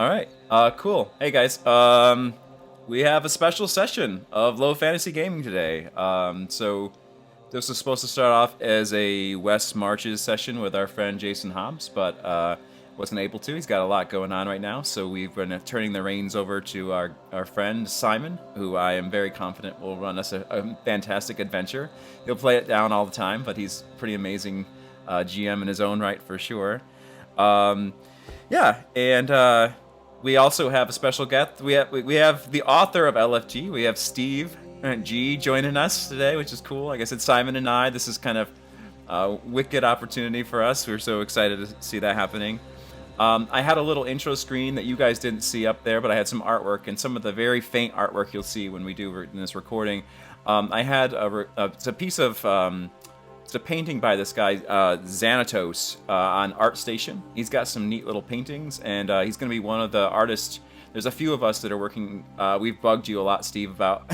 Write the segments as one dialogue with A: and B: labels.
A: All right. Cool. Hey guys. We have a special session of Low Fantasy Gaming today. So this was supposed to start off as a West Marches session with our friend Jason Hobbs, but wasn't able to. He's got a lot going on right now, so we've been turning the reins over to our friend Simon, who I am very confident will run us a fantastic adventure. He'll play it down all the time, but he's pretty amazing GM in his own right for sure. Yeah, and we also have a special guest. We have the author of LFG. We have Steve G joining us today, which is cool. Like I said, Simon and I. This is kind of a wicked opportunity for us. We're so excited to see that happening. I had a little intro screen that you guys didn't see up there, but I had some artwork and some of the very faint artwork you'll see when we do this recording. I had it's a piece of. It's a painting by this guy, Xanatos, on ArtStation. He's got some neat little paintings, and he's going to be one of the artists. There's a few of us that are working. We've bugged you a lot, Steve, about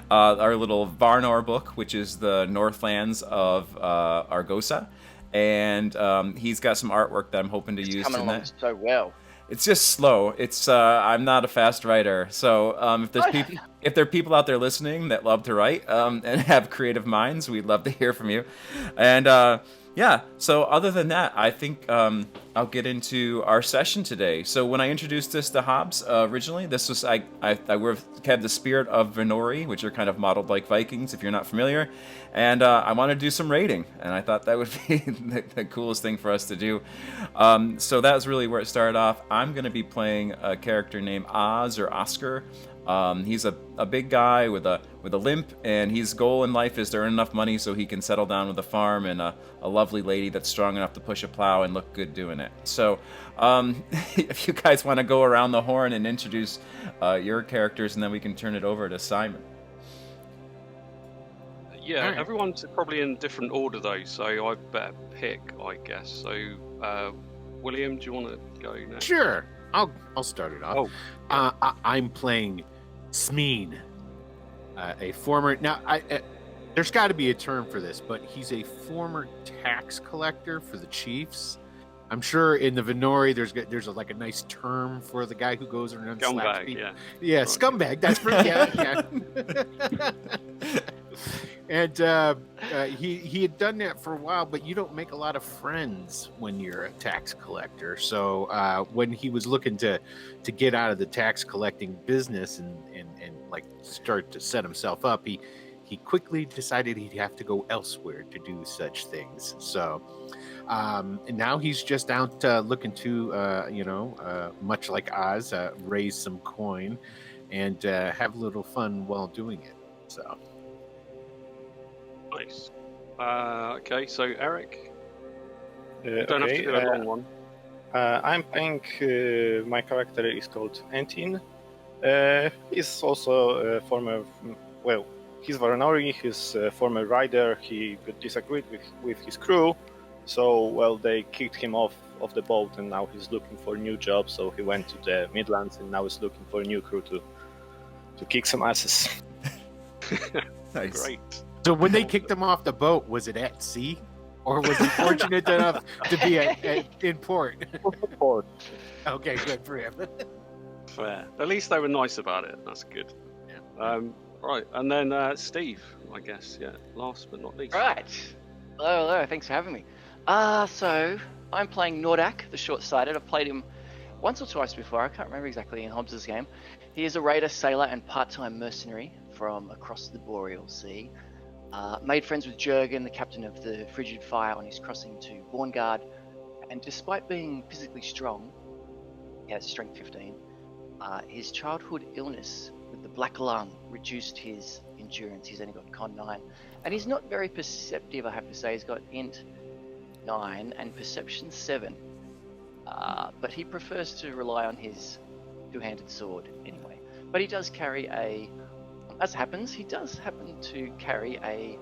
A: our little Varnor book, which is the Northlands of Argosa. And he's got some artwork that I'm hoping to use
B: coming
A: in
B: along
A: that.
B: so well.
A: It's just slow. It's I'm not a fast writer, so if there are people out there listening that love to write and have creative minds, we'd love to hear from you. And yeah, so other than that, I think I'll get into our session today. So when I introduced this to Hobbs originally, this was I had the spirit of Varnori, which are kind of modeled like Vikings, if you're not familiar. And I wanted to do some raiding, and I thought that would be the coolest thing for us to do. So that was really where it started off. I'm going to be playing a character named Oz or Ozkar. He's a big guy with a limp, and his goal in life is to earn enough money so he can settle down with a farm and a lovely lady that's strong enough to push a plow and look good doing it. So if you guys want to go around the horn and introduce your characters, and then we can turn it over to Simon.
C: Yeah, right. Everyone's probably in different order though, so I better pick, I guess. So, William, do you want to go next?
D: Sure, I'll start it off. I'm playing Smean, a former. Now, there's got to be a term for this, but he's a former tax collector for the Chiefs. I'm sure in the Varnori there's like a nice term for the guy who goes around
C: scumbag.
D: Yeah, right. Scumbag. That's pretty. Yeah. And he had done that for a while, but you don't make a lot of friends when you're a tax collector. So when he was looking to get out of the tax collecting business and like start to set himself up, he quickly decided he'd have to go elsewhere to do such things. So and now he's just out looking to much like Oz, raise some coin and have a little fun while doing it. So.
C: Nice. Okay, so Eryk. You don't
E: okay,
C: have to do a long one.
E: I'm playing. My character is called Entine. He's also a former. Well, he's Varnori. He's a former rider. He disagreed with his crew, so they kicked him off the boat, and now he's looking for a new job. So he went to the Midlands, and now he's looking for a new crew to kick some asses.
A: Nice.
C: Great.
D: So when they kicked him off the boat, was it at sea, or was he fortunate enough to be in port?
E: Port.
D: Okay, good for him.
C: Fair. At least they were nice about it. That's good.
D: Yeah.
C: Right, and then Steve, I guess. Yeah, last but not least.
B: Right. Hello. Thanks for having me. So I'm playing Noordac, the short-sighted. I've played him once or twice before. I can't remember exactly in Hobbs's game. He is a raider, sailor, and part-time mercenary from across the Boreal Sea. Made friends with Jurgen, the captain of the Frigid Fire, on his crossing to Borngard, and despite being physically strong, he has strength 15, his childhood illness with the black lung reduced his endurance. He's only got con 9, and he's not very perceptive, I have to say. He's got int 9 and perception 7, but he prefers to rely on his two-handed sword anyway. But he does carry as happens, he does happen to carry a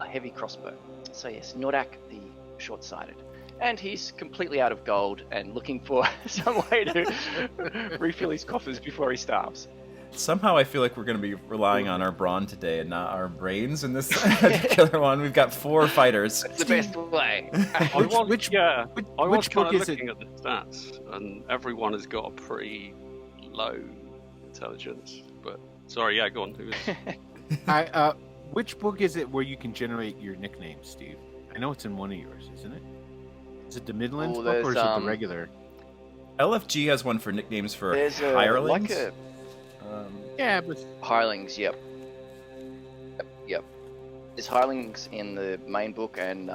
B: heavy crossbow. So yes, Noordac, the short-sighted. And he's completely out of gold and looking for some way to refill his coffers before he starves.
A: Somehow I feel like we're going to be relying on our brawn today and not our brains in this particular one. We've got 4 fighters.
B: It's the best way.
C: I was
D: which
C: kind
D: book
C: of
D: is
C: looking at the stats, and everyone has got a pretty low intelligence. But sorry, yeah, go on. Who is...
D: Which book is it where you can generate your nickname, Steve? I know it's in one of yours, isn't it? Is it the Midlands book or is it the regular?
A: LFG has one for nicknames for
B: There's
A: hirelings.
B: like a
D: Yeah, but
B: hirelings. Yep. There's hirelings in the main book, and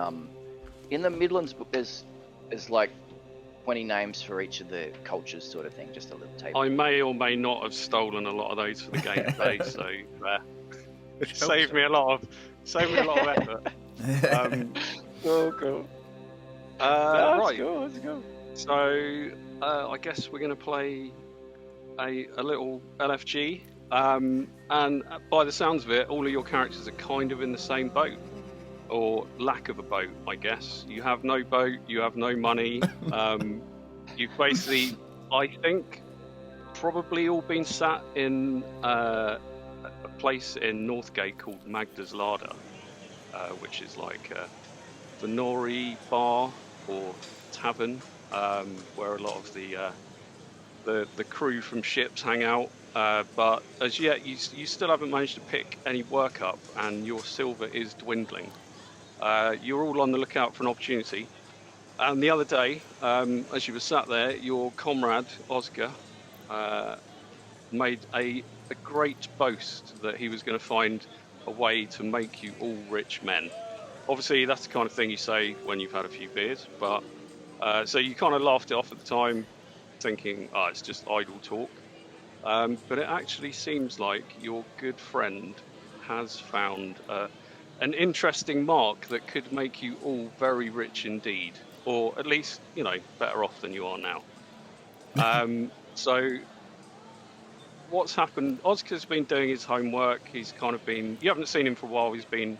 B: in the Midlands book, there's like 20 names for each of the cultures, sort of thing. Just a little table.
C: I may or may not have stolen a lot of those for the gameplay, so it saved me a lot of effort.
B: Cool.
C: Right.
B: Let's go.
C: So I guess we're going to play a little LFG, and by the sounds of it, all of your characters are kind of in the same boat, or lack of a boat, I guess. You have no boat, you have no money. You've basically, I think, probably all been sat in a place in Northgate called Magda's Larder, which is like a Varnori bar or tavern, where a lot of the crew from ships hang out. But as yet, you still haven't managed to pick any work up, and your silver is dwindling. You're all on the lookout for an opportunity. And the other day, as you were sat there, your comrade, Ozkar, made a great boast that he was going to find a way to make you all rich men. Obviously, that's the kind of thing you say when you've had a few beers, but so you kind of laughed it off at the time, thinking, it's just idle talk. But it actually seems like your good friend has found an interesting mark that could make you all very rich indeed, or at least, better off than you are now. So what's happened? Ozkar's been doing his homework. He's kind of been, you haven't seen him for a while. He's been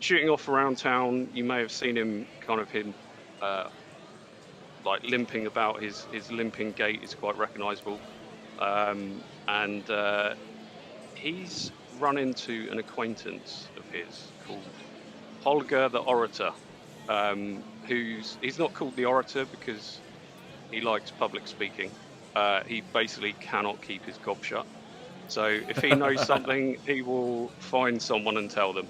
C: shooting off around town. You may have seen him like limping about. His limping gait is quite recognisable. And he's run into an acquaintance of his called Holger the Orator, he's not called the Orator because he likes public speaking. He basically cannot keep his gob shut. So if he knows something, he will find someone and tell them.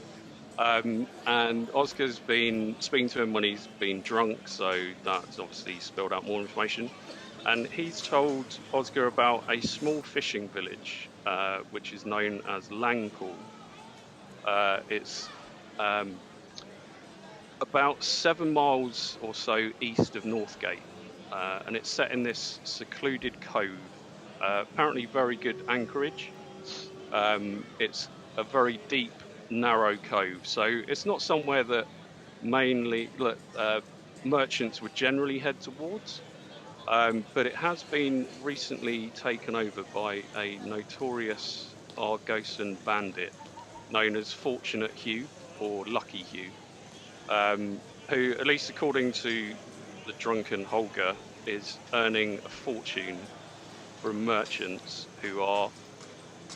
C: And Ozkar's been speaking to him when he's been drunk, so that's obviously spilled out more information. And he's told Ozkar about a small fishing village, which is known as Langpool. It's about 7 miles or so east of Northgate, and it's set in this secluded cove. Apparently very good anchorage. It's a very deep, narrow cove, so it's not somewhere that mainly merchants would generally head towards. But it has been recently taken over by a notorious Argosan bandit known as Fortunate Hugh, or Lucky Hugh, who, at least according to the drunken Holger, is earning a fortune from merchants who are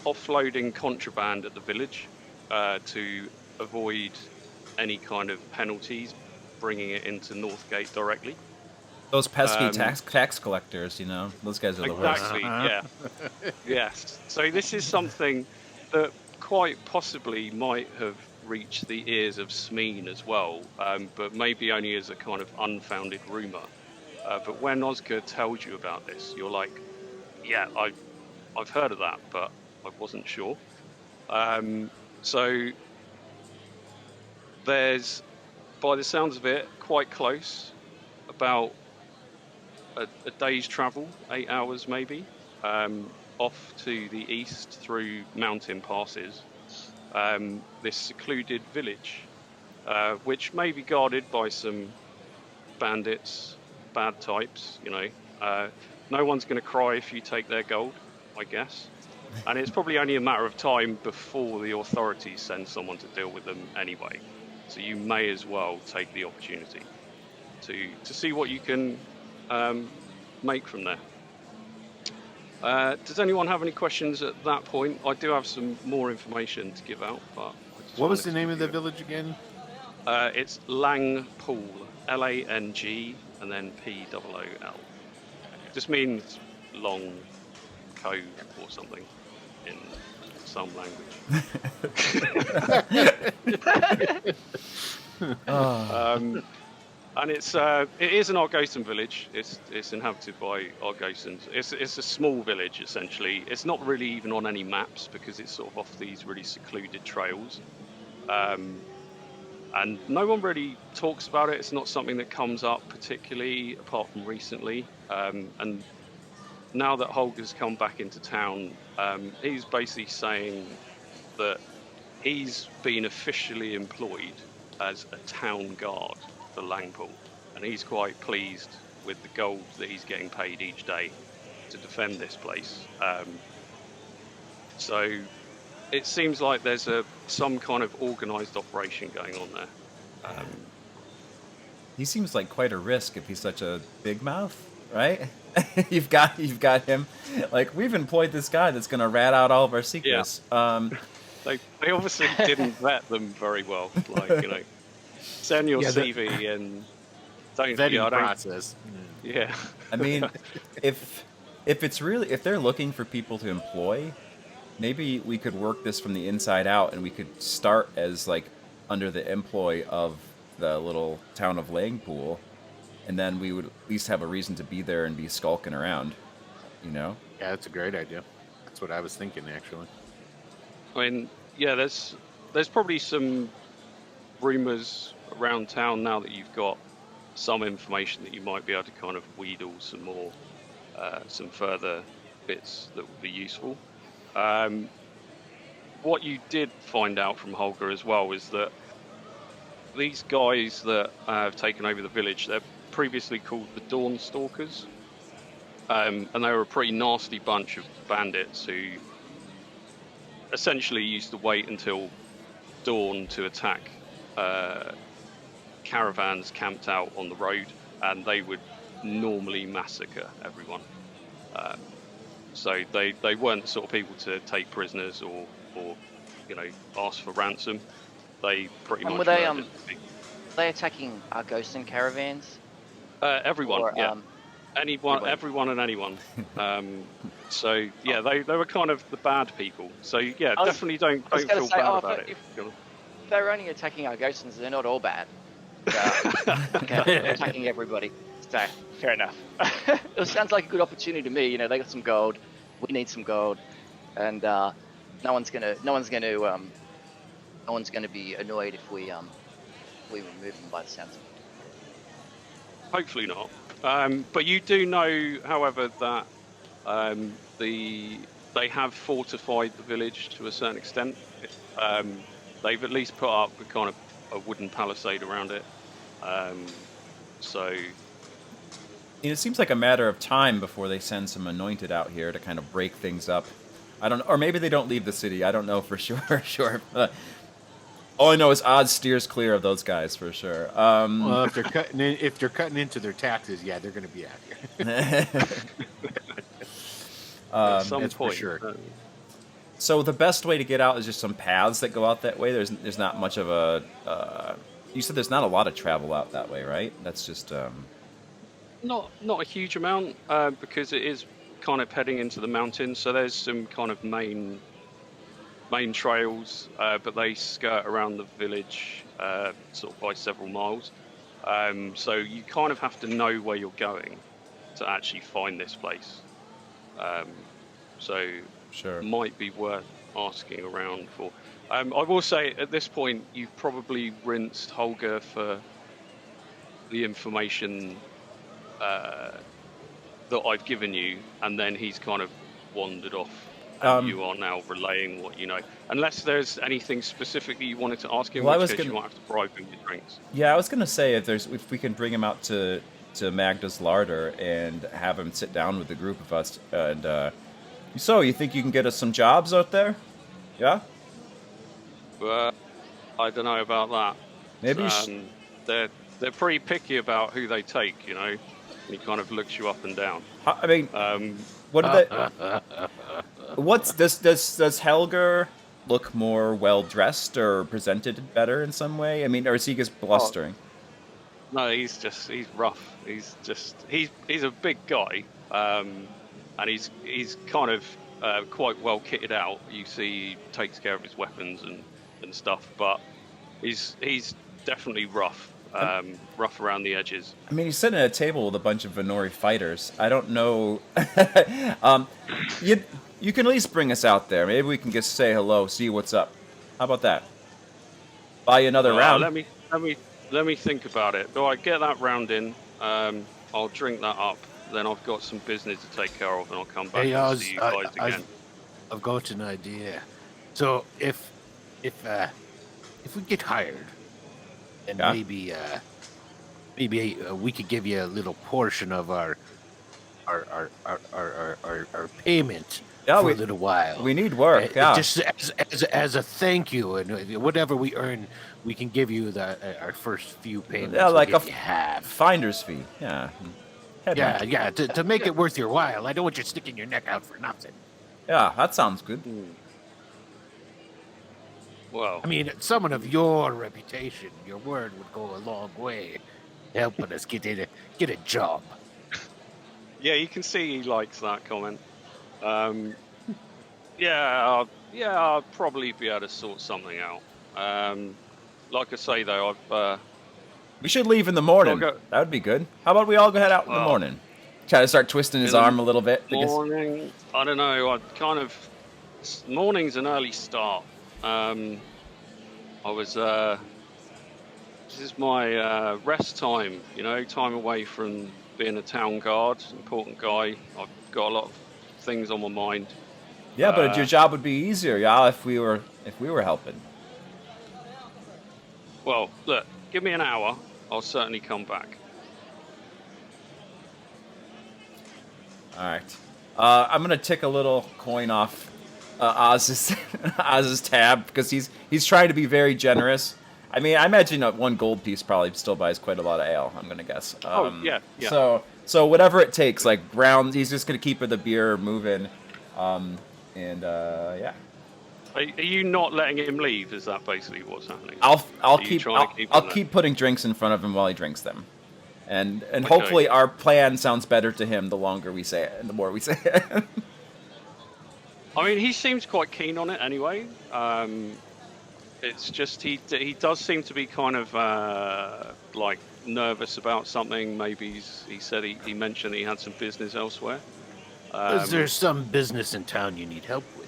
C: offloading contraband at the village to avoid any kind of penalties, bringing it into Northgate directly.
A: Those pesky tax collectors, those guys are the worst.
C: Exactly, yeah. Yes. So this is something that quite possibly might have reached the ears of Smean as well, but maybe only as a kind of unfounded rumour. But when Ozkar tells you about this, you're like, yeah, I've heard of that, but I wasn't sure. So there's, by the sounds of it, quite close, about a day's travel, 8 hours maybe, off to the east through mountain passes, this secluded village, which may be guarded by some bandits, bad types, no one's going to cry if you take their gold, I guess. And it's probably only a matter of time before the authorities send someone to deal with them anyway. So you may as well take the opportunity to see what you can make from there. Does anyone have any questions at that point? I do have some more information to give out, but
D: What was the name of the village again?
C: It's Langpool, Lang and then Pool. Just means long cove or something in some language. And it is an Argosan village. It's inhabited by Argosans. It's a small village essentially. It's not really even on any maps because it's sort of off these really secluded trails. And no one really talks about it. It's not something that comes up particularly, apart from recently. And now that Holger's come back into town, he's basically saying that he's been officially employed as a town guard for Langpool, and he's quite pleased with the gold that he's getting paid each day to defend this place. So it seems like there's some kind of organised operation going on there.
A: He seems like quite a risk if he's such a big mouth, right? you've got him. Like, we've employed this guy that's going to rat out all of our secrets.
C: Yeah. They obviously didn't vet them very well. Like, you know, send your CV and don't
D: vetting process.
C: Yeah.
A: I mean, if they're looking for people to employ, maybe we could work this from the inside out, and we could start as like under the employ of the little town of Langpool, and then we would at least have a reason to be there and be skulking around, you know?
D: Yeah, that's a great idea. That's what I was thinking, actually.
C: I mean, yeah, there's probably some rumours around town now that you've got some information that you might be able to kind of wheedle some more, some further bits that would be useful. What you did find out from Holger as well is that these guys that have taken over the village, they're previously called the Dawn Stalkers, and they were a pretty nasty bunch of bandits who essentially used to wait until dawn to attack caravans camped out on the road, and they would normally massacre everyone. So they weren't the sort of people to take prisoners or you know, ask for ransom. They pretty much.
B: And were they attacking Argosan caravans?
C: Everyone,
B: or,
C: yeah. Everyone and anyone. So yeah, they were kind of the bad people. So yeah, definitely don't feel bad about it.
B: If they're only attacking Argosans, they're not all bad. They're attacking everybody. So fair enough. It sounds like a good opportunity to me. You know, they got some gold. We need some gold, and no one's gonna be annoyed if we remove them by the sounds of it.
C: Hopefully not. But you do know, however, that they have fortified the village to a certain extent. They've at least put up a kind of a wooden palisade around it. So
A: It seems like a matter of time before they send some anointed out here to kind of break things up. I don't know, or maybe they don't leave the city. I don't know for sure. All I know is Oz steers clear of those guys for sure.
D: Well, if they're cutting into their taxes, yeah, they're going to be out here.
C: at some
D: that's
C: point,
D: for sure.
A: So the best way to get out is just some paths that go out that way. There's not much of a. You said there's not a lot of travel out that way, right? That's just.
C: Not a huge amount because it is kind of heading into the mountains. So there's some kind of main trails, but they skirt around the village sort of by several miles. So you kind of have to know where you're going to actually find this place. So
A: Sure.
C: might be worth asking around for. I will say at this point you've probably rinsed Holger for the information that I've given you, and then he's kind of wandered off. And you are now relaying what you know. Unless there's anything specifically you wanted to ask him,
A: Well,
C: which case you might have to bribe him with drinks.
A: Yeah, I was gonna say if we can bring him out to Magda's larder and have him sit down with the group of us. And so you think you can get us some jobs out there? Yeah.
C: But I don't know about that.
A: Maybe
C: they're pretty picky about who they take, you know. And he kind of looks you up and down.
A: I mean, What did that? What's this? Does Helger look more well dressed or presented better in some way? I mean, or is he just blustering?
C: No, he's rough. He's a big guy, and he's kind of quite well kitted out. You see, he takes care of his weapons and stuff, but he's definitely rough, rough around the edges.
A: I mean, he's sitting at a table with a bunch of Varnori fighters. I don't know. You can at least bring us out there. Maybe we can just say hello, see what's up. How about that? Buy you another round.
C: Let me think about it. Do I get that round in? I'll drink that up. Then I've got some business to take care of, and I'll come back and see you guys again.
D: I've got an idea. So if we get hired, then maybe we could give you a little portion of our payment for a little while.
A: We need work.
D: Just as a thank you, and whatever we earn, we can give you our first few payments.
A: Yeah, like a
D: half
A: finder's fee. Yeah.
D: Yeah. To make it worth your while. I don't want you sticking your neck out for nothing.
A: Yeah, that sounds good.
C: Well,
D: I mean, someone of your reputation, your word would go a long way, helping us get a job.
C: yeah, you can see he likes that comment. I'll probably be able to sort something out. Like I say though,
A: We should leave in the morning.
C: That
A: would be good. How about we all go head out in the morning? Try to start twisting his arm a little bit.
C: Morning. I don't know. Morning's an early start. This is my rest time. Time away from being a town guard, important guy. I've got a lot of things on my mind.
A: Yeah, but your job would be easier, if we were helping.
C: Well, look, give me an hour. I'll certainly come back.
A: All right. I'm gonna tick a little coin off Oz's tab because he's trying to be very generous. I mean, I imagine that one gold piece probably still buys quite a lot of ale. I'm gonna guess.
C: Yeah.
A: So whatever it takes, like rounds, he's just gonna keep the beer moving, yeah.
C: Are you not letting him leave? Is that basically what's happening?
A: I'll keep putting drinks in front of him while he drinks them, and hopefully our plan sounds better to him the longer we say it and the more we say it.
C: I mean, he seems quite keen on it anyway. It's just he does seem to be kind of like nervous about something. Maybe he said he mentioned he had some business elsewhere.
D: Is there some business in town you need help with?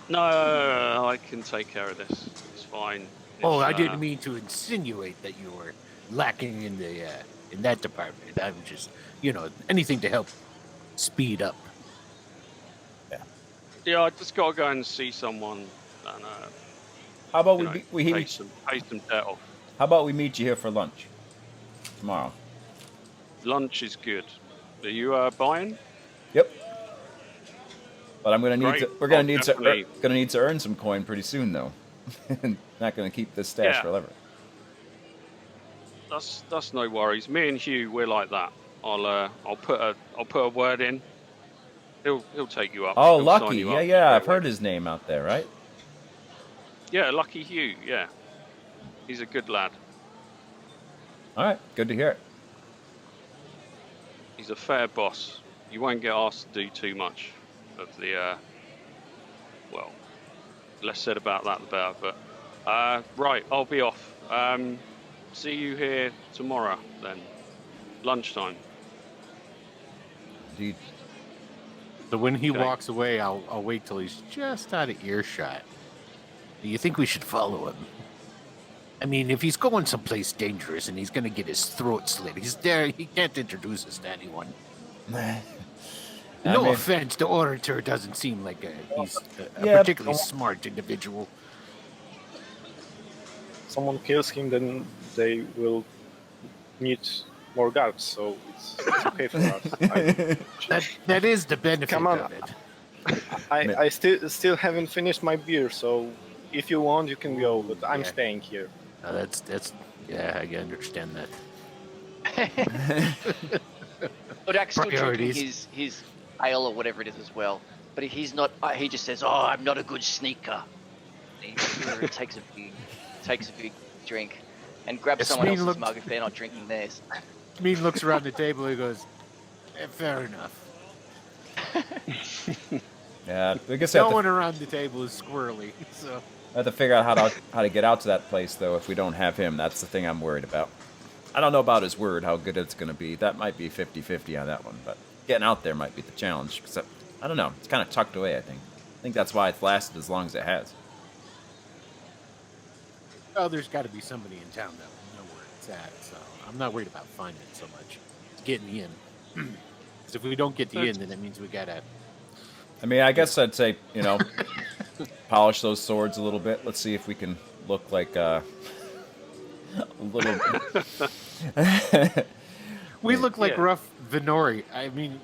C: No, I can take care of this. It's fine.
D: I didn't mean to insinuate that you were lacking in that department. I'm just, anything to help speed up.
C: Yeah, I just got to go and see someone. And,
A: how about we
C: pay some debt off?
A: How about we meet you here for lunch tomorrow?
C: Lunch is good. Are you buying?
A: Yep. But I'm gonna need to. We're gonna need
C: definitely...
A: gonna need to earn some coin pretty soon, though. Not gonna keep this stash forever.
C: That's no worries. Me and Hugh, we're like that. I'll put a word in. He'll take you up.
A: Oh,
C: He'll
A: Lucky.
C: you up.
A: Yeah. I've heard his name out there, right?
C: Yeah, Lucky Hugh. Yeah, he's a good lad.
A: All right, good to hear it.
C: He's a fair boss. You won't get asked to do too much of the. Well, less said about that the better. But right, I'll be off. See you here tomorrow then, lunchtime.
A: Indeed.
D: So when he walks away, I'll wait till he's just out of earshot. Do you think we should follow him? I mean, if he's going someplace dangerous and he's going to get his throat slit, he's there. He can't introduce us to anyone. No offense, the orator doesn't seem like he's a particularly smart individual.
E: Someone kills him, then they will need more guards, so it's okay for us.
D: That is the benefit
E: Come on.
D: of it.
E: I still haven't finished my beer, so if you want, you can go, but I'm staying here.
D: That's I understand that.
B: Noordac's still drinking
D: Priorities.
B: his ale or whatever it is as well. But he's not. He just says, "Oh, I'm not a good sneaker." He takes a big drink, and grabs
D: If
B: someone
D: Smean
B: else's
D: looked-
B: mug if they're not drinking theirs.
D: Smean looks around the table. He goes, "Fair enough."
A: Yeah, I guess I
D: No
A: have,
D: one around the table is squirrely, so
A: I have to figure out how to get out to that place, though, if we don't have him. That's the thing I'm worried about. I don't know about his word, how good it's going to be. That might be 50-50 on that one, but getting out there might be the challenge. Except, I don't know. It's kind of tucked away, I think. I think that's why it's lasted as long as it has.
D: well, there's got to be somebody in town that will know where it's at. So I'm not worried about finding it so much. It's getting in. Because if we don't get the in, then that means we gotta.
A: I mean, I guess I'd say, polish those swords a little bit. Let's see if we can look like a little.
D: We look like
C: Yeah.
D: rough Varnori. I mean,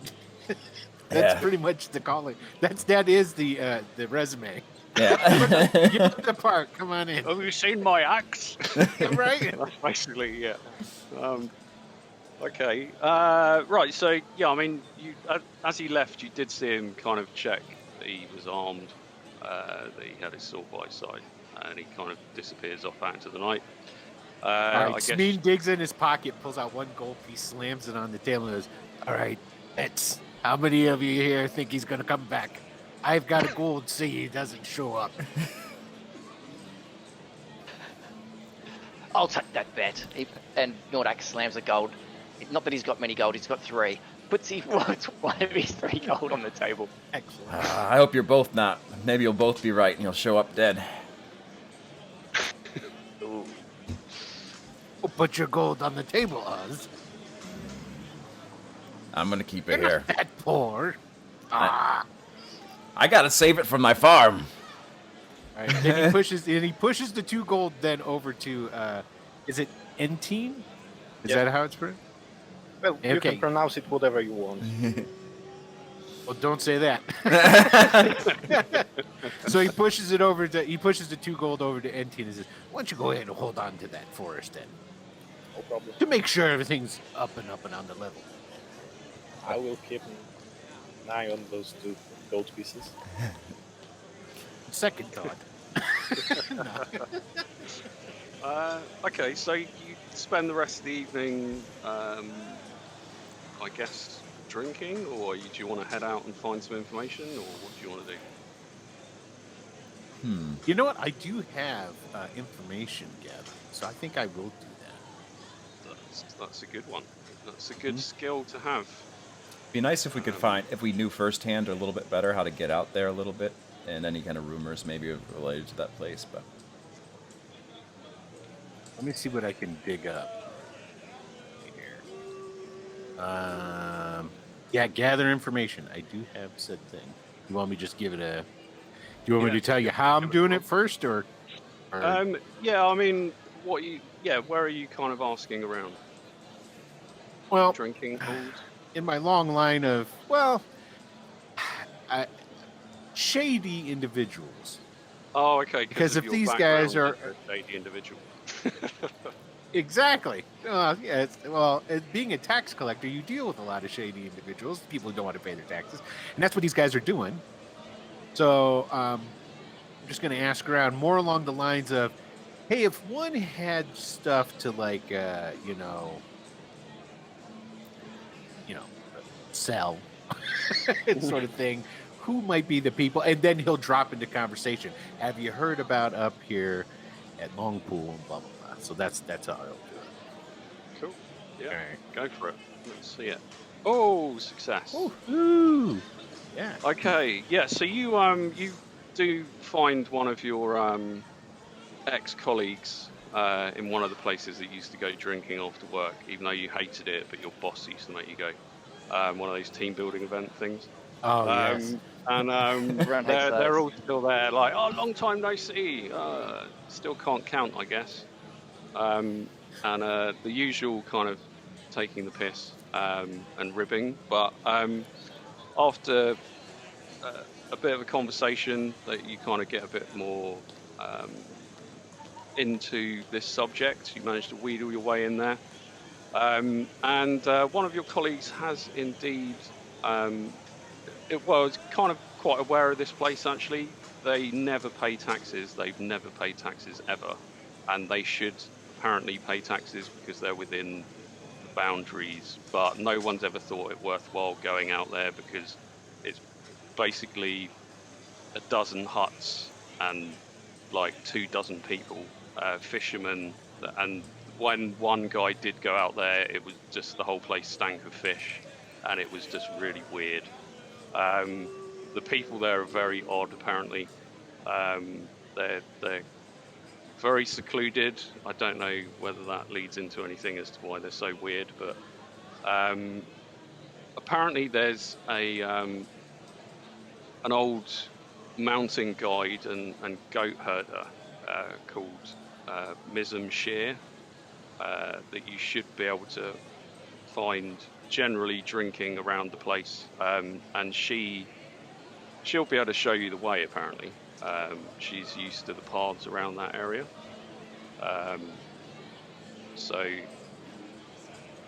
D: that's
A: Yeah.
D: pretty much the calling. That is the resume.
A: Yeah.
D: Get to the park. Come on in.
C: Have you seen my axe?
D: Right?
C: That's basically, yeah. Okay. Right. So, yeah. I mean, you as he left, you did see him kind of check that he was armed, that he had his sword by his side, and he kind of disappears off out into the night.
D: All
C: I
D: right.
C: guess.
D: Smean digs in his pocket, pulls out one gold piece, slams it on the table, and goes, "All right, that's how many of you here think he's gonna come back? I've got a gold. See, he doesn't show up."
B: I'll take that bet. And Noordac slams a gold. Not that he's got many gold, he's got 3. Puts one of his 3 gold on the table.
D: Excellent.
A: I hope you're both not. Maybe you'll both be right and you'll show up dead.
B: Ooh.
D: Well, put your gold on the table, Oz.
A: I'm going to keep
D: You're
A: it here.
D: not that poor. Ah.
A: I got to save it from my farm.
D: All right. Then he pushes the 2 gold then over to is it Entine? Is
E: Yeah.
D: that how it's pronounced?
E: Well, you
D: Okay.
E: can pronounce it whatever you want.
D: Well, don't say that. So he pushes the 2 gold over to Entine and says, "Why don't you go ahead and hold on to that for us then,
E: No problem.
D: to make sure everything's up and on the level."
E: I will keep an eye on those 2 gold pieces.
D: Second thought.
C: Okay, so you spend the rest of the evening, I guess, drinking, or do you want to head out and find some information, or what do you want to do?
D: You know what? I do have information gathered, so I think I will do that.
C: That's a good one. That's a good skill to have.
A: Be nice if we could if we knew firsthand a little bit better how to get out there a little bit, and any kind of rumors maybe related to that place. But
D: Let me see what I can dig up here. Yeah, gather information. I do have said thing. You want me to just give it a? Do you want me to tell you how I'm doing it first, or?
C: Yeah, I mean, where are you kind of asking around?
D: Well,
C: Drinking halls?
D: in my long line of shady individuals.
C: Oh, okay.
D: Because
C: of
D: if
C: your
D: these guys
C: background
D: are-
C: as a shady individual.
D: Exactly. Being a tax collector, you deal with a lot of shady individuals, people who don't want to pay their taxes, and that's what these guys are doing. So I'm just going to ask around more along the lines of, hey, if one had stuff to sell, sort of thing, who might be the people? And then he'll drop into conversation. Have you heard about up here at Langpool and blah blah blah? So that's how I'll do it.
C: Cool. Yeah.
D: All right.
C: Go for it. Let's see it. Oh, success.
D: Ooh. Yeah.
C: Okay. Yeah. So you do find one of your ex-colleagues in one of the places that you used to go drinking after work, even though you hated it, but your boss used to make you go. One of those team building event things.
D: Oh yes.
C: And
B: Everyone hates
C: they're
B: those.
C: all still there, like, oh, long time no see. Still can't count, I guess. And the usual kind of taking the piss and ribbing. But after a bit of a conversation, that you kind of get a bit more into this subject, you manage to wheedle your way in there. And one of your colleagues has indeed well, it's kind of quite aware of this place actually. They never pay taxes. They've never paid taxes ever, and they should apparently pay taxes because they're within the boundaries. But no one's ever thought it worthwhile going out there because it's basically a dozen huts and like 24 people, fishermen, and when one guy did go out there, it was just the whole place stank of fish, and it was just really weird. The people there are very odd, apparently. They're very secluded. I don't know whether that leads into anything as to why they're so weird, but apparently there's an old mountain guide and goat herder called Mizum Shear that you should be able to find generally drinking around the place, and she'll be able to show you the way apparently. She's used to the paths around that area. So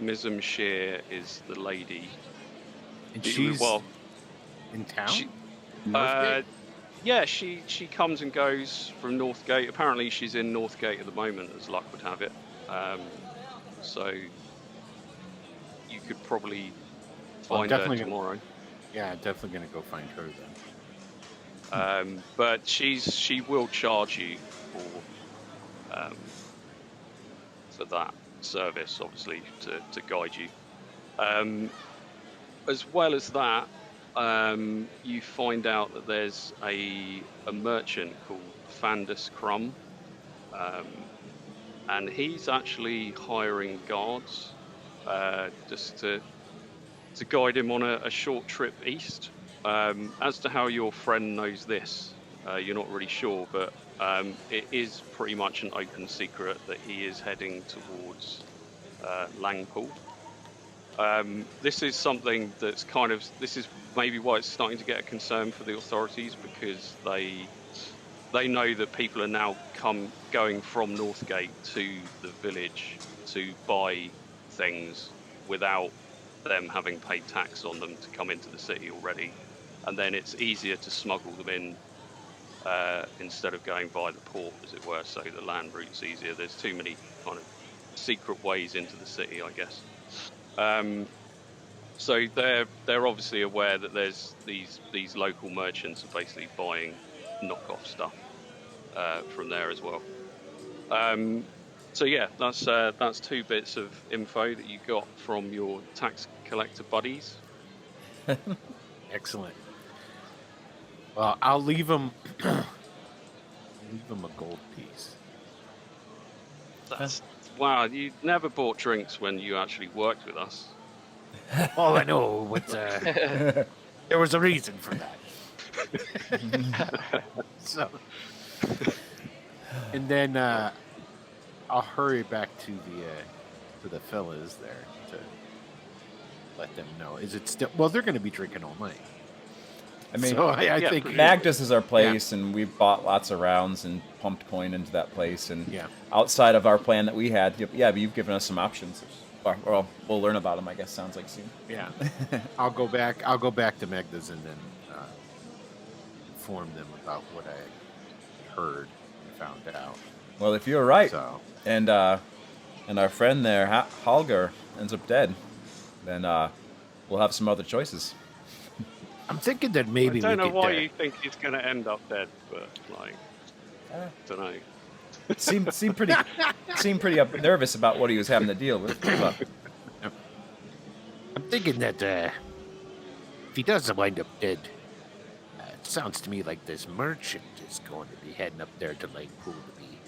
C: Mizum Shear is the lady.
D: And she's in town?
C: Yeah, she comes and goes from Northgate. Apparently she's in Northgate at the moment, as luck would have it. So you could probably find her tomorrow.
D: Yeah, definitely going to go find her then.
C: But she will charge you for that service, obviously, to guide you. As well as that, you find out that there's a merchant called Fandus Crumb, and he's actually hiring guards just to guide him on a short trip east. As to how your friend knows this, you're not really sure, but it is pretty much an open secret that he is heading towards Langpool. This is something that's this is maybe why it's starting to get a concern for the authorities, because they know that people are now going from Northgate to the village to buy things without them having paid tax on them to come into the city already, and then it's easier to smuggle them in instead of going via the port, as it were. So the land route's easier. There's too many kind of secret ways into the city, I guess. So they're obviously aware that there's these local merchants are basically buying knockoff stuff from there as well. So yeah, that's 2 bits of info that you got from your tax collector buddies.
D: Excellent. Well, I'll leave him. Leave him a gold piece.
C: Wow, you never bought drinks when you actually worked with us.
D: Oh, I know. But there was a reason for that. So, and then I'll hurry back to the fellas there to let them know. Is it still? Well, they're going to be drinking all night.
A: I mean,
D: so I think
A: Magdus is our place, and we bought lots of rounds and pumped coin into that place. And outside of our plan that we had, but you've given us some options. Well, we'll learn about them, I guess. Sounds like soon.
D: Yeah, I'll go back to Magda's and then inform them about what I heard and found out.
A: Well, if you're right,
D: so.
A: and our friend there, Holger, ends up dead, then we'll have some other choices.
D: I'm thinking that maybe
C: I don't know why you think he's going to end up dead, but like, I don't know.
A: Seemed pretty nervous about what he was having to deal with.
D: I'm thinking that if he doesn't wind up dead, it sounds to me like this merchant is going to be heading up there to Langpool to be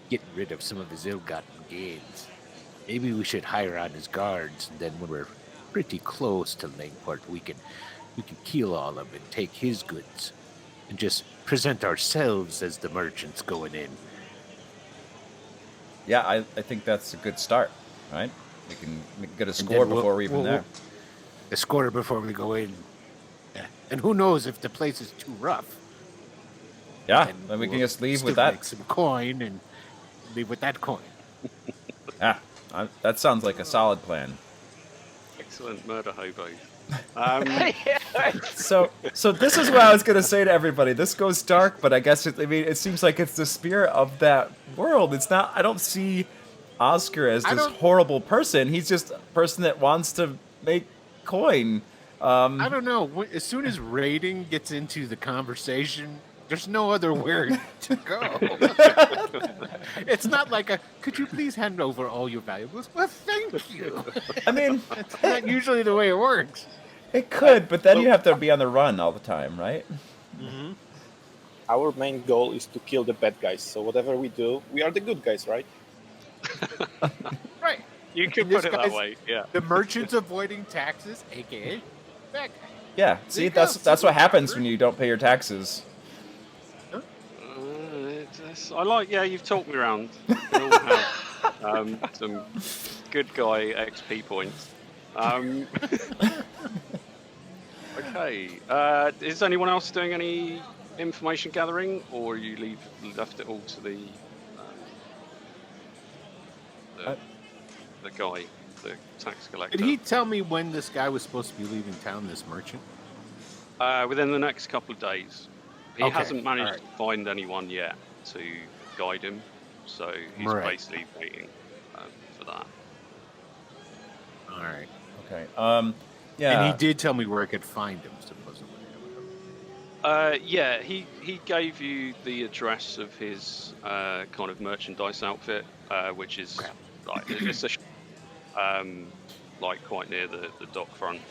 D: getting rid of some of his ill-gotten gains. Maybe we should hire on his guards, and then when we're pretty close to Langport, we can kill all of them and take his goods, and just present ourselves as the merchants going in.
A: Yeah, I think that's a good start, right? We can get a score before we're even there.
D: A score before we go in. And who knows if the place is too rough.
A: Yeah, then we can just leave with that.
D: Make some coin and leave with that coin.
A: Yeah, that sounds like a solid plan.
C: Excellent murder hobos.
B: Yeah.
A: So this is what I was gonna say to everybody. This goes dark, but I guess it seems like it's the spirit of that world. It's not. I don't see Ozkar as
D: I
A: this
D: don't-
A: horrible person. He's just a person that wants to make coin.
D: I don't know. As soon as raiding gets into the conversation, there's no other where to go. It's not like could you please hand over all your valuables? Well, thank you.
A: I mean,
D: That's not usually the way it works.
A: it could, but then you have to be on the run all the time, right?
E: Our main goal is to kill the bad guys. So whatever we do, we are the good guys, right?
D: Right.
C: You could
D: In this
C: put it that
D: guy's-
C: way, yeah.
D: The merchants avoiding taxes, aka that guy.
A: Yeah. See,
D: you go.
A: that's what happens when you don't pay your taxes.
C: I like, yeah, you've talked me around. We all have some good guy XP points. Okay. Is anyone else doing any information gathering, or you left it all to the guy, the tax collector?
D: Did he tell me when this guy was supposed to be leaving town, this merchant?
C: Within the next couple of days. He
D: Okay,
C: hasn't managed
D: alright.
C: to find anyone yet to guide him, so he's
D: Right.
C: basically waiting for that.
D: All right.
A: Okay. Yeah.
D: And he did tell me where I could find him, supposedly.
C: Yeah, he gave you the address of his kind of merchandise outfit, which is like it's a like quite near the dock front.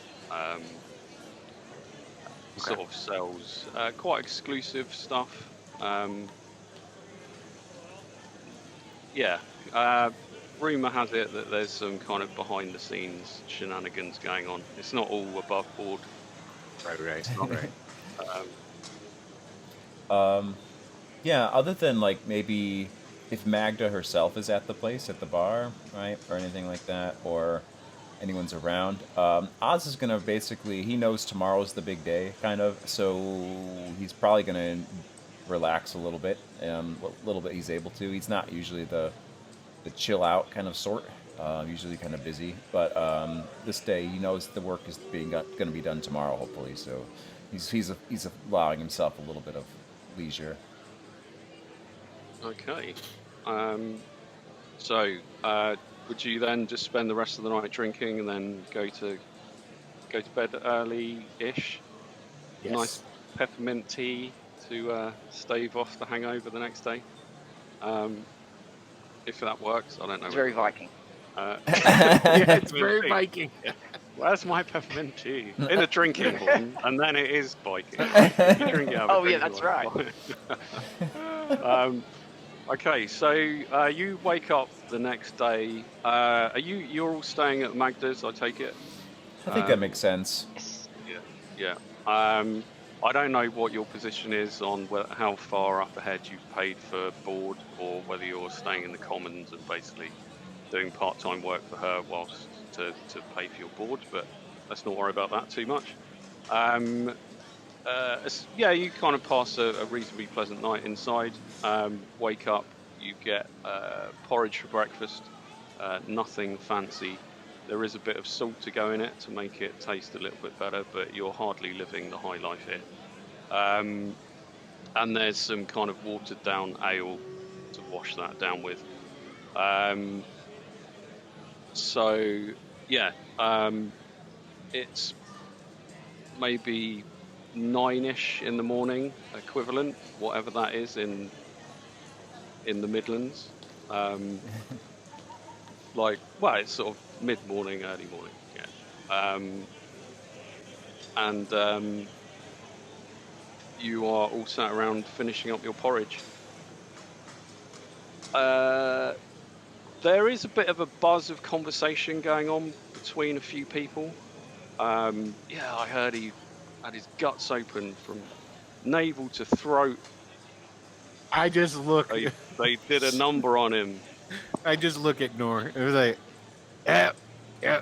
C: Sort of sells quite exclusive stuff. Yeah. Rumor has it that there's some kind of behind the scenes shenanigans going on. It's not all above board.
D: Right.
A: Yeah, other than like maybe if Magda herself is at the place, at the bar, right, or anything like that, or anyone's around, Oz is gonna basically, he knows tomorrow's the big day, kind of, so he's probably gonna relax a little bit, what little bit he's able to. He's not usually the chill out kind of sort, usually kind of busy, but this day he knows the work is gonna be done tomorrow, hopefully, so he's allowing himself a little bit of leisure.
C: Okay. So, would you then just spend the rest of the night drinking and then go to bed early-ish?
D: Yes.
C: Nice peppermint tea to stave off the hangover the next day. If that works, I don't know.
B: It's very Viking.
D: Yeah, it's very Viking.
C: Where's my peppermint tea? In a drinking one, and then it is Viking. You drink it out of a
B: Oh, yeah,
C: drinking
B: that's
C: one.
B: right.
C: Okay, so you wake up the next day. You're all staying at Magda's, I take it?
A: I think that makes sense.
B: Yes.
C: Yeah. I don't know what your position is on how far up ahead you've paid for board, or whether you're staying in the commons and basically doing part-time work for her whilst to pay for your board, but let's not worry about that too much. Yeah, you kind of pass a reasonably pleasant night inside. Wake up, you get porridge for breakfast, nothing fancy. There is a bit of salt to go in it to make it taste a little bit better, but you're hardly living the high life here. And there's some kind of watered down ale to wash that down with. So, yeah, it's maybe 9-ish in the morning, equivalent, whatever that is in the Midlands. It's sort of mid-morning, early morning, yeah. And you are all sat around finishing up your porridge. There is a bit of a buzz of conversation going on between a few people. Yeah, I heard he had his guts open from navel to throat.
D: I just look.
C: They did a number on him.
D: I just look at Nor. It was like, yeah. You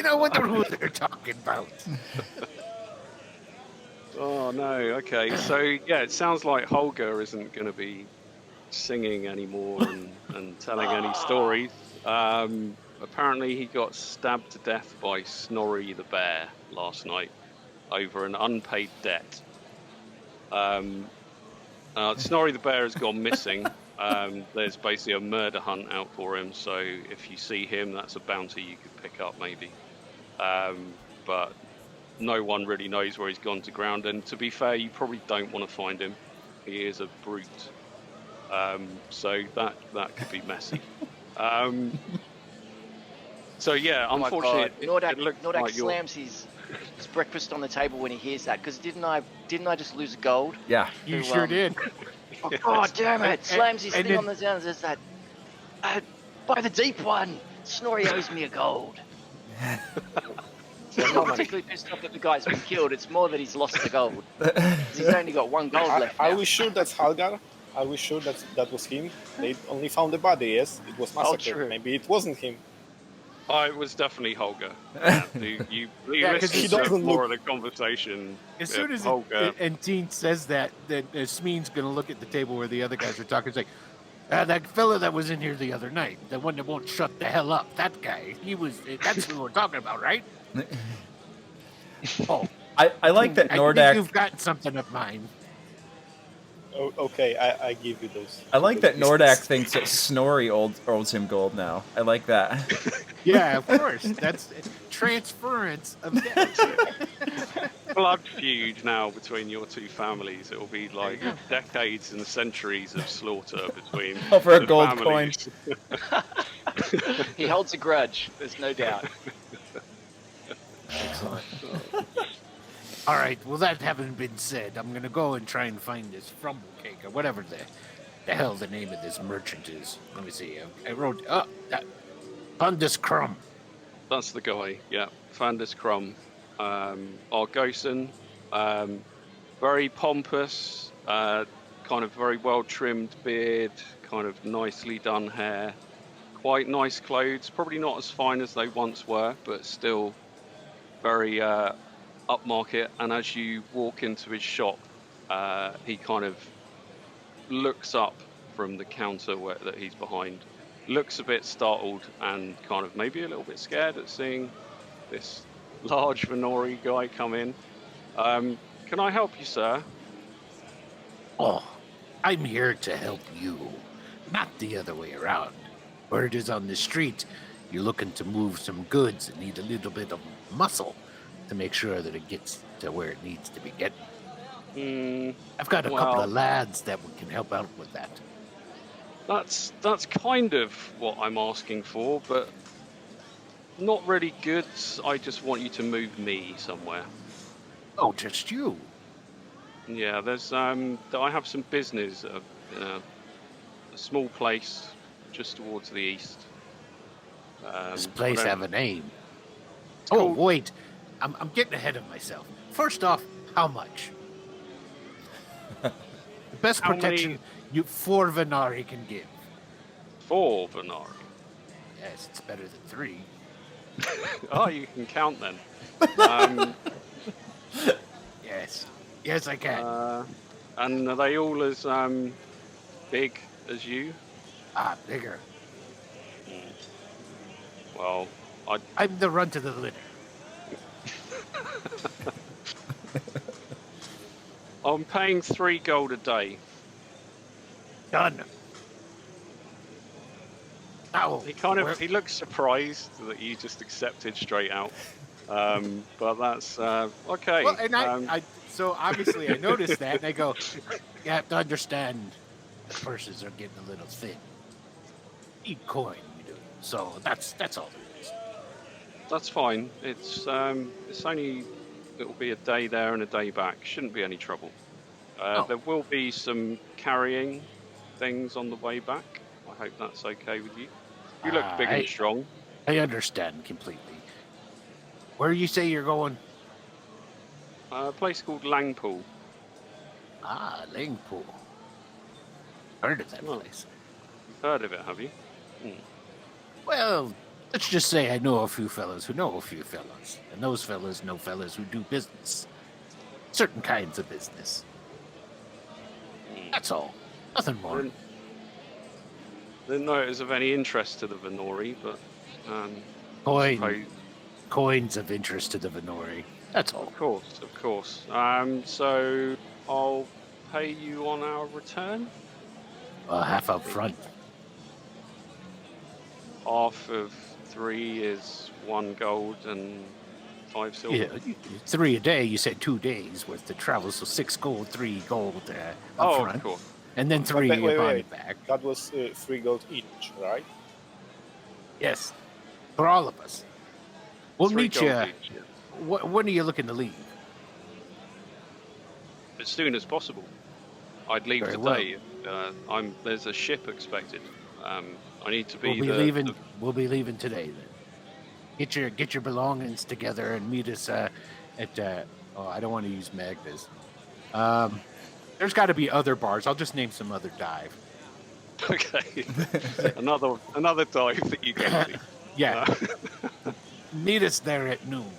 D: know, I wonder who they're talking about.
C: Oh no, okay. So yeah, it sounds like Holger isn't going to be singing anymore and telling any stories. apparently he got stabbed to death by Snorri the bear last night over an unpaid debt. Snorri the bear has gone missing. There's basically a murder hunt out for him, so if you see him, that's a bounty you could pick up maybe. But no one really knows where he's gone to ground, and to be fair, you probably don't want to find him. He is a brute. So that could be messy. So yeah,
B: Oh my
C: unfortunately,
B: God.
C: it looks
B: Nordac
C: like you're...
B: slams his breakfast on the table when he hears that. Because didn't I just lose gold?
A: Yeah.
D: You
B: Who,
D: sure did.
B: Oh, God damn it!
D: And-
B: Slams his
D: and
B: thing
D: then-
B: on the down and says that. By the deep one, Snorri owes me a gold. He's not particularly pissed off that the guy's been killed. It's more that he's lost the gold. He's only got 1 gold left now.
E: Are we sure that's Halgar? Are we sure that was him? They only found the body, yes? It was massacred.
B: true.
E: Maybe it wasn't him.
C: Oh, it was definitely Holger. Yeah, you
D: Yeah, 'cause
C: listen
D: he
C: to
E: doesn't
C: more
E: look-
C: of the conversation.
D: As soon as
C: Holger,
D: Entine says that, then Smean's going to look at the table where the other guys are talking. It's like, that fella that was in here the other night, the one that won't shut the hell up, that guy, that's who we're talking about, right? Oh,
A: I like that
D: I think
A: Noordac.
D: you've got something of mine.
E: Oh, okay, I give you those.
A: I like that Noordac thinks that Snorri owes him gold now. I like that.
D: Yeah, of course. That's transference of debt.
C: blood feud now between your two families. It will be like decades and centuries of slaughter between
A: Over a
C: the
A: gold
C: families.
B: He holds a grudge. There's no doubt.
D: Excellent. All right. Well, that having been said, I'm gonna go and try and find this Frumble Cake or whatever the hell the name of this merchant is. Let me see. I wrote Fundus Crumb.
C: That's the guy, yeah. Fandus Crumb. Argosan. Very pompous, kind of very well trimmed beard, kind of nicely done hair. Quite nice clothes, probably not as fine as they once were, but still very upmarket. And as you walk into his shop, he kind of looks up from the counter that he's behind, looks a bit startled and kind of maybe a little bit scared at seeing this large Varnori guy come in. Can I help you, sir?
D: Oh, I'm here to help you, not the other way around. Word is on the street, you're looking to move some goods and need a little bit of muscle to make sure that it gets to where it needs to be getting. I've got a couple of lads that can help out with that.
C: That's kind of what I'm asking for, but not really goods. I just want you to move me somewhere.
D: Oh, just you?
C: Yeah, there's I have some business in a small place just towards the east.
D: This place have a name.
C: It's
D: Oh,
C: called-
D: wait. I'm getting ahead of myself. First off, how much? The best
C: How
D: protection
C: many-
D: you 4 Varnori can give.
C: 4 Varnori.
D: Yes, it's better than 3.
C: Oh, you can count then. Um,
D: Yes. Yes, I can.
C: and are they all as big as you?
D: Bigger.
C: Well,
D: I'm the runt of the litter.
C: I'm paying 3 gold a day.
D: Done. Now,
C: He looks surprised that you just accepted straight out. But that's okay.
D: Well, and so obviously I noticed that, and I go, you have to understand, purses are getting a little thin. Eat coin, we do. So that's all there is.
C: That's fine. It's only it'll be a day there and a day back. Shouldn't be any trouble. There will be some carrying things on the way back. I hope that's okay with you. You look big and strong.
D: I understand completely. Where you say you're going?
C: A place called Langpool.
D: Langpool. Heard of that place.
C: You've heard of it, have you?
D: Well, let's just say I know a few fellas who know a few fellas. And those fellas know fellas who do business. Certain kinds of business. That's all. Nothing more.
C: Didn't know it was of any interest to the Varnori, but Suppose-
D: Coins of interest to the Varnori. That's all.
C: Of course. So I'll pay you on our return.
D: Half up front.
C: Half of 3 is 1 gold and 5 silver.
D: Yeah, 3 a day. You said 2 days worth of travel, so 6 gold, 3 gold up front.
C: Of course.
D: And then 3
E: Wait,
D: you buy
E: wait.
D: it back.
E: That was 3 gold each, right?
D: Yes, for all of us. We'll
C: 3
D: meet
C: gold
D: you.
C: each, yeah.
D: When are you looking to leave?
C: As soon as possible. I'd leave
D: Very
C: today. There's a ship expected. I need to be
D: We'll be leaving today then. Get your belongings together and meet us at. I don't want to use Magda's. There's got to be other bars. I'll just name some other dive.
C: Okay. another dive that you go to.
D: Yeah. Meet us there at noon.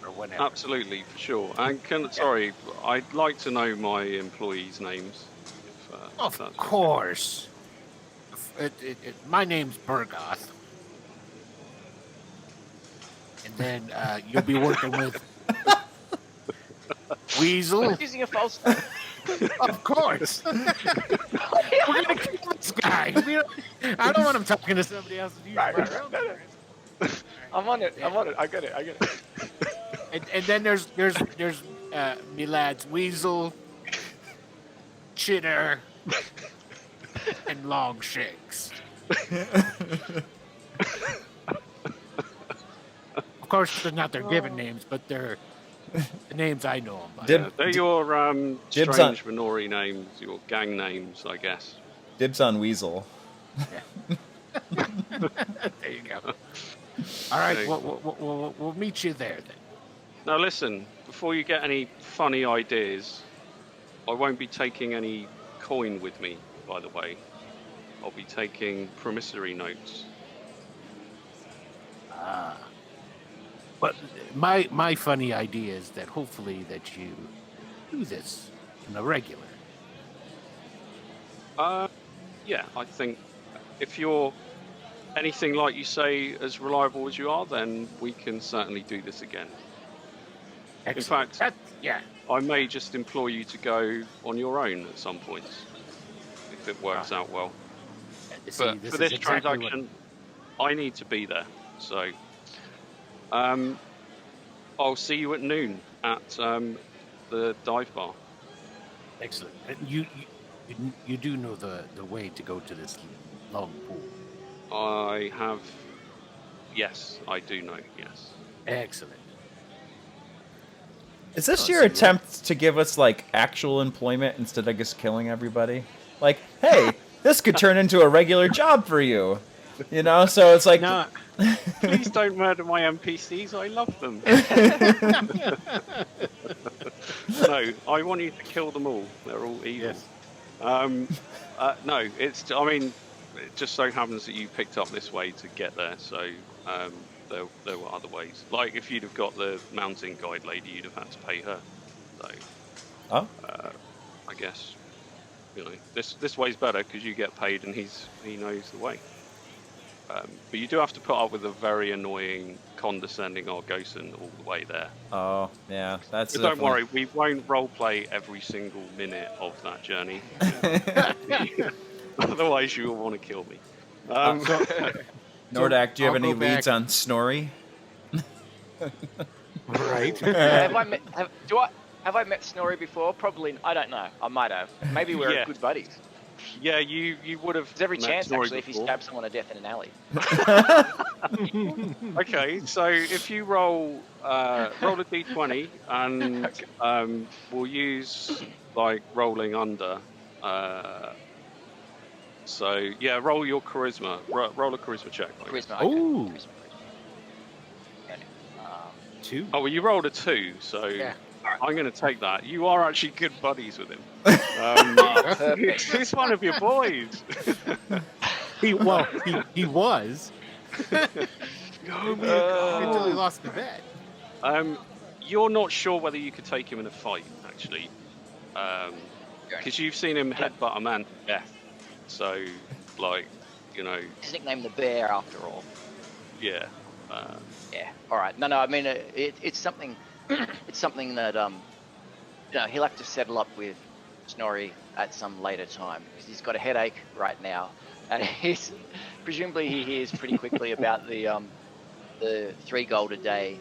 D: Or whenever.
C: Absolutely, for sure. And sorry, I'd like to know my employees' names. If
D: Of
C: that's
D: course. My name's Burgoth. And then you'll be working with Weasel.
B: Using a false name.
D: Of course. We're gonna kill this guy. I don't want him talking to somebody else.
B: I'm on it. I get it.
D: And then there's me lads Weasel, Chitter, and Longshanks. Of course, they're not their given names, but they're the names I know them by.
C: they're your
A: Dibs
C: strange Varnori names, your gang names, I guess.
A: Dibs on Weasel.
D: There you go. All right,
C: Okay.
D: we'll meet you there then.
C: Now listen, before you get any funny ideas, I won't be taking any coin with me, by the way. I'll be taking promissory notes.
D: But my funny idea is that hopefully that you do this in a regular.
C: Yeah, I think if you're anything like you say, as reliable as you are, then we can certainly do this again.
D: Excellent.
C: In fact,
D: yeah.
C: I may just implore you to go on your own at some points, if it works out well.
D: See,
C: But for
D: is
C: this
D: exactly
C: transaction, I need to be there. So I'll see you at noon at the dive bar.
D: Excellent. And you do know the way to go to this long pool.
C: Yes, I do know, yes.
D: Excellent.
A: Is this
D: Oh,
A: your
D: so
A: attempt to give us like actual employment instead of just killing everybody? Like, hey, this could turn into a regular job for you. You know, so it's like
C: No, please don't murder my NPCs, I love them. No, I want you to kill them all. They're all evil.
D: Yes.
C: No, it just so happens that you picked up this way to get there, so there were other ways. Like, if you'd have got the mountain guide lady, you'd have had to pay her. So,
A: Oh.
C: I guess, this way's better because you get paid and he knows the way. But you do have to put up with a very annoying, condescending Argosan all the way there.
A: Oh, yeah, that's.
C: But don't worry, we won't roleplay every single minute of that journey. Otherwise, you will want to kill me.
A: Noordac, do you have
D: I'll
A: any
D: go back.
A: leads on Snorri?
D: Right.
B: Have I met Snorri before? Probably. I don't know. I might have. Maybe we're
C: Yeah.
B: good buddies.
C: Yeah, you would have.
B: There's every
C: met
B: chance,
C: Snorri
B: actually, if you
C: before.
B: stab someone to death in an alley.
C: Okay, so if you roll a d20 and we'll use like rolling under. So yeah, roll your charisma. Roll a charisma check. I guess.
B: Charisma. Okay.
D: Ooh.
B: Charisma. Okay.
D: 2.
C: Oh well, you rolled a 2, so
D: Yeah.
C: I'm going to take that. You are actually good buddies with him.
B: Perfect.
C: He's one of your boys.
D: He was until he lost the bet.
C: You're not sure whether you could take him in a fight, actually, because you've seen him headbutt a man to death. So, like, you know,
B: His nickname the Bear, after all.
C: yeah.
B: Yeah. All right. No. I mean, it's something. It's something that he'll have to settle up with Snorri at some later time because he's got a headache right now, and he's presumably he hears pretty quickly about the 3 gold a day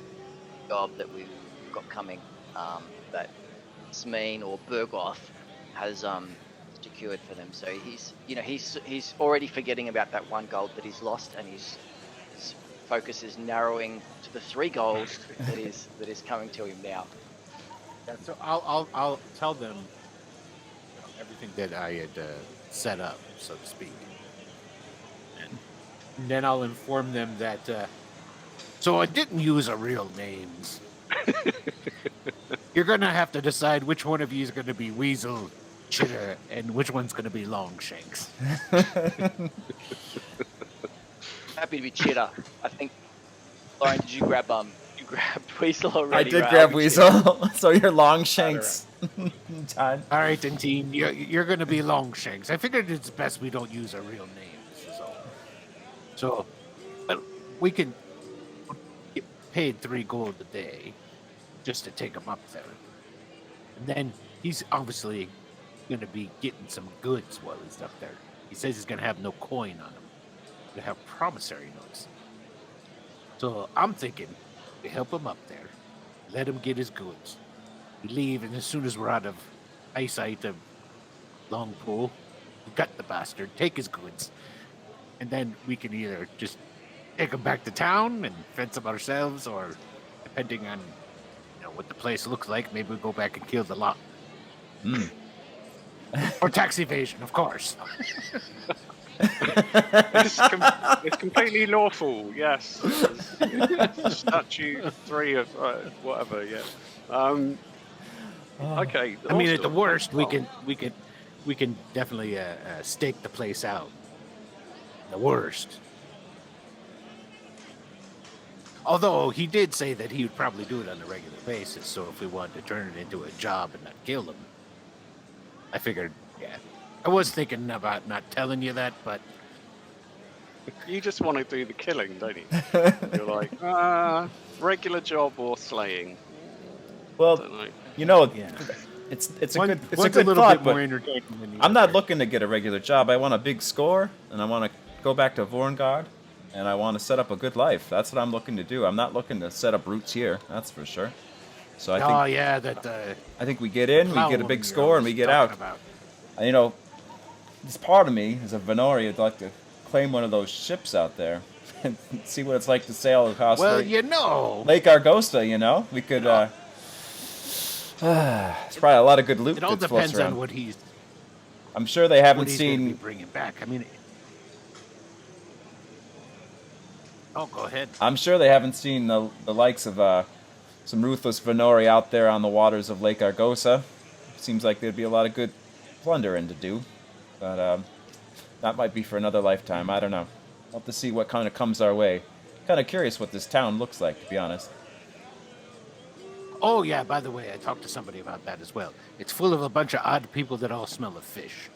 B: job that we've got coming. That Smean or Bergoth has secured for them. So he's already forgetting about that 1 gold that he's lost, and his focus is narrowing to the 3 gold that is coming to him now.
D: Yeah, so I'll tell them everything that I had set up, so to speak, and then I'll inform them that. So I didn't use a real names. You're gonna have to decide which one of you is gonna be Weasel, Chitter, and which one's gonna be Longshanks.
B: Happy to be Chitter. I think. Loren, did you grab you grabbed Weasel already?
A: I did
B: right?
A: grab Weasel, so you're Longshanks. Time.
D: All right, then, team, you're gonna be Longshanks. I figured it's best we don't use our real names. So but we can get paid 3 gold a day just to take him up there, and then he's obviously gonna be getting some goods while he's up there. He says he's gonna have no coin on him. He'll have promissory notes. So I'm thinking we help him up there, let him get his goods. We leave, and as soon as we're out of eyesight of Langpool, we gut the bastard, take his goods, and then we can either just take him back to town and fence him ourselves, or depending on what the place looks like, maybe we go back and kill the lot. Or tax evasion, of course.
C: It's completely lawful, yes. Statute 3 of whatever, yeah. Okay.
D: I mean, at the
C: awesome.
D: worst, we can definitely stake the place out. The worst. Although he did say that he would probably do it on a regular basis, so if we wanted to turn it into a job and not kill him, I figured, yeah. I was thinking about not telling you that, but
C: You just want to do the killing, don't you? You're like, regular job or slaying.
A: Well,
C: Don't know.
D: yeah.
A: it's a
D: One-
A: good
D: one's
A: good
D: a little
A: thought,
D: bit more
A: but
D: entertaining than the
A: I'm not
D: other.
A: looking to get a regular job. I want a big score, and I want to go back to Vorngard, and I want to set up a good life. That's what I'm looking to do. I'm not looking to set up roots here. That's for sure. So I think
D: Oh yeah, that.
A: I think we get in, we get a big
D: you're
A: score, and we
D: always
A: get out.
D: talking about.
A: This part of me, as a Varnori, would like to claim one of those ships out there and see what it's like to sail across
D: Well,
A: Lake Argosa. We could. There's probably a lot of good loot
D: it all
A: that floats
D: depends
A: around.
D: on what he's
A: I'm sure they haven't
D: gonna be
A: seen.
D: bringing back. I mean, oh, go ahead.
A: I'm sure they haven't seen the likes of some ruthless Varnori out there on the waters of Lake Argosa. Seems like there'd be a lot of good plundering to do, but that might be for another lifetime. I don't know. We'll have to see what kind of comes our way. Kind of curious what this town looks like, to be honest.
D: Oh yeah, by the way, I talked to somebody about that as well. It's full of a bunch of odd people that all smell of fish.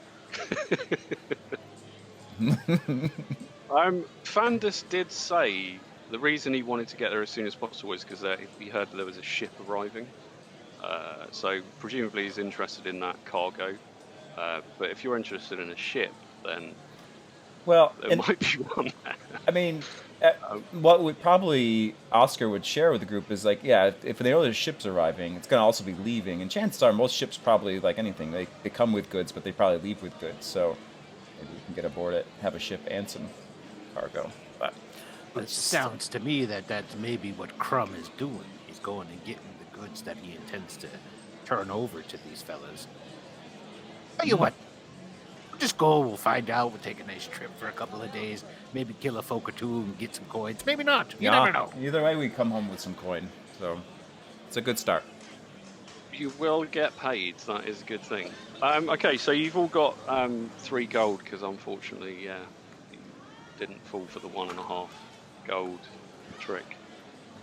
C: Fandus did say the reason he wanted to get there as soon as possible is because he heard that there was a ship arriving. So presumably he's interested in that cargo. But if you're interested in a ship, then
A: Well,
C: there might be one there.
A: I mean, what would probably Ozkar would share with the group is like, yeah, if they know there's ships arriving, it's going to also be leaving. And chances are most ships probably, like anything, they come with goods, but they probably leave with goods. So maybe we can get aboard it, have a ship and some cargo. But
D: It sounds to me that that's maybe what Crumb is doing. He's going and getting the goods that he intends to turn over to these fellas. Tell you what, we'll just go, we'll find out, we'll take a nice trip for a couple of days, maybe kill a folk or two and get some coins. Maybe not. You never know.
A: Either way, we come home with some coin. So it's a good start.
C: You will get paid. That is a good thing. Okay, so you've all got 3 gold because unfortunately, you didn't fall for the 1.5 gold trick.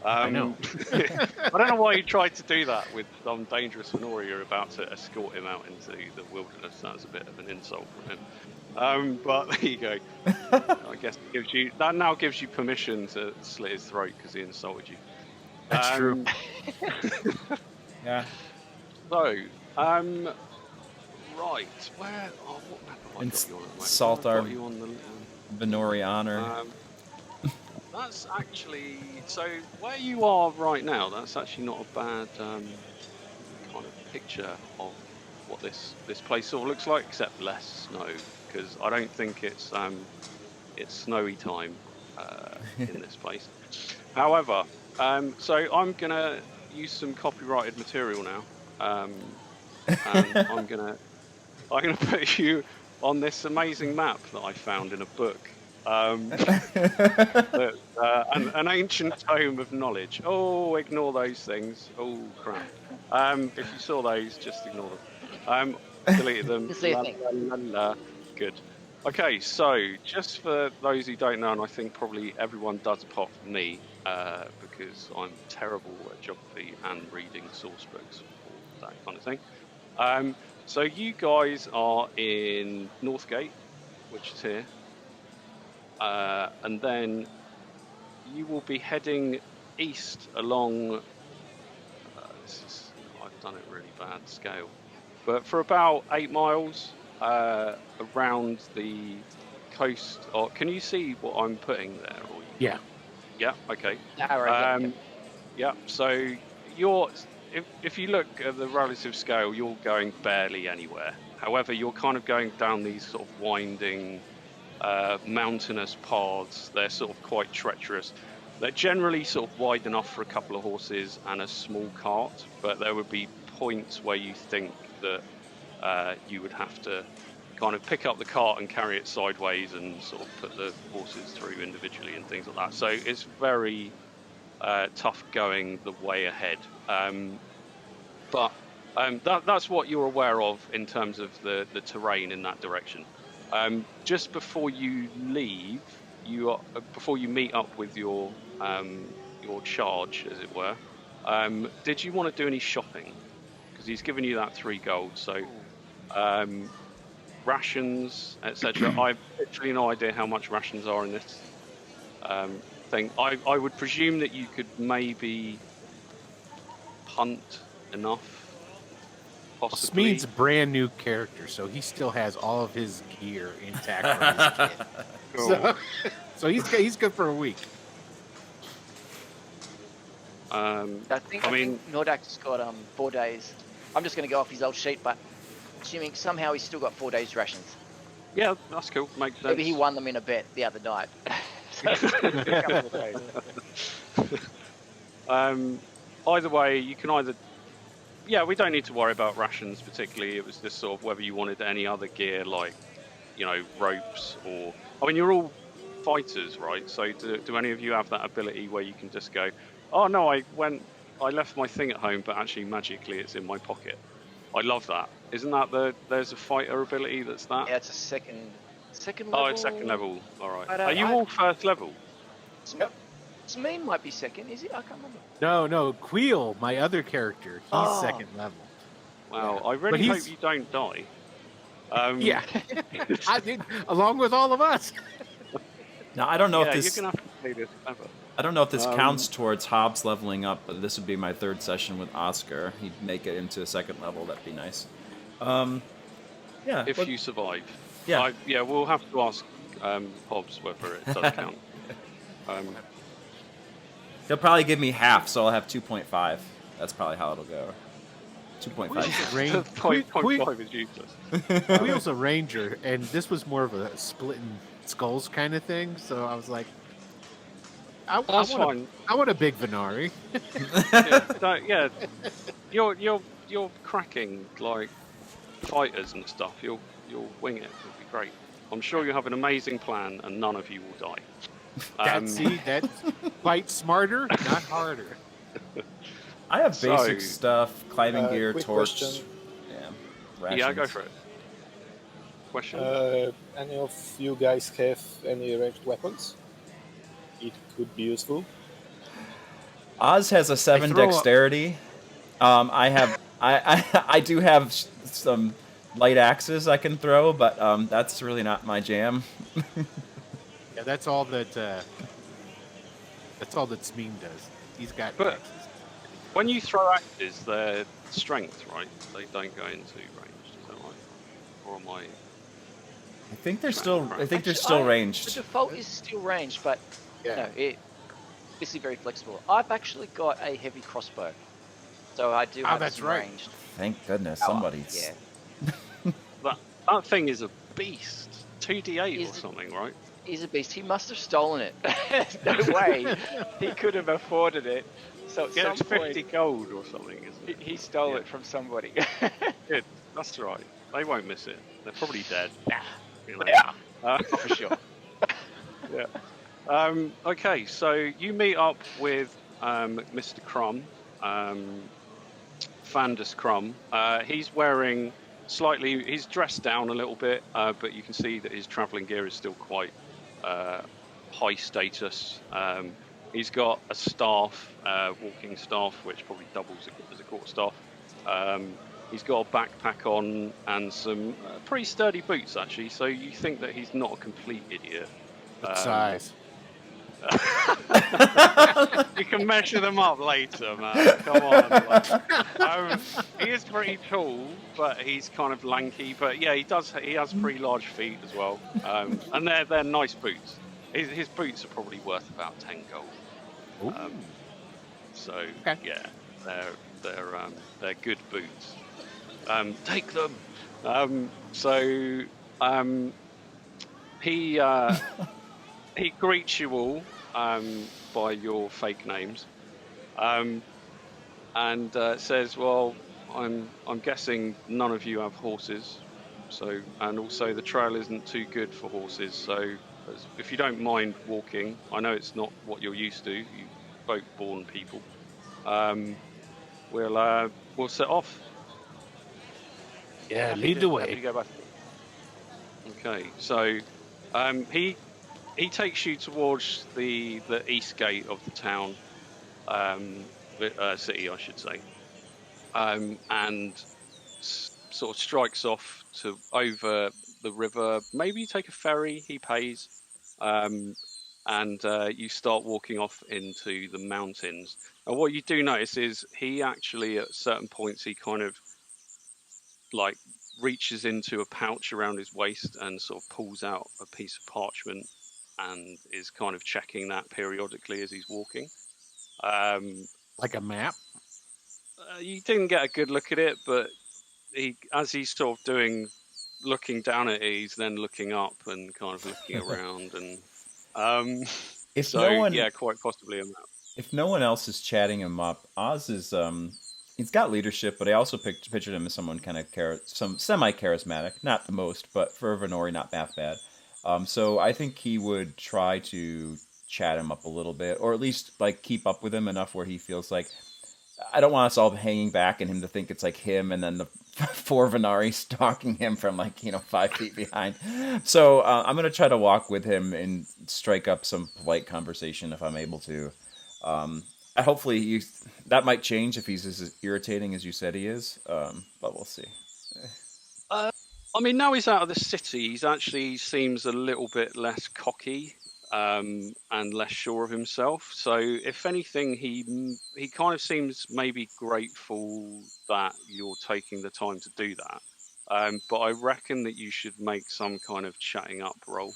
D: I know.
C: I don't know why you tried to do that with some dangerous Varnori you're about to escort him out into the wilderness. That was a bit of an insult from him. But there you go. I guess that now gives you permission to slit his throat because he insulted you.
D: That's true.
A: Yeah.
C: So, right, where? Oh, what map have I got you on at the moment?
A: Salt
C: I've got
A: our
C: you on the little.
A: Varnori honor.
C: That's actually so. Where you are right now, that's actually not a bad kind of picture of what this place sort of looks like, except less snow, because I don't think it's snowy time in this place. However, so I'm gonna use some copyrighted material now, and I'm gonna put you on this amazing map that I found in a book. An ancient tome of knowledge. Oh, ignore those things. Oh, crap. If you saw those, just ignore them. Deleted them.
B: Just say a thing.
C: Good. Okay, so just for those who don't know, and I think probably everyone does apart from me, because I'm terrible at geography and reading source books or that kind of thing. So you guys are in Northgate, which is here. And then you will be heading east along. I've done it really bad scale, but for about 8 miles around the coast. Or can you see what I'm putting there? Or
D: Yeah.
C: Yeah. Okay.
B: Arrow,
C: Yeah. So if you look at the relative scale, you're going barely anywhere. However, you're kind of going down these sort of winding. Mountainous paths. They're sort of quite treacherous. They're generally sort of wide enough for a couple of horses and a small cart, but there would be points where you think that you would have to kind of pick up the cart and carry it sideways and sort of put the horses through individually and things like that. So it's very tough going the way ahead. But that's what you're aware of in terms of the terrain in that direction. Just before you leave, before you meet up with your charge, as it were, did you want to do any shopping? Because he's given you that 3 gold. So rations, etc. I've literally no idea how much rations are in this thing. I would presume that you could maybe punt enough. Possibly.
D: Smean's a brand new character, so he still has all of his gear intact from his kit.
C: Cool.
D: So he's good for a week.
B: I think Noordac's got 4 days. I'm just going to go off his old sheet, but assuming somehow he's still got 4 days rations.
C: Yeah, that's cool. Makes sense.
B: Maybe he won them in a bet the other night. So it's a couple of days.
C: Either way, you can either. Yeah, we don't need to worry about rations particularly. It was just sort of whether you wanted any other gear like, ropes or. I mean, you're all fighters, right? So do any of you have that ability where you can just go, oh no, I left my thing at home, but actually magically it's in my pocket. I love that. Isn't that there's a fighter ability that's that?
B: Yeah, it's a second level.
C: Oh, it's second level. All right.
B: But,
C: Are you all first level?
B: Smean might be second, is he? I can't remember.
D: No, Queel, my other character, he's second level.
C: Wow, I really hope you don't die.
D: Yeah, I did, along with all of us.
A: Now I don't know if
C: you're
A: this.
C: gonna have to play this clever.
A: I don't know if this counts towards Hobbs leveling up, but this would be my 3rd session with Ozkar. He'd make it into a 2nd level. That'd be nice. Yeah.
C: If you survive.
A: Yeah.
C: We'll have to ask Hobbs whether it does count.
A: He'll probably give me half, so I'll have 2.5. That's probably how it'll go. 2.5.
C: 0.5 is useless.
D: Queel's a ranger, and this was more of a splitting skulls kind of thing. So I was like, I want a big Varnori.
C: You're cracking like fighters and stuff. You'll wing it. It'll be great. I'm sure you'll have an amazing plan, and none of you will die.
D: That's fight smarter, not harder.
A: I have basic stuff: climbing gear, torch.
E: Question.
A: Yeah. Rations.
C: Yeah, go for it. Question.
E: Any of you guys have any ranged weapons? It could be useful.
A: Oz has a 7
D: throw up-
A: dexterity. I do have some light axes I can throw, but that's really not my jam.
D: Yeah, that's all that Smean does. He's got
C: But-
D: axes.
C: When you throw axes, they're strength, right? They don't go into range, is that right? Or am I?
A: I think they're still
B: Actually, The
A: ranged.
B: default is still ranged, but
D: Yeah.
B: this is very flexible. I've actually got a heavy crossbow, so I do have
D: that's
B: some
D: right.
B: ranged.
A: Thank goodness
B: power.
A: somebody's.
B: Yeah,
C: That thing is a beast. 2d8
B: Is
C: or
B: it-
C: something, right?
B: he's a beast. He must have stolen it. There's no way he could have afforded it. So at
C: Yeah,
B: some
C: it's 50
B: point,
C: gold or something, isn't it?
B: he stole
C: Yeah.
B: it from somebody.
C: Good. That's right. They won't miss it. They're probably dead.
B: Nah.
C: You know?
B: Yeah,
C: Uh,
B: for sure.
C: okay, so you meet up with Mr. Crumb, Fandus Crumb. He's wearing he's dressed down a little bit, but you can see that his travelling gear is still quite high status. He's got a staff, walking staff, which probably doubles as a quarterstaff. He's got a backpack on and some pretty sturdy boots, actually. So you think that he's not a complete idiot.
D: What size?
C: You can measure them up later, man. Come on. He is pretty tall, but he's kind of lanky. But yeah, he has pretty large feet as well. And they're nice boots. His boots are probably worth about 10 gold. So
D: Okay.
C: yeah, they're good boots. Take them. He greets you all by your fake names, and says, "Well, I'm guessing none of you have horses, and also the trail isn't too good for horses. So, if you don't mind walking, I know it's not what you're used to, you boat-born people. We'll set off."
D: Yeah,
C: Happy
D: lead the
C: to- happy
D: way.
C: to go back. Okay, so he takes you towards the east gate of the town, city, I should say, and sort of strikes off to over the river. Maybe take a ferry. He pays, and you start walking off into the mountains. And what you do notice is he actually, at certain points, he kind of like reaches into a pouch around his waist and sort of pulls out a piece of parchment and is kind of checking that periodically as he's walking.
D: Like a map?
C: You didn't get a good look at it, but as he's sort of looking down at it, he's then looking up and kind of looking around, and
A: If no one,
C: quite possibly a map.
A: if no one else is chatting him up, Oz is he's got leadership, but I also pictured him as someone kind of some semi-charismatic, not the most, but for Varnori, not that bad. So I think he would try to chat him up a little bit, or at least like keep up with him enough where he feels like I don't want us all hanging back and him to think it's like him and then the 4 Varnori stalking him from 5 feet behind. So I'm gonna try to walk with him and strike up some polite conversation if I'm able to. Hopefully that might change if he's as irritating as you said he is, but we'll see.
C: I mean, now he's out of the city, he's actually seems a little bit less cocky and less sure of himself. So, if anything, he kind of seems maybe grateful that you're taking the time to do that. But I reckon that you should make some kind of chatting up roll.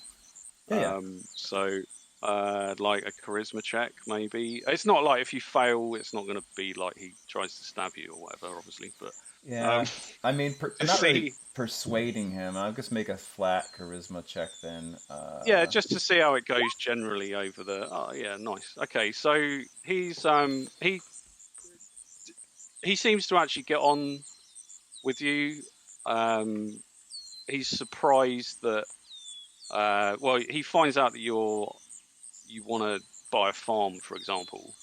A: Yeah.
C: Like a charisma check, maybe. It's not like if you fail, it's not going to be like he tries to stab you or whatever, obviously. But
A: yeah, I mean, I'm not
C: see-
A: really persuading him. I'll just make a flat charisma check then.
C: yeah, just to see how it goes generally over the. Oh yeah, nice. Okay, so he seems to actually get on with you. He's surprised that. He finds out that you want to buy a farm, for example.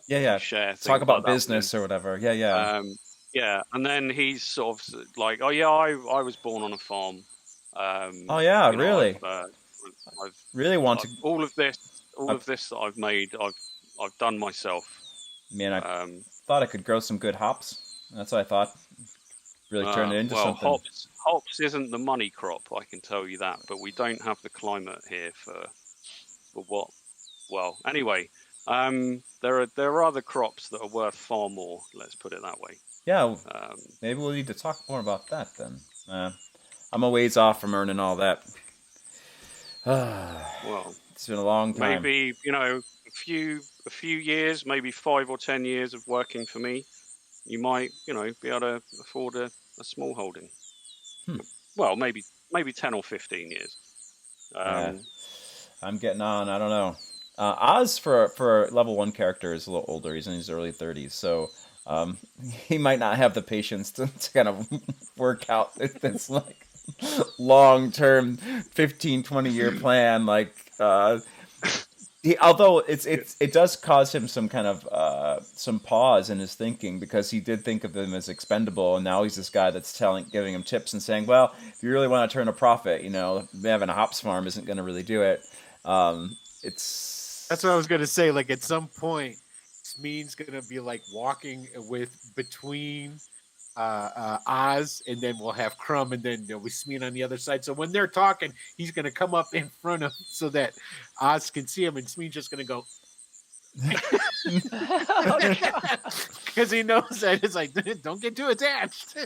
A: Yeah.
C: Share
A: Talk
C: things
A: about
C: like that with
A: business
C: him.
A: or whatever. Yeah.
C: Yeah, and then he's sort of like, "Oh yeah, I was born on a farm."
A: Oh yeah,
C: you know,
A: really?
C: I've
A: Really want to.
C: all of this that I've made, I've done myself.
A: Man, I thought I could grow some good hops. That's what I thought. Really turn it into something.
C: Hops isn't the money crop, I can tell you that. But we don't have the climate here for what? Well, anyway, there are other crops that are worth far more. Let's put it that way.
A: Yeah, maybe we'll need to talk more about that then. I'm a ways off from earning all that.
C: Well,
A: it's been a long time.
C: Maybe a few years, maybe 5 or 10 years of working for me, you might be able to afford a small holding. Well, maybe 10 or 15 years.
A: I'm getting on. I don't know. Oz for a level 1 character is a little older. He's in his early 30s, so he might not have the patience to kind of work out this like long-term 15-20 year plan. Like, although it does cause him some kind of some pause in his thinking, because he did think of them as expendable, and now he's this guy that's giving him tips and saying, well, if you really want to turn a profit, having a hops farm isn't going to really do it.
D: That's what I was going to say. Like, at some point, Smean's going to be like walking between Oz, and then we'll have Crumb, and then there'll be Smean on the other side. So when they're talking, he's going to come up in front of so that Oz can see him, and Smean's just going to go. Because he knows that it's like, don't get too attached.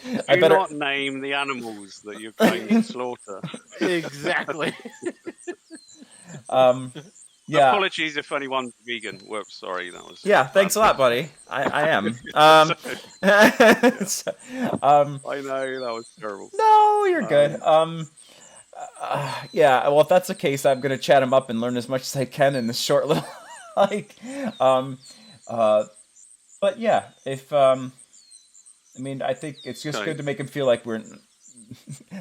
C: Do not name the animals that you're going to slaughter.
D: Exactly.
A: Yeah.
C: Apologies if anyone's vegan. Whoops, sorry, that was.
A: Yeah, thanks a lot, buddy. I am.
C: I know that was terrible.
A: No, you're good. Yeah. Well, if that's the case, I'm gonna chat him up and learn as much as I can in this short little but yeah, if I think it's just good to make him feel like we're.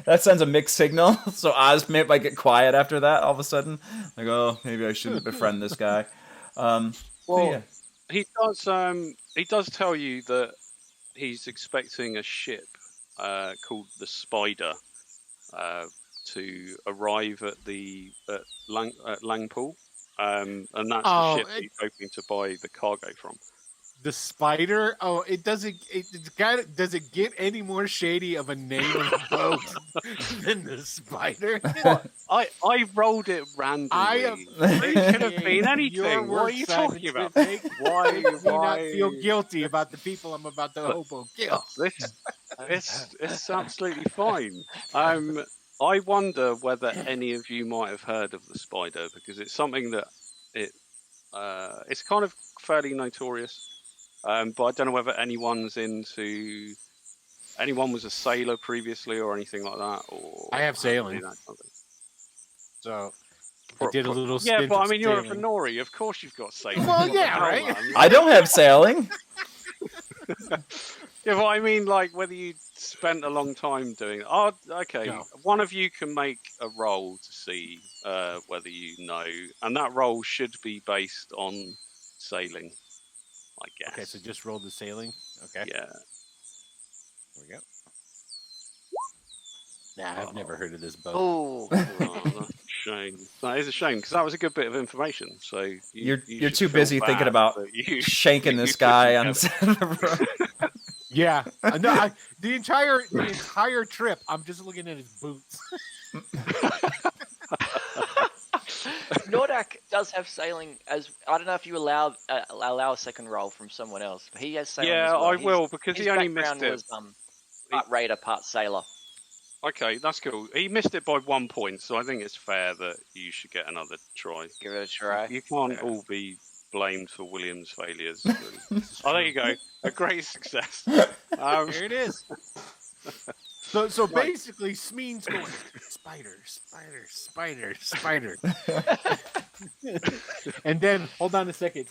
A: That sends a mixed signal. So Oz might get quiet after that. All of a sudden, like, oh, maybe I shouldn't befriend this guy.
C: Well,
A: yeah.
C: He does tell you that he's expecting a ship called the Spider to arrive at Langpool, and that's the ship he's hoping to buy the cargo from.
D: The Spider? Oh, does it get any more shady of a name of a boat than the Spider?
C: I rolled it randomly. It could have been anything. What are you talking about? Why do you
D: not feel guilty about the people I'm about to hobo kill?
C: It's absolutely fine. I wonder whether any of you might have heard of the Spider, because it's something that it's kind of fairly notorious. But I don't know whether anyone was a sailor previously or anything like that. Or
D: I have sailing. So I did a little
C: stint. Yeah, but you're a
D: sailing.
C: Varnori. Of course you've got sailing.
D: Well, yeah, right?
A: I don't have sailing.
C: Yeah, but like whether you spent a long time doing it. Oh, okay. No. One of you can make a roll to see whether you know. And that roll should be based on sailing, I guess.
D: Okay, so just roll the sailing. Okay.
C: Yeah.
D: There we go. Nah, I've never heard of this boat.
B: Oh,
C: that's a shame. That is a shame, because that was a good bit of information. So
A: you're too busy thinking about shanking this guy on the side of the road.
D: Yeah, no, the entire trip, I'm just looking at his boots.
B: Noordac does have sailing as I don't know if you allow a second roll from someone else, but he has sailing.
C: Yeah,
B: as well.
C: I will, because he only missed it.
B: Was, part raider, part sailor.
C: Okay, that's cool. He missed it by 1 point, so I think it's fair that you should get another try.
B: Give it a try.
C: You can't all be blamed for William's failures. Oh, there you go. A great success.
D: Here it is. So basically, Smean's going, spider. And then, hold on a second,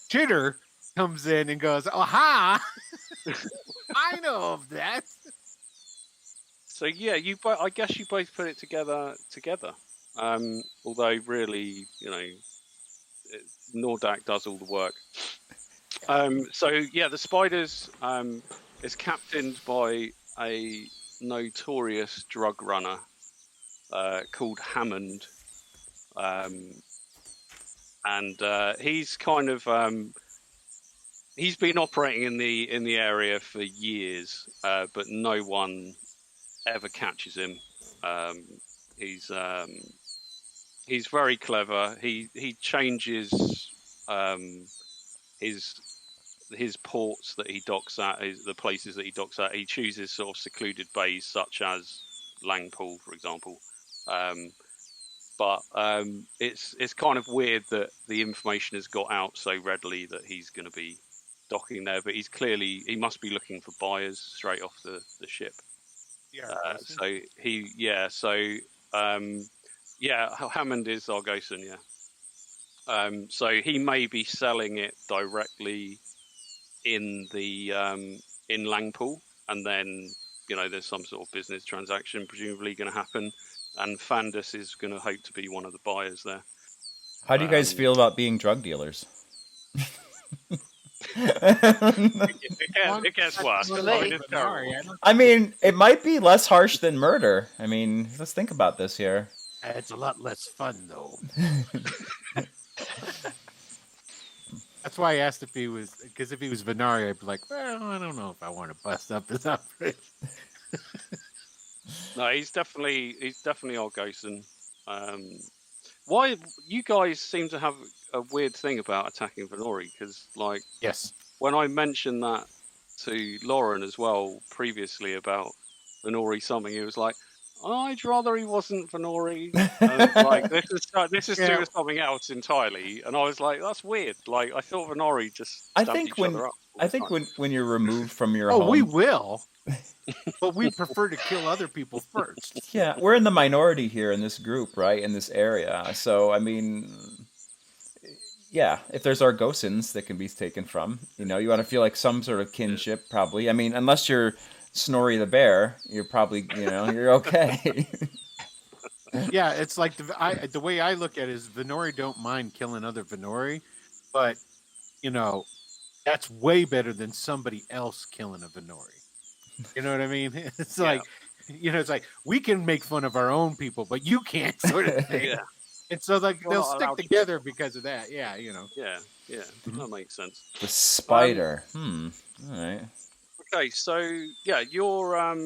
D: Chitter comes in and goes, aha! I know of that.
C: So yeah, I guess you both put it together. Although really, Noordac does all the work. So yeah, the Spiders is captained by a notorious drug runner called Hammond, and he's kind of he's been operating in the area for years, but no one ever catches him. He's very clever. He changes his ports that he docks at, the places that he docks at. He chooses sort of secluded bays such as Langpool, for example. But it's kind of weird that the information has got out so readily that he's going to be docking there. But he must be looking for buyers straight off the ship. Yeah. Hammond is Argosan, yeah. So he may be selling it directly in the in Langpool, and then there's some sort of business transaction presumably going to happen, and Fandus is going to hope to be one of the buyers there.
A: How do you guys feel about being drug dealers?
C: It gets worse.
A: I mean, it might be less harsh than murder. I mean, let's think about this here.
D: It's a lot less fun, though. That's why I asked if he was, because if he was Varnori, I'd be like, well, I don't know if I want to bust up his operation.
C: No, he's definitely Argosan. Why you guys seem to have a weird thing about attacking Varnori? Because
D: yes,
C: when I mentioned that to Loren as well previously about Varnori something, he was like, I'd rather he wasn't Varnori. This is doing something else entirely, and I was like, that's weird. I thought Varnori just stabbed each other up.
A: I think when you're removed from your home,
D: we will, but we prefer to kill other people first.
A: Yeah, we're in the minority here in this group, right? In this area, so I mean, yeah, if there's Argosans that can be taken from, you want to feel like some sort of kinship, probably. I mean, unless you're Snorri the bear, you're probably, you're okay.
D: Yeah, it's like the way I look at it is Varnori don't mind killing other Varnori, but that's way better than somebody else killing a Varnori. You know what I mean? It's like, it's like we can make fun of our own people, but you can't, sort of thing.
C: Yeah.
D: And so they'll stick together because of that. Yeah,
C: Yeah, that makes sense.
A: The spider. All right.
C: Okay, so yeah, you're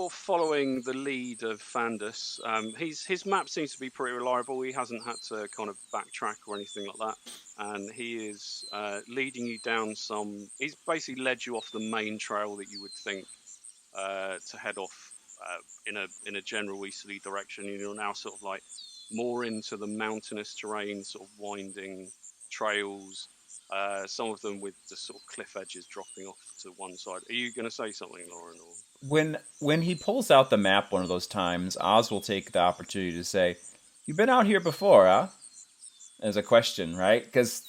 C: following the lead of Fandus. His map seems to be pretty reliable. He hasn't had to kind of backtrack or anything like that, and he is leading you down some. He's basically led you off the main trail that you would think to head off in a general easterly direction. You're now sort of like more into the mountainous terrain, sort of winding trails. Some of them with the sort of cliff edges dropping off to one side. Are you going to say something, Loren? Or?
A: When he pulls out the map one of those times, Oz will take the opportunity to say, "You've been out here before, huh?" As a question, right? Because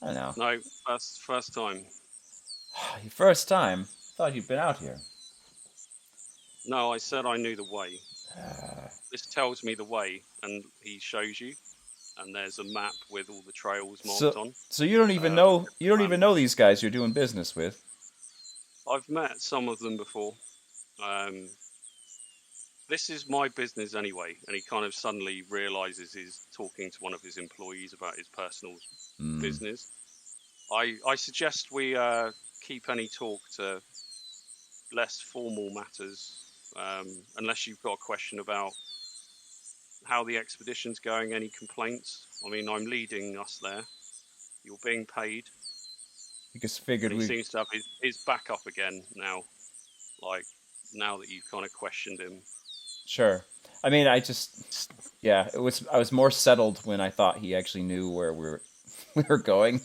A: I don't know.
C: No, first time.
A: First time? I thought you'd been out here.
C: No, I said I knew the way. This tells me the way, and he shows you. And there's a map with all the trails marked on.
A: So you don't even know these guys you're doing business with.
C: I've met some of them before. This is my business anyway, and he kind of suddenly realizes he's talking to one of his employees about his personal business. I suggest we keep any talk to less formal matters, unless you've got a question about how the expedition's going, any complaints. I mean, I'm leading us there. You're being paid.
A: You just figured
C: he seems to have his back up again now. Now that you've kind of questioned him.
A: Sure. I mean, I was more settled when I thought he actually knew where we were going.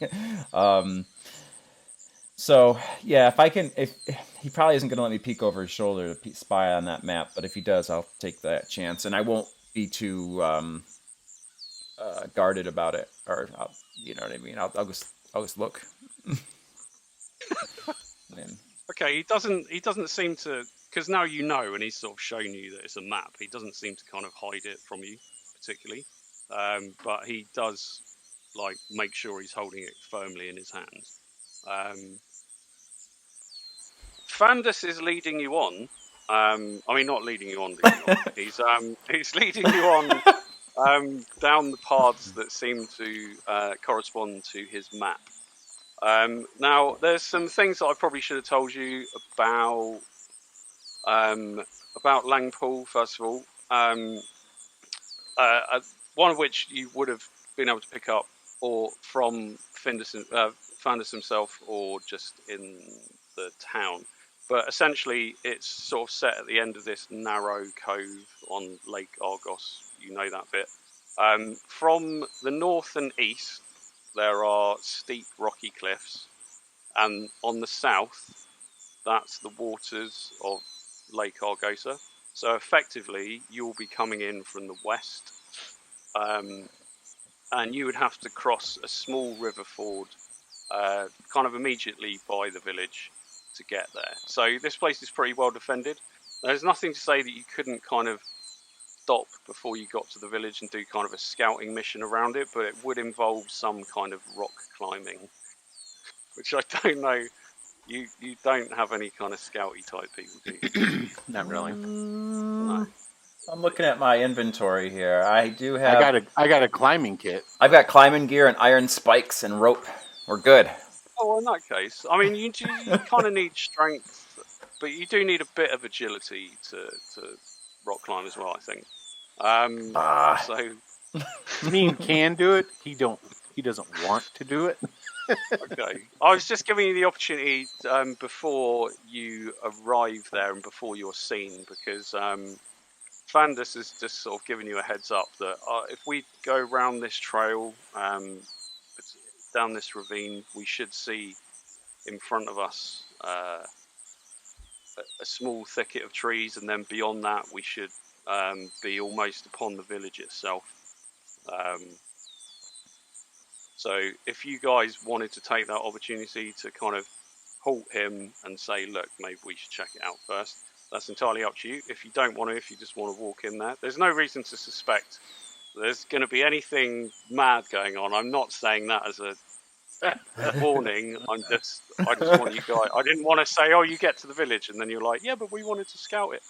A: So yeah, if he probably isn't going to let me peek over his shoulder to spy on that map, but if he does, I'll take that chance, and I won't be too guarded about it, or you know what I mean. I'll just look.
C: Okay, he doesn't seem to, because now you know, and he's sort of shown you that it's a map. He doesn't seem to kind of hide it from you particularly, but he does make sure he's holding it firmly in his hands. Fandus is leading you on. I mean, not leading you on. He's leading you on down the paths that seem to correspond to his map. Now, there's some things that I probably should have told you about Langpool, first of all. One of which you would have been able to pick up or from Fandus himself or just in the town. But essentially, it's sort of set at the end of this narrow cove on Lake Argos. You know that bit. From the north and east, there are steep rocky cliffs. And on the south, that's the waters of Lake Argosa. So effectively, you'll be coming in from the west. And you would have to cross a small river ford kind of immediately by the village to get there. So this place is pretty well defended. There's nothing to say that you couldn't kind of stop before you got to the village and do kind of a scouting mission around it, but it would involve some kind of rock climbing, which I don't know. You don't have any kind of scouty type people, do you?
D: Not really.
C: No.
A: I'm looking at my inventory here. I do have.
D: I got a climbing kit.
A: I've got climbing gear and iron spikes and rope. We're good.
C: Oh, well, in that case, I mean, you kind of need strength, but you do need a bit of agility to rock climb as well, I think. So,
D: Smean can do it. He doesn't want to do it.
C: okay. I was just giving you the opportunity before you arrive there and before you're seen, because Fandus has just sort of given you a heads up that if we go round this trail, down this ravine, we should see in front of us a small thicket of trees, and then beyond that we should be almost upon the village itself. So if you guys wanted to take that opportunity to kind of halt him and say, look, maybe we should check it out first, that's entirely up to you. If you don't want to, if you just want to walk in there, there's no reason to suspect there's going to be anything mad going on. I'm not saying that as a warning. I just want you guys. I didn't want to say, oh, you get to the village, and then you're like, yeah, but we wanted to scout it.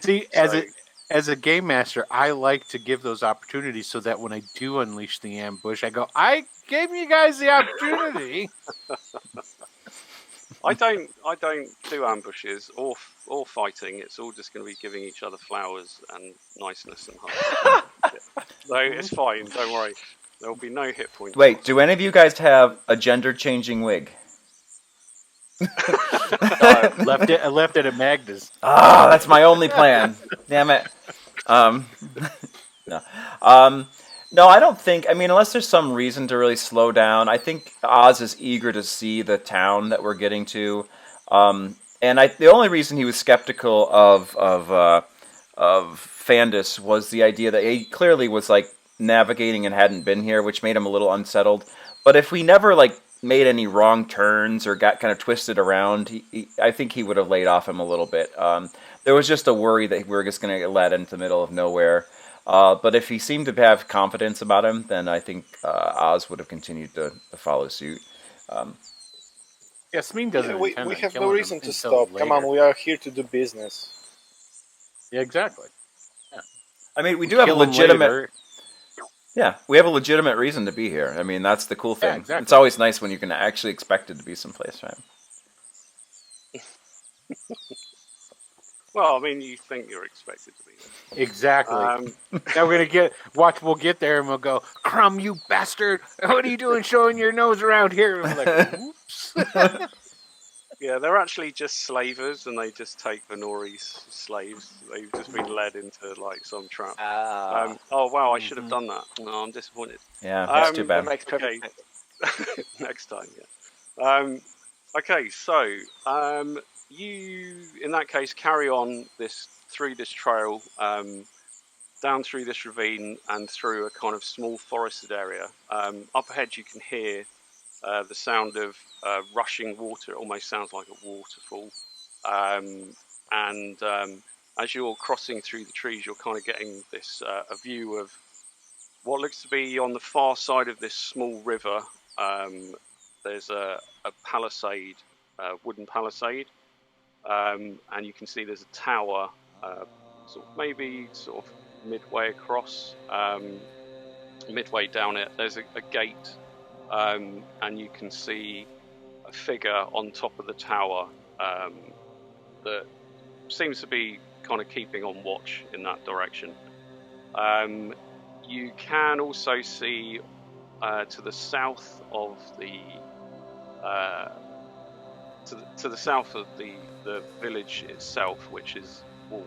D: See, as a game master, I like to give those opportunities so that when I do unleash the ambush, I go, I gave you guys the opportunity.
C: I don't do ambushes or fighting. It's all just going to be giving each other flowers and niceness and hugs. So it's fine. Don't worry. There will be no hit points.
A: Wait, do any of you guys have a gender-changing wig?
D: Left it at Magda's.
A: Ah, that's my only plan. Damn it. No. No, I don't think. I mean, unless there's some reason to really slow down, I think Oz is eager to see the town that we're getting to. And the only reason he was skeptical of Fandus was the idea that he clearly was like navigating and hadn't been here, which made him a little unsettled. But if we never like made any wrong turns or got kind of twisted around, I think he would have laid off him a little bit. There was just a worry that we were just going to get led into the middle of nowhere. But if he seemed to have confidence about him, then I think Oz would have continued to follow suit.
D: Yeah, Smean doesn't.
E: We have no reason to stop.
D: Later.
E: Come on, we are here to do business.
D: Yeah, exactly. Yeah.
A: I mean, we do have a legitimate. Yeah, we have a legitimate reason to be here. I mean, that's the cool thing.
D: Yeah, exactly.
A: It's always nice when you can actually expect it to be someplace, right?
C: Well, I mean, you think you're expected to be there.
D: Exactly. Now we're gonna we'll get there and we'll go, Crumb, you bastard! What are you doing showing your nose around here? And we're like, oops.
C: Yeah, they're actually just slavers, and they just take Varnori's slaves. They've just been led into like some trap. Oh wow, I should have done that. No, I'm disappointed.
A: Yeah, that's too bad.
B: That makes perfect sense.
C: Next time, yeah. Okay, so you, in that case, carry on through this trail, down through this ravine and through a kind of small forested area. Up ahead, you can hear the sound of rushing water. It almost sounds like a waterfall. And as you're crossing through the trees, you're kind of getting this a view of what looks to be on the far side of this small river. There's a palisade, wooden palisade, and you can see there's a tower, maybe midway across, midway down it. There's a gate, and you can see a figure on top of the tower that seems to be kind of keeping on watch in that direction. You can also see to the south of the to the south of the village itself, which is walled,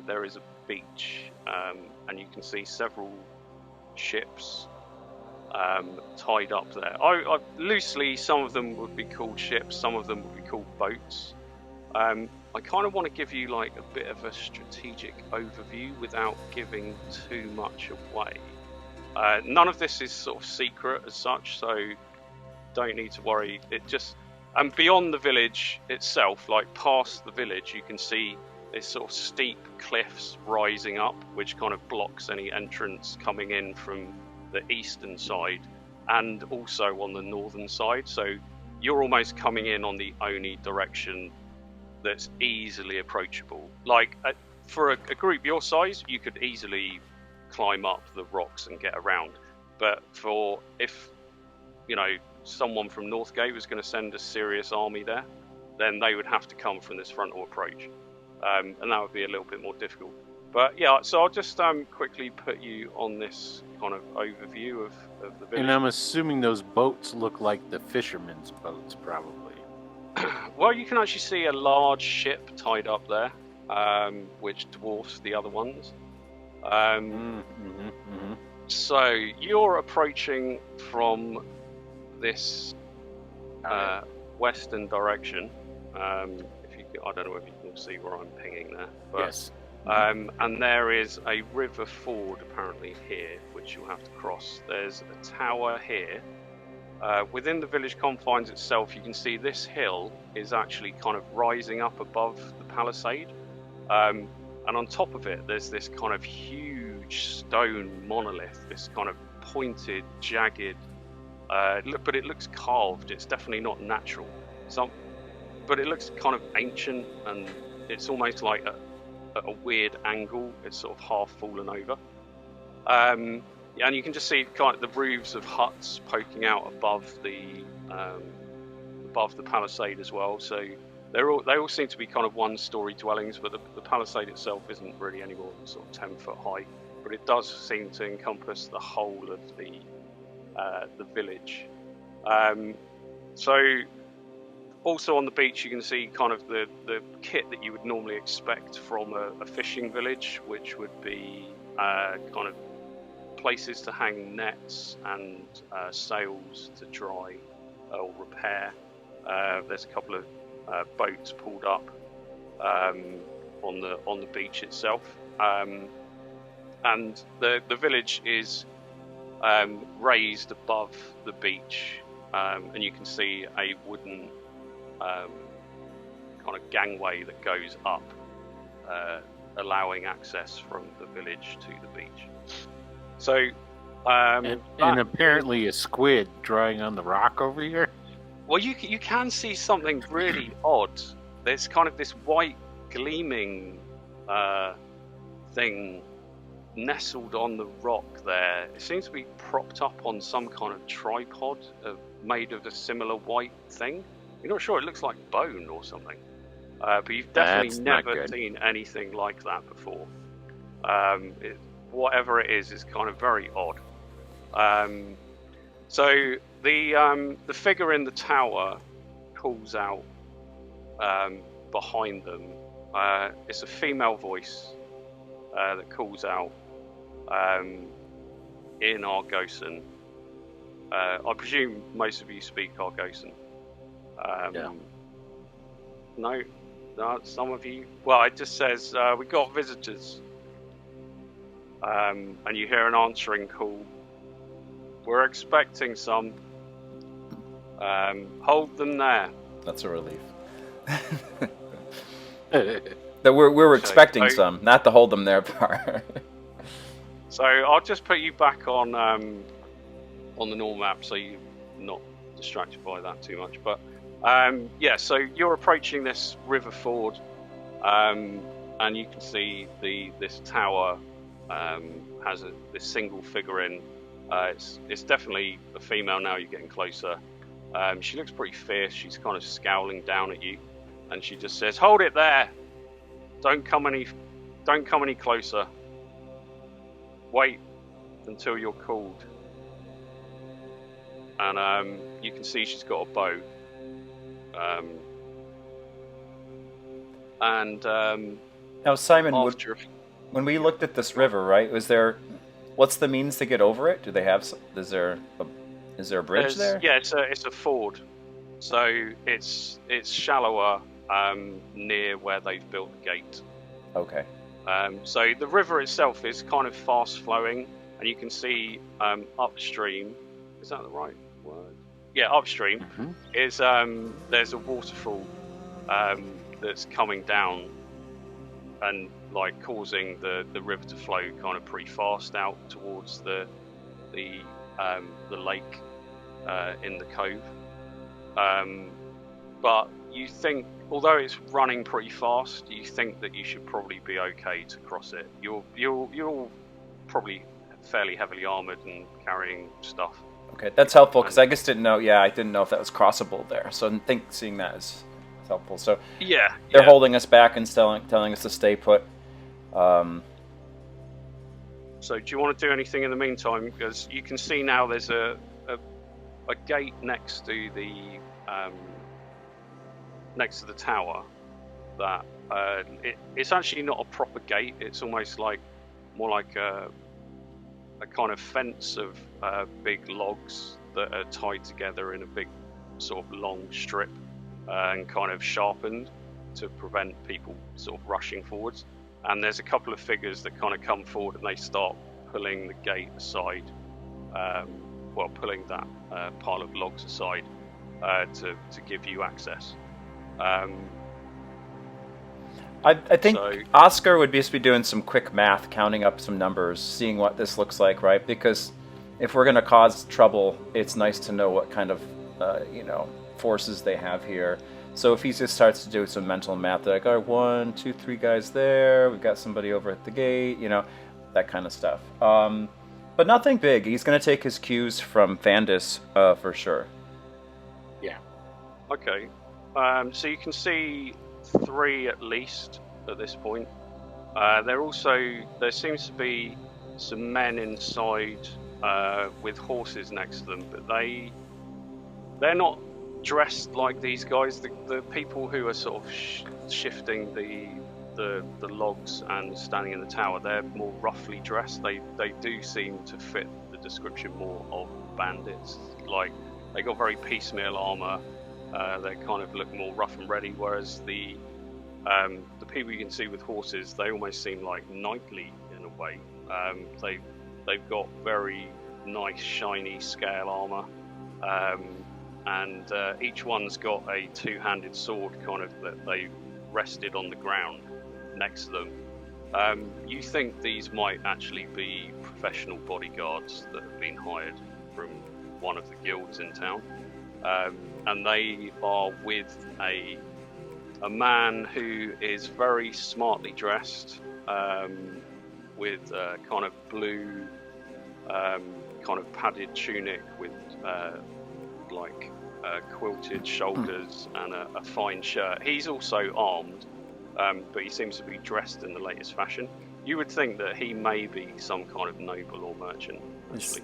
C: there is a beach, and you can see several ships tied up there. Loosely, some of them would be called ships, some of them would be called boats. I kind of want to give you like a bit of a strategic overview without giving too much away. None of this is sort of secret as such, so don't need to worry. And beyond the village itself, like past the village, you can see this sort of steep cliffs rising up, which kind of blocks any entrance coming in from the eastern side and also on the northern side. So you're almost coming in on the only direction that's easily approachable. Like for a group your size, you could easily climb up the rocks and get around. But for if someone from Northgate was going to send a serious army there, then they would have to come from this frontal approach, and that would be a little bit more difficult. But yeah, so I'll just quickly put you on this kind of overview of the village.
D: And I'm assuming those boats look like the fishermen's boats, probably.
C: Well, you can actually see a large ship tied up there, which dwarfs the other ones. So you're approaching from this western direction. I don't know if you can see where I'm pinging there, but
D: Yes.
C: and there is a river ford apparently here, which you'll have to cross. There's a tower here. Within the village confines itself, you can see this hill is actually kind of rising up above the palisade, and on top of it there's this kind of huge stone monolith, this kind of pointed, jagged, but it looks carved. It's definitely not natural. But it looks kind of ancient, and it's almost like a weird angle. It's sort of half fallen over. And you can just see kind of the roofs of huts poking out above the palisade as well. So they all seem to be kind of one-story dwellings, but the palisade itself isn't really any more than sort of 10 foot high. But it does seem to encompass the whole of the village. So also on the beach, you can see kind of the kit that you would normally expect from a fishing village, which would be kind of places to hang nets and sails to dry or repair. There's a couple of boats pulled up on the beach itself, and the village is raised above the beach, and you can see a wooden kind of gangway that goes up, allowing access from the village to the beach. So,
D: and apparently a squid drying on the rock over here.
C: Well, you can see something really odd. There's kind of this white gleaming thing nestled on the rock there. It seems to be propped up on some kind of tripod made of a similar white thing. You're not sure, it looks like bone or something. But you've definitely never seen anything like that before. Whatever it is kind of very odd. So the figure in the tower calls out behind them. It's a female voice that calls out in Argosan. I presume most of you speak Argosan.
D: Yeah.
C: No, some of you. Well, it just says we got visitors, and you hear an answering call. We're expecting some. Hold them there.
A: That's a relief. That we're expecting some, not to hold them there part.
C: So I'll just put you back on the normal map, so you're not distracted by that too much. But yeah, so you're approaching this river ford, and you can see this tower has this single figure in. It's definitely a female now. You're getting closer. She looks pretty fierce. She's kind of scowling down at you, and she just says, "Hold it there! Don't come any closer. Wait until you're called." And you can see she's got a bow.
A: Now, Simon,
C: after
A: when we looked at this river, right? What's the means to get over it? Do they have? Is there a bridge there?
C: Yeah, it's a ford. So it's shallower near where they've built the gate.
A: Okay.
C: So the river itself is kind of fast flowing, and you can see upstream. Is that the right word? Yeah, upstream is there's a waterfall that's coming down and like causing the river to flow kind of pretty fast out towards the lake in the cove. But you think, although it's running pretty fast, you think that you should probably be okay to cross it. You're probably fairly heavily armored and carrying stuff.
A: Okay, that's helpful because I just didn't know. Yeah, I didn't know if that was crossable there. So I think seeing that is helpful. So they're holding us back and telling us to stay put.
C: So do you want to do anything in the meantime? Because you can see now there's a gate next to the tower. That it's actually not a proper gate. It's almost like more like a kind of fence of big logs that are tied together in a big sort of long strip and kind of sharpened to prevent people sort of rushing forwards. And there's a couple of figures that kind of come forward and they start pulling the gate aside, pulling that pile of logs aside to give you access.
A: I think Ozkar would just be doing some quick math, counting up some numbers, seeing what this looks like, right? Because if we're going to cause trouble, it's nice to know what kind of, forces they have here. So if he just starts to do some mental math, they're like, all right, 1, 2, 3 guys there, we've got somebody over at the gate, that kind of stuff. But nothing big. He's going to take his cues from Vandus for sure.
D: Yeah.
C: Okay. So you can see 3 at least at this point. There seems to be some men inside with horses next to them, but they're not dressed like these guys. The people who are sort of shifting the logs and standing in the tower, they're more roughly dressed. They do seem to fit the description more of bandits. Like they got very piecemeal armor. They kind of look more rough and ready, whereas the people you can see with horses, they almost seem like knightly in a way. They've got very nice shiny scale armor, and each one's got a 2-handed sword kind of that they rested on the ground next to them. You think these might actually be professional bodyguards that have been hired from one of the guilds in town, and they are with a man who is very smartly dressed, with kind of blue, kind of padded tunic with quilted shoulders and a fine shirt. He's also armed, but he seems to be dressed in the latest fashion. You would think that he may be some kind of noble or merchant, actually.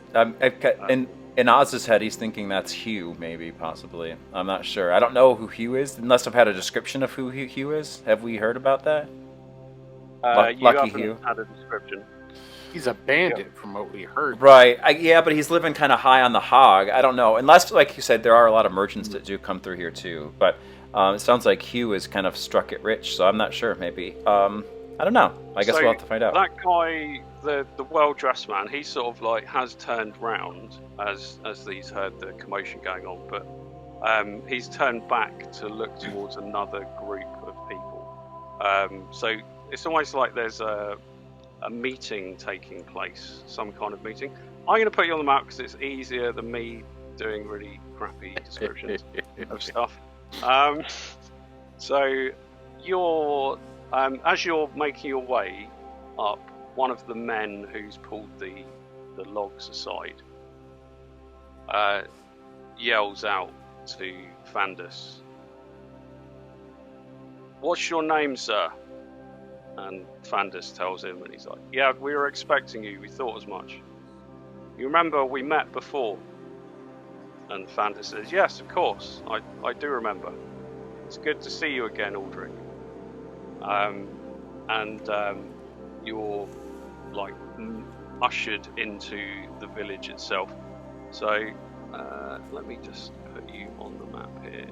A: In Oz's head, he's thinking that's Hugh, maybe, possibly. I'm not sure. I don't know who Hugh is, unless I've had a description of who Hugh is. Have we heard about that?
C: Lucky Hugh. Had a description.
D: He's a bandit, from what we heard.
A: Right. But he's living kind of high on the hog. I don't know. Unless, like you said, there are a lot of merchants that do come through here, too. But it sounds like Hugh is kind of struck it rich, so I'm not sure, maybe. I don't know. I guess we'll have to find out.
C: That guy, the well-dressed man, he sort of he's turned round as he's heard the commotion going on, but he's turned back to look towards another group of people. So it's almost like there's a meeting taking place, some kind of meeting. I'm going to put you on the map because it's easier than me doing really crappy descriptions of stuff. So you're as you're making your way up one of the men who's pulled the logs aside yells out to Fandus, "What's your name, sir?" And Fandus tells him, and he's like, "Yeah, we were expecting you. We thought as much. You remember we met before?" And Fandus says, "Yes, of course. I do remember. It's good to see you again, Aldrich. You're like ushered into the village itself. So let me just put you on the map here.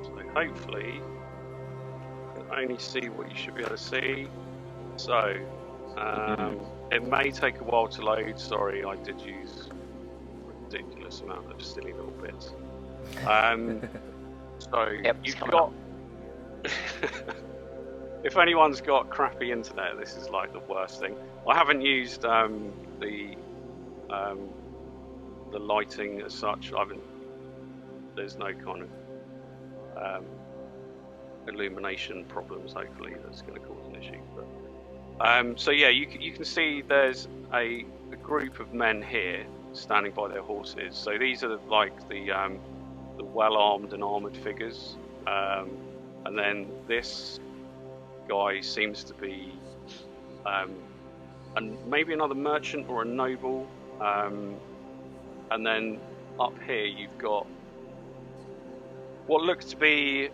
C: So hopefully you can only see what you should be able to see. So it may take a while to load. Sorry, I did use a ridiculous amount of silly little bits. So
B: Yep,
C: you've
B: coming
C: got. If anyone's got crappy internet, this is like the worst thing. I haven't used the lighting as such. There's no kind of illumination problems. Hopefully, that's going to cause an issue. But so yeah, you can see there's a group of men here standing by their horses. So these are like the well-armed and armoured figures, and then this guy seems to be maybe another merchant or a noble, and then up here you've got what look to be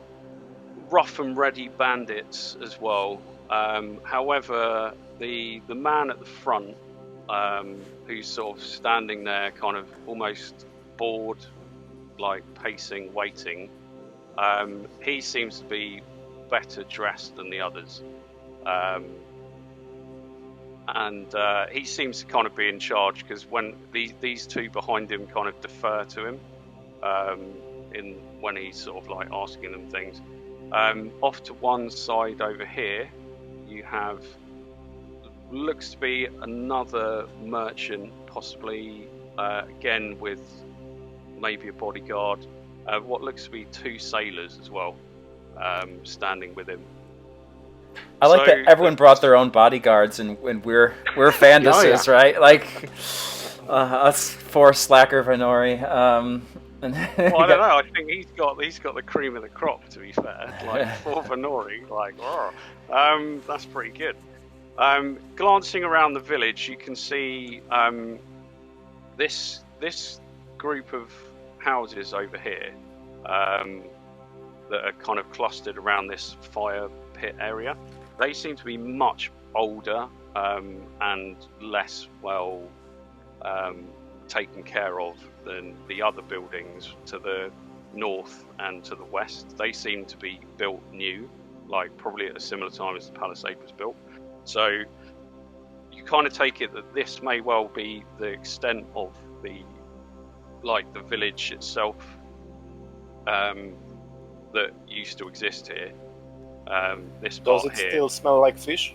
C: rough and ready bandits as well. However, the man at the front, who's sort of standing there kind of almost bored, like pacing, waiting, he seems to be better dressed than the others, and he seems to kind of be in charge, because when these two behind him kind of defer to him when he's sort of like asking them things. Off to one side over here you have looks to be another merchant, possibly again with maybe a bodyguard, what looks to be two sailors as well, standing with him.
A: I like that everyone brought their own bodyguards, and we're Fanduses, right? Like us four slacker Varnori.
C: Well, I don't know. I think he's got the cream of the crop. To be fair, like for Varnori, like that's pretty good. Glancing around the village, you can see this group of houses over here that are kind of clustered around this fire pit area. They seem to be much older and less well taken care of than the other buildings to the north and to the west. They seem to be built new, like probably at a similar time as the palisade was built. So you kind of take it that this may well be the extent of the village itself that used to exist here. This part
E: Does it
C: here,
E: still smell like fish?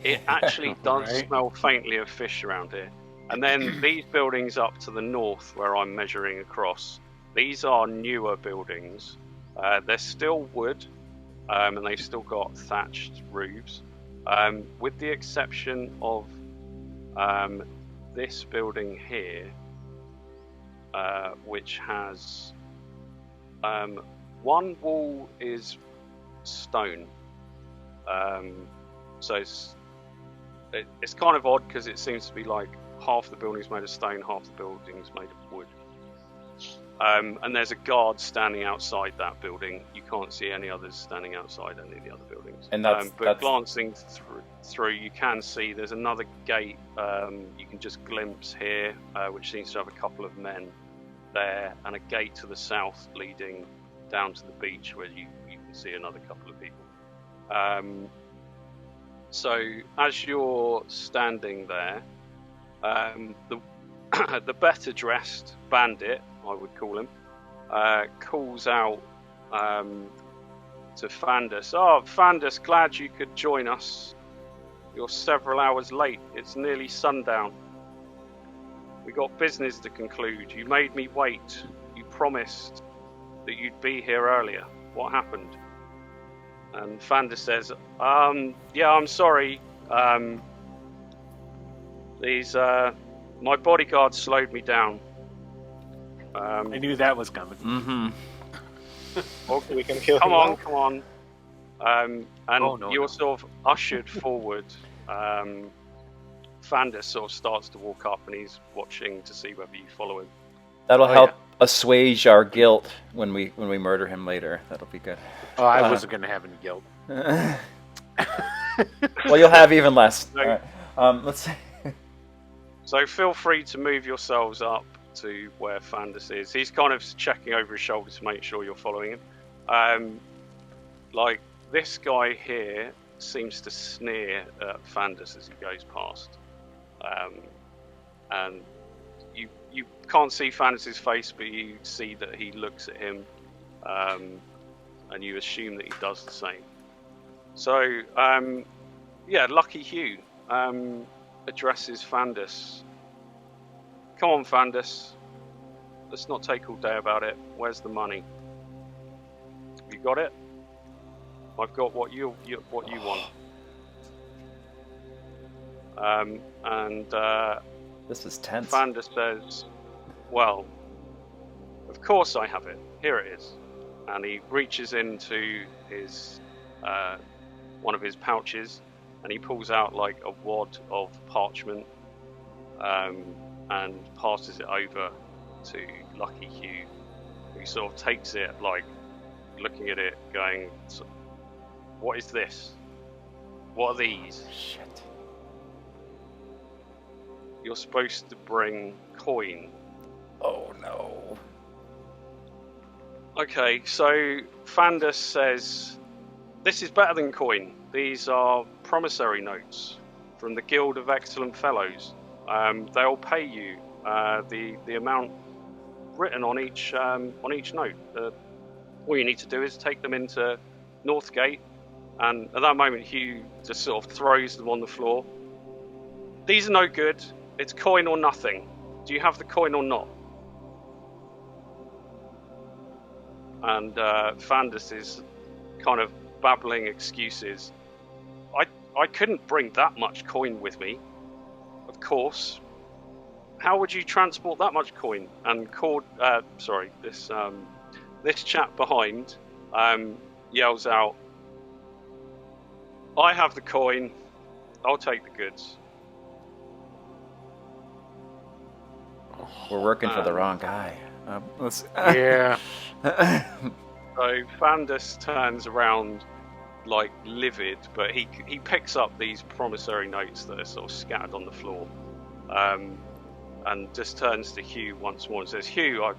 C: it actually does
D: Right.
C: smell faintly of fish around here. And then these buildings up to the north, where I'm measuring across, these are newer buildings. They're still wood, and they've still got thatched roofs, with the exception of this building here, which has one wall is stone. So it's kind of odd, because it seems to be like half the building's made of stone, half the building's made of wood. And there's a guard standing outside that building. You can't see any others standing outside any of the other buildings.
A: And that's
C: glancing through, you can see there's another gate you can just glimpse here, which seems to have a couple of men there, and a gate to the south leading down to the beach, where you can see another couple of people. So as you're standing there, the better dressed bandit, I would call him, calls out to Fandus. "Oh, Fandus, glad you could join us. You're several hours late. It's nearly sundown. We got business to conclude. You made me wait. promised that you'd be here earlier. What happened? And Fandus says, yeah, I'm sorry. My bodyguard slowed me down.
D: I knew that was coming.
A: Mm-hmm.
E: Okay, we can kill
C: Come
E: him
C: on,
E: now.
C: come on. And you're sort of ushered forward. Fandus sort of starts to walk up, and he's watching to see whether you follow him.
A: That'll help assuage our guilt when we murder him later. That'll be good.
D: Oh, I wasn't going to have any guilt.
A: Well, you'll have even less.
C: No.
A: All right. Let's see.
C: So feel free to move yourselves up to where Fandus is. He's kind of checking over his shoulder to make sure you're following him. Like, this guy here seems to sneer at Fandus as he goes past. And you can't see Fandus's face, but you see that he looks at him, and you assume that he does the same. So, Lucky Hugh addresses Fandus. Come on, Fandus. Let's not take all day about it. Where's the money? You got it? I've got what you want.
A: This is tense.
C: Fandus says, well, of course I have it. Here it is. And he reaches into his one of his pouches, and he pulls out like a wad of parchment, and passes it over to Lucky Hugh, who sort of takes it, like looking at it, going, "What is this? What are these?"
A: Shit.
C: You're supposed to bring coin.
A: Oh no.
C: Okay, so Fandus says, this is better than coin. These are promissory notes from the Guild of Excellent Fellows. They'll pay you the amount written on each note. All you need to do is take them into Northgate, and at that moment Hugh just sort of throws them on the floor. These are no good. It's coin or nothing. Do you have the coin or not? And Fandus is kind of babbling excuses. I couldn't bring that much coin with me. Of course. How would you transport that much coin? And this chap behind yells out, I have the coin. I'll take the goods.
A: We're working for the wrong guy.
D: Yeah.
C: So Fandus turns around like livid, but he picks up these promissory notes that are sort of scattered on the floor, and just turns to Hugh once more and says, Hugh,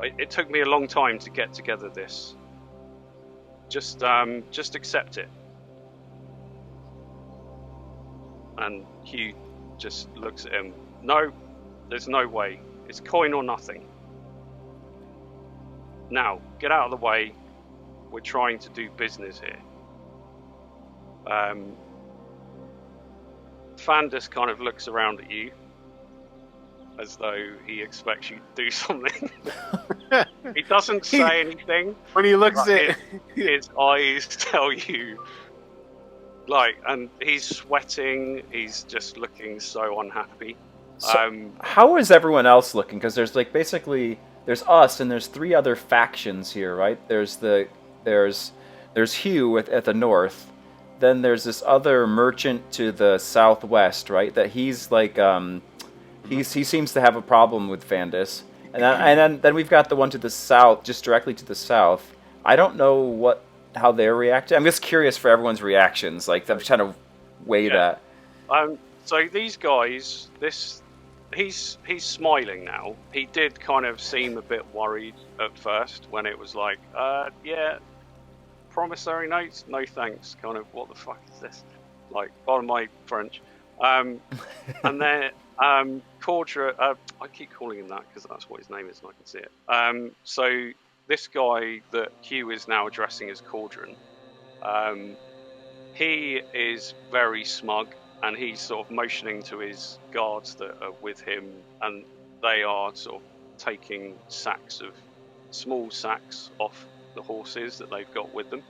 C: it took me a long time to get together this. Just accept it. And Hugh just looks at him. No, there's no way. It's coin or nothing. Now, get out of the way. We're trying to do business here. Fandus kind of looks around at you as though he expects you to do something. He doesn't say anything.
D: When he looks at
C: his eyes tell you. And he's sweating. He's just looking so unhappy.
A: So how is everyone else looking? Because there's there's us and there's 3 other factions here, right? There's Hugh at the north. Then there's this other merchant to the southwest, right? That he's he seems to have a problem with Fandus. And then we've got the one to the south, just directly to the south. I don't know how they're reacting. I'm just curious for everyone's reactions. I'm trying to weigh that.
C: So these guys, he's smiling now. He did kind of seem a bit worried at first when it was like, promissory notes? No thanks. Kind of, what the fuck is this? Pardon my French. And then Cordra, I keep calling him that because that's what his name is and I can see it. So this guy that Hugh is now addressing as Cordran, he is very smug, and he's sort of motioning to his guards that are with him, and they are sort of taking small sacks off the horses that they've got with them.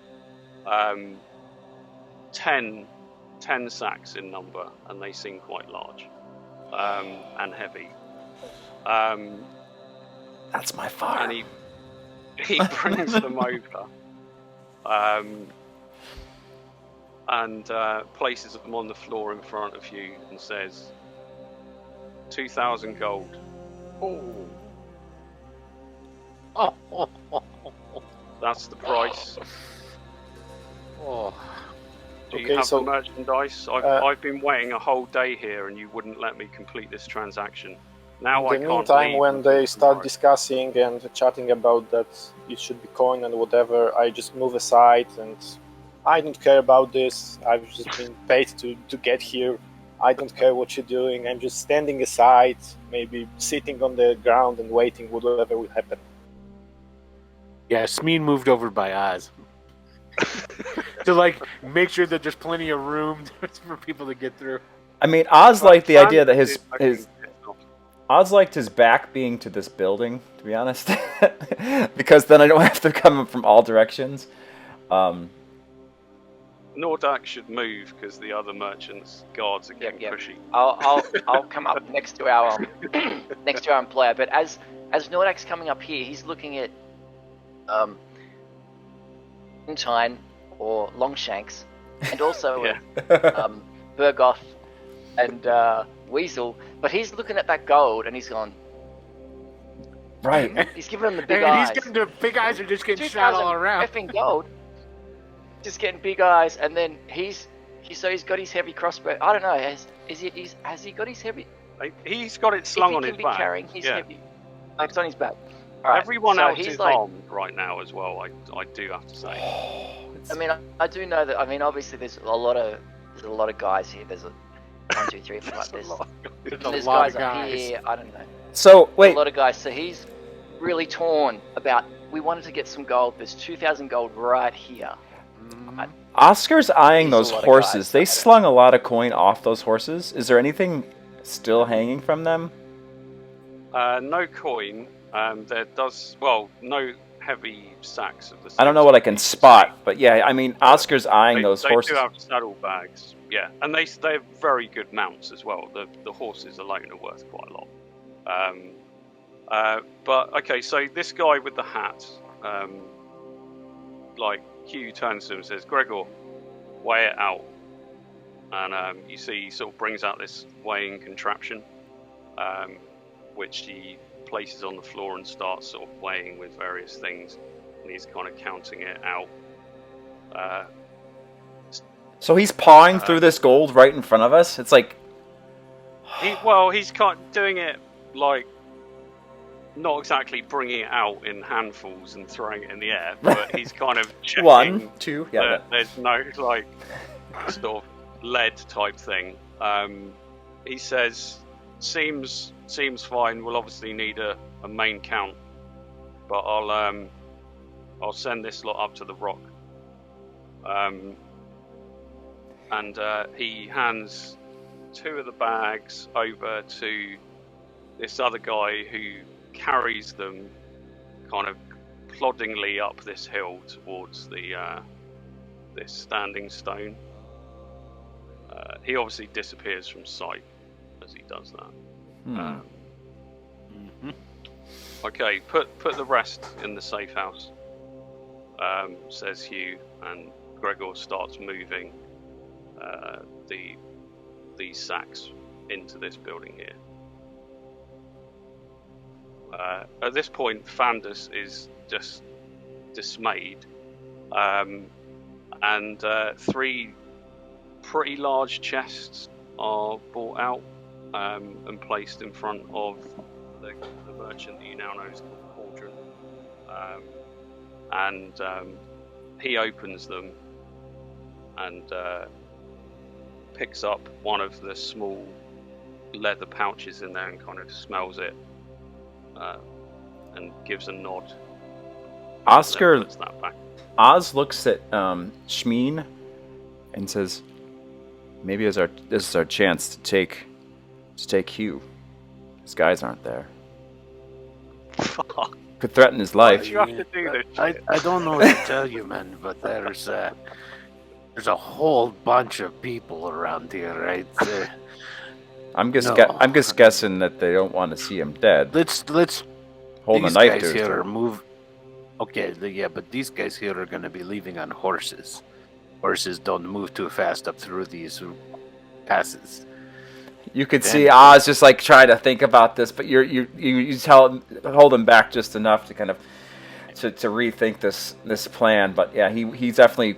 C: 10 sacks in number, and they seem quite large and heavy.
A: That's my farm.
C: And he brings them over and places them on the floor in front of you and says, 2,000 gold. That's the price. Do you have the merchandise? I've been waiting a whole day here, and you wouldn't let me complete this transaction. Now
E: in the meantime, when they start discussing and chatting about that it should be coin and whatever, I just move aside and I don't care about this. I've just been paid to get here. I don't care what you're doing. I'm just standing aside, maybe sitting on the ground and waiting whatever will happen.
D: Yeah, Smean moved over by Oz. To like make sure that there's plenty of room for people to get through.
A: I mean, Oz liked the idea that Oz liked his back being to this building, to be honest, because then I don't have to come from all directions.
C: Noordac should move because the other merchants' guards are getting pushy.
B: I'll come up next to our player. But as Noordac's coming up here, he's looking at Entine or Longshanks, and also Burgoth and Weasel. But he's looking at that gold and he's gone.
A: Right.
B: He's giving him the big eyes.
D: He's getting the big eyes are just getting shot all around.
B: Effing gold. Just getting big eyes, and then he's got his heavy crossbow. I don't know. Has he got his heavy?
C: He's got it slung on his back.
B: Carrying his heavy. Oh, it's on his back. All right.
C: Everyone else is armed right now as well. I do have to say.
B: I mean, I do know that. I mean, obviously, there's a lot of guys here. There's 1, 2, 3, 4, like this. There's guys up here. I don't know.
A: So wait,
B: a lot of guys. So he's really torn about. We wanted to get some gold. There's 2,000 gold right here.
A: Oscar's eyeing those horses. They slung a lot of coin off those horses. Is there anything still hanging from them?
C: No coin. No heavy sacks of the.
A: I don't know what I can spot, but yeah, I mean, Oscar's eyeing those horses.
C: They do have saddlebags, yeah, and they're very good mounts as well. The horses alone are worth quite a lot. But okay, so this guy with the hat, Hugh turns to him and says, "Gregor, weigh it out." And you see he sort of brings out this weighing contraption, which he places on the floor and starts sort of weighing with various things. And he's kind of counting it out.
A: So he's pawing through this gold right in front of us? It's like...
C: he's kind of doing it like... Not exactly bringing it out in handfuls and throwing it in the air, but he's kind of checking
A: 1, 2, yeah.
C: There's no sort of lead type thing. He says, seems fine. We'll obviously need a main count, but I'll send this lot up to the rock. And he hands 2 of the bags over to this other guy who carries them kind of ploddingly up this hill towards this standing stone. He obviously disappears from sight as he does that. Okay, put the rest in the safe house, says Hugh, and Gregor starts moving these sacks into this building here. At this point, Fandus is just dismayed, and 3 pretty large chests are brought out and placed in front of the merchant that you now know is called Cauldron. And he opens them and picks up one of the small leather pouches in there and kind of smells it. And gives a nod.
A: Oscar, Oz looks at Smean and says, "Maybe this is our chance to take Hugh. His guys aren't there."
C: fuck?
A: Could threaten his
C: Why
A: life.
C: do you have to do this?
D: I don't know what to tell you, man, but there's a whole bunch of people around here, right?
A: I'm just
D: No.
A: I'm just guessing that they don't want to see him dead.
D: Let's
A: Hold a
D: these
A: knife
D: guys
A: to his
D: here
A: throat.
D: are move. Okay, yeah, but these guys here are going to be leaving on horses. Horses don't move too fast up through these passes.
A: You could
D: Then-
A: see Oz just like trying to think about this, but you hold him back just enough to kind of to rethink this plan. But yeah, he's definitely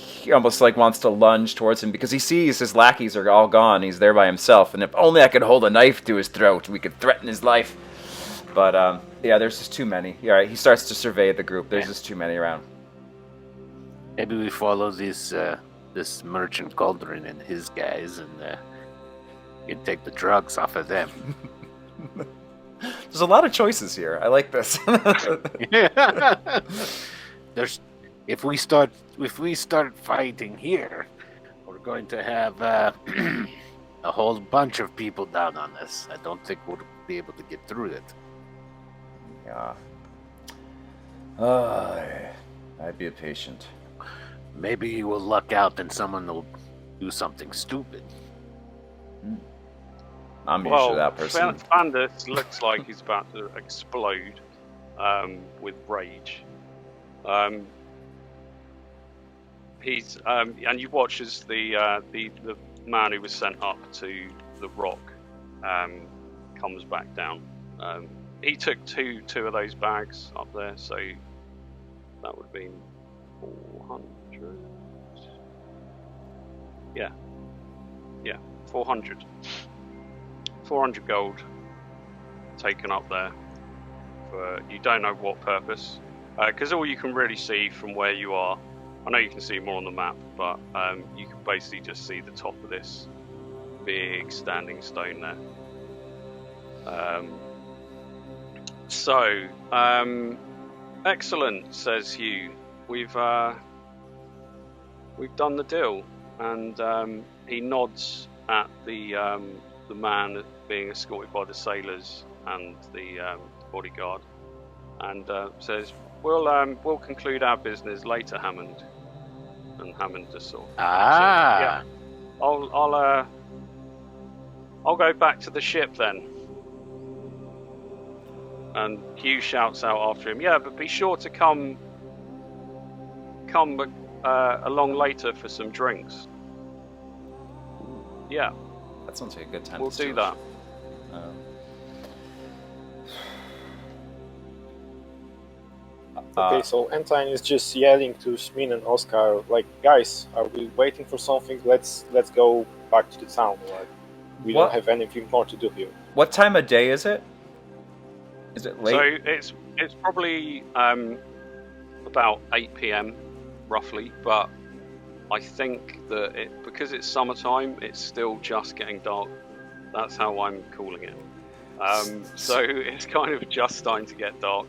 A: he almost like wants to lunge towards him because he sees his lackeys are all gone. He's there by himself, and if only I could hold a knife to his throat, we could threaten his life. But yeah, there's just too many. Yeah, right, he starts to survey the group. There's just too many around.
D: Maybe we follow this merchant Cauldron and his guys, and can take the drugs off of them.
A: There's a lot of choices here. I like this.
D: There's if we start fighting here, we're going to have a whole bunch of people down on us. I don't think we'll be able to get through it.
A: Yeah. I'd be patient.
D: Maybe we'll luck out and someone will do something stupid.
A: I'm usually that person.
C: Fandus looks like he's about to explode with rage. He's and you watch as the man who was sent up to the rock comes back down. He took two of those bags up there, so that would have been 400. Yeah, 400. 400 gold taken up there for you don't know what purpose, because all you can really see from where you are, I know you can see more on the map, but you can basically just see the top of this big standing stone there. Excellent, says Hugh. We've done the deal, and he nods at the man being escorted by the sailors and the bodyguard, and says, "We'll conclude our business later, Hammond." And Hammond just sort of, yeah, I'll go back to the ship then. And Hugh shouts out after him, "Yeah, but be sure to come along later for some drinks." Yeah,
A: That sounds like a good time.
C: we'll do that.
E: Okay, so Entine is just yelling to Smean and Ozkar, like, guys, are we waiting for something? Let's go back to the town. Like, we
A: What?
E: don't have anything more to do here.
A: What time of day is it? Is it late?
C: So it's probably about 8 p.m. roughly, but I think that because it's summertime, it's still just getting dark. That's how I'm calling it. So it's kind of just starting to get dark.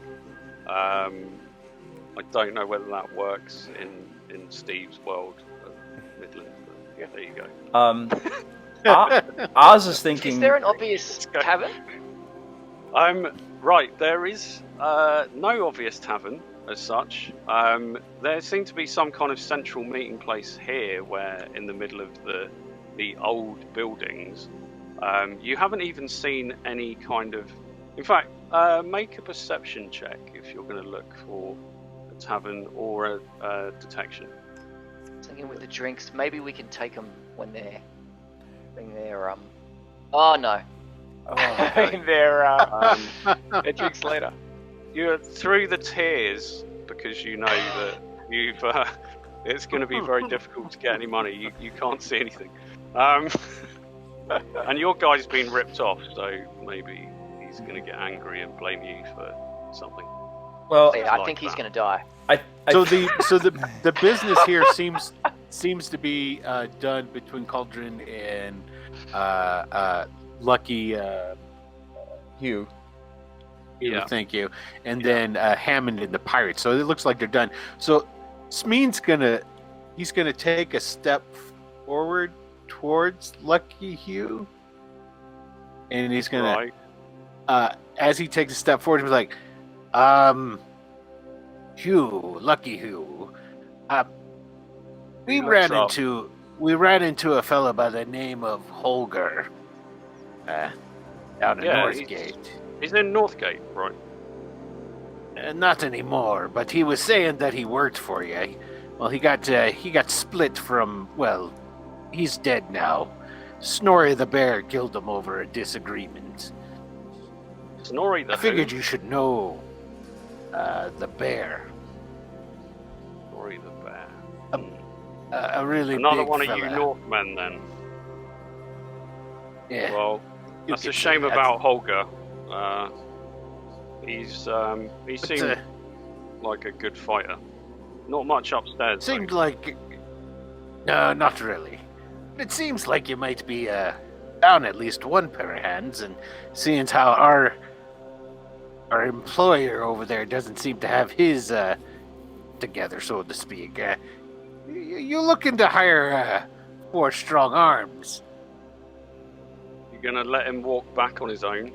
C: I don't know whether that works in Steve's world of Midlands, but yeah, there you go.
A: Oz is thinking.
B: Is there an obvious tavern?
C: Right, there is no obvious tavern as such. There seems to be some kind of central meeting place here, where in the middle of the old buildings, you haven't even seen any kind of. In fact, make a perception check if you're going to look for a tavern or a detection.
B: Thinking with the drinks, maybe we can take them when they're Oh no.
C: Okay.
B: their drinks later.
C: You're through the tears because you know that you've. It's going to be very difficult to get any money. You can't see anything, and your guy's been ripped off, so maybe he's going to get angry and blame you for something.
A: Well,
B: Yeah, I think he's going to die.
D: So the business here seems to be done between Cauldron and Lucky.
A: Hugh.
C: Yeah.
D: Thank you. And then Hammond and the Pirates. So it looks like they're done. So Smean's gonna take a step forward towards Lucky Hugh, and he's gonna
C: Right.
D: as he takes a step forward, he's like, Hugh, Lucky Hugh. We
C: What's
D: ran
C: up?
D: into a fella by the name of Holger. Down in
C: Yeah,
D: Northgate.
C: He's in Northgate, right?
D: Not anymore, but he was saying that he worked for you. Well, he got split from. Well, he's dead now. Snorri the Bear killed him over a disagreement.
C: Snorri the
D: I figured
C: who?
D: you should know. The bear.
C: Snorri the Bear.
D: A really
C: Another
D: big
C: one
D: fella.
C: of you Northmen, then.
D: Yeah.
C: Well,
D: you
C: that's a
D: could
C: shame
D: say that.
C: about Holger. He
D: But,
C: seemed like a good fighter. Not much upstairs.
D: seemed
C: though.
D: like. No, not really. It seems like you might be down at least one pair of hands, and seeing as how our employer over there doesn't seem to have his together, so to speak. You're looking to hire 4 strong arms.
C: You're gonna let him walk back on his own?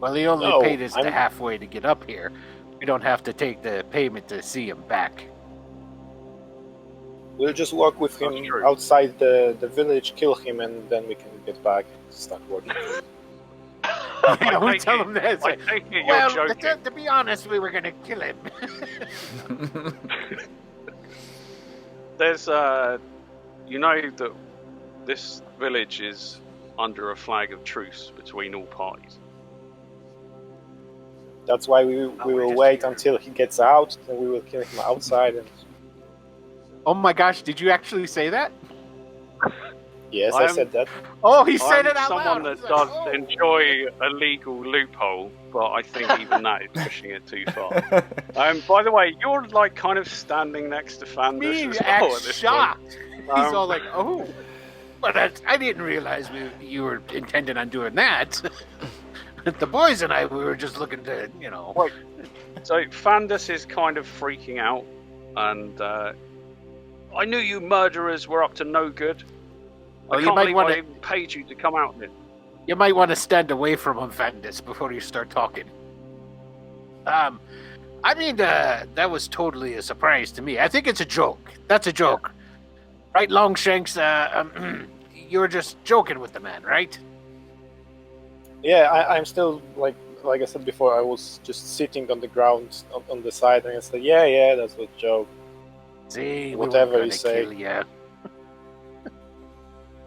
D: Well, he only
E: No,
D: paid us the
E: I'm-
D: halfway to get up here. We don't have to take the payment to see him back.
E: We'll just walk with him
C: That's true.
E: outside the village, kill him, and then we can get back, start working.
D: Yeah, we
C: take
D: tell
C: it-
D: him that.
C: I take it you're
D: Well,
C: joking.
D: to be honest, we were going to kill him.
C: There's you know that this village is under a flag of truce between all parties.
E: That's why we
B: we're
E: will
B: just
E: wait
B: here.
E: until he gets out, then we will kill him outside. And
D: Oh my gosh, did you actually say that?
E: yes, I
C: I'm-
E: said that.
D: Oh, he said
C: I'm
D: it out
C: someone
D: loud.
C: that
D: He's like,
C: does
D: "Oh."
C: enjoy a legal loophole, but I think even that is pushing it too far. By the way, you're like kind of standing next to Fandus
D: Me
C: as well
D: acts
C: at this
D: shocked.
C: point.
D: He's all like, "Oh," but I didn't realize you were intending on doing that. The boys and I, we were just looking to,
C: So Fandus is kind of freaking out, and I knew you murderers were up to no good.
D: Well,
C: I
D: you
C: can't
D: might
C: believe
D: wanna-
C: I even paid you to come out here.
D: You might want to stand away from him, Fandus, before you start talking. I mean, that was totally a surprise to me. I think it's a joke. That's a joke. Right, Longshanks? You were just joking with the man, right?
E: Yeah, I'm still like I said before. I was just sitting on the ground on the side, and I said, "Yeah, that's a joke."
D: See,
E: Whatever
D: we
E: you
D: were
E: say.
D: kill ya.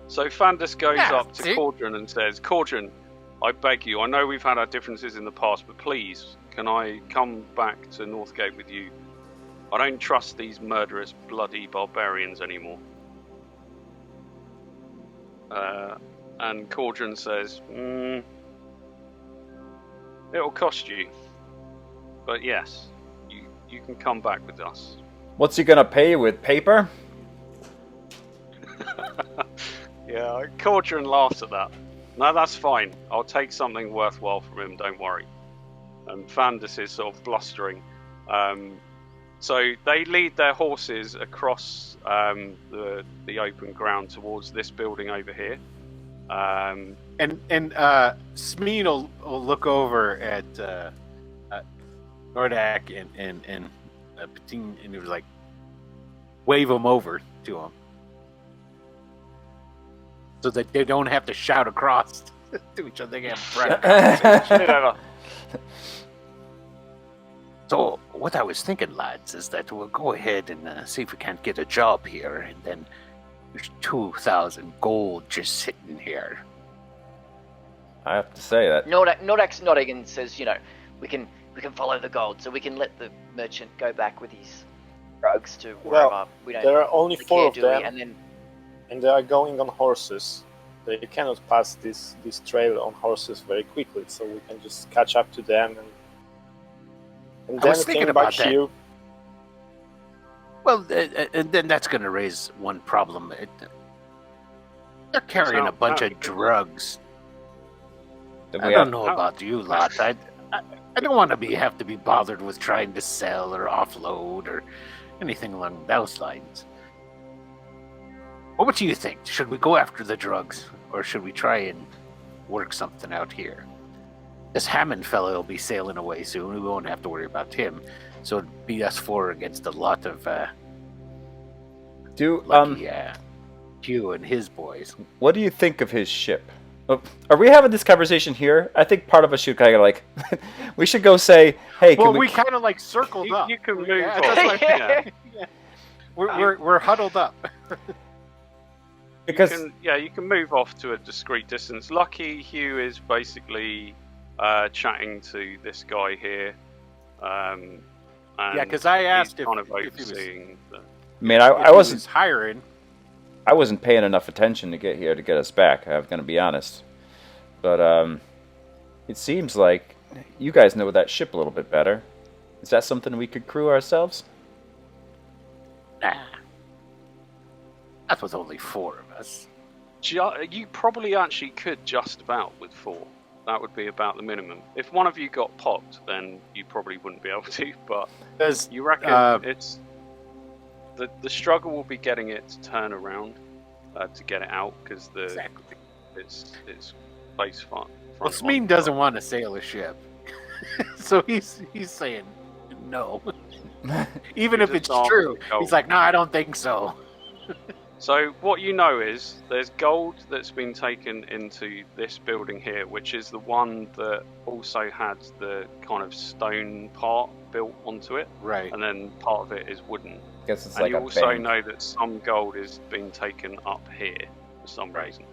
C: So Fandus goes
D: Yeah,
C: up to
D: see?
C: Cauldron and says, Cauldron, I beg you, I know we've had our differences in the past, but please, can I come back to Northgate with you? I don't trust these murderous, bloody barbarians anymore. And Cauldron says, it'll cost you. But yes, you can come back with us.
A: What's he gonna pay with paper?
C: Yeah, Cauldron laughs at that. No, that's fine. I'll take something worthwhile from him, don't worry. And Fandus is sort of blustering. So they lead their horses across the open ground towards this building over here.
D: And Smean will look over at Noordac and Patin, and he was like, wave him over to him, so that they don't have to shout across to each other. They can have breath. So what I was thinking, lads, is that we'll go ahead and see if we can't get a job here, and then there's 2,000 gold just sitting here.
A: I have to say that.
B: Noordac's nodding and says, we can follow the gold, so we can let the merchant go back with his drugs to wherever
E: Well,
B: we don't.
E: there are only
B: really
E: 4
B: care,
E: of
B: do we?
E: them,
B: And then
E: and they are going on horses. They cannot pass this trail on horses very quickly, so we can just catch up to them and
D: I
E: then
D: was thinking
E: came back
D: about that.
E: here.
D: Well, and then that's going to raise one problem. They're carrying a bunch of drugs. I don't know about you lot. I don't want to have to be bothered with trying to sell or offload or anything along those lines. What do you think? Should we go after the drugs, or should we try and work something out here? This Hammond fellow will be sailing away soon. We won't have to worry about him. So it'd be us four against a lot of lucky Hugh and his boys.
A: What do you think of his ship? Oh, are we having this conversation here? I think part of us should kind of like, we should go say, hey,
D: Well,
A: can
D: we kind of like circled up.
C: You can move
D: Yeah,
C: on.
D: that's what-
C: Yeah.
D: we're huddled up.
A: because
C: You can move off to a discreet distance. Lucky Hugh is basically chatting to this guy here. And
D: because I asked
C: he's kind of
D: if he was,
C: overseeing the...
A: I mean,
D: if
A: I
D: he
A: wasn't
D: was hiring.
A: I wasn't paying enough attention to get here to get us back. I'm going to be honest, but it seems like you guys know that ship a little bit better. Is that something we could crew ourselves?
D: Nah, that was only 4 of us.
C: You probably actually could just about with 4. That would be about the minimum. If one of you got popped, then you probably wouldn't be able to. But you reckon it's the struggle will be getting it to turn around to get it out because it's face front.
D: Well, Smean doesn't want to sail a ship, so he's saying no. Even if it's true, he's like, no, I don't think so.
C: So what you know is there's gold that's been taken into this building here, which is the one that also had the kind of stone part built onto it,
D: Right.
C: and then part of it is wooden.
A: Guess it's
C: And
A: like
C: you
A: a
C: also
A: bank.
C: know that some gold is being taken up here for some reason.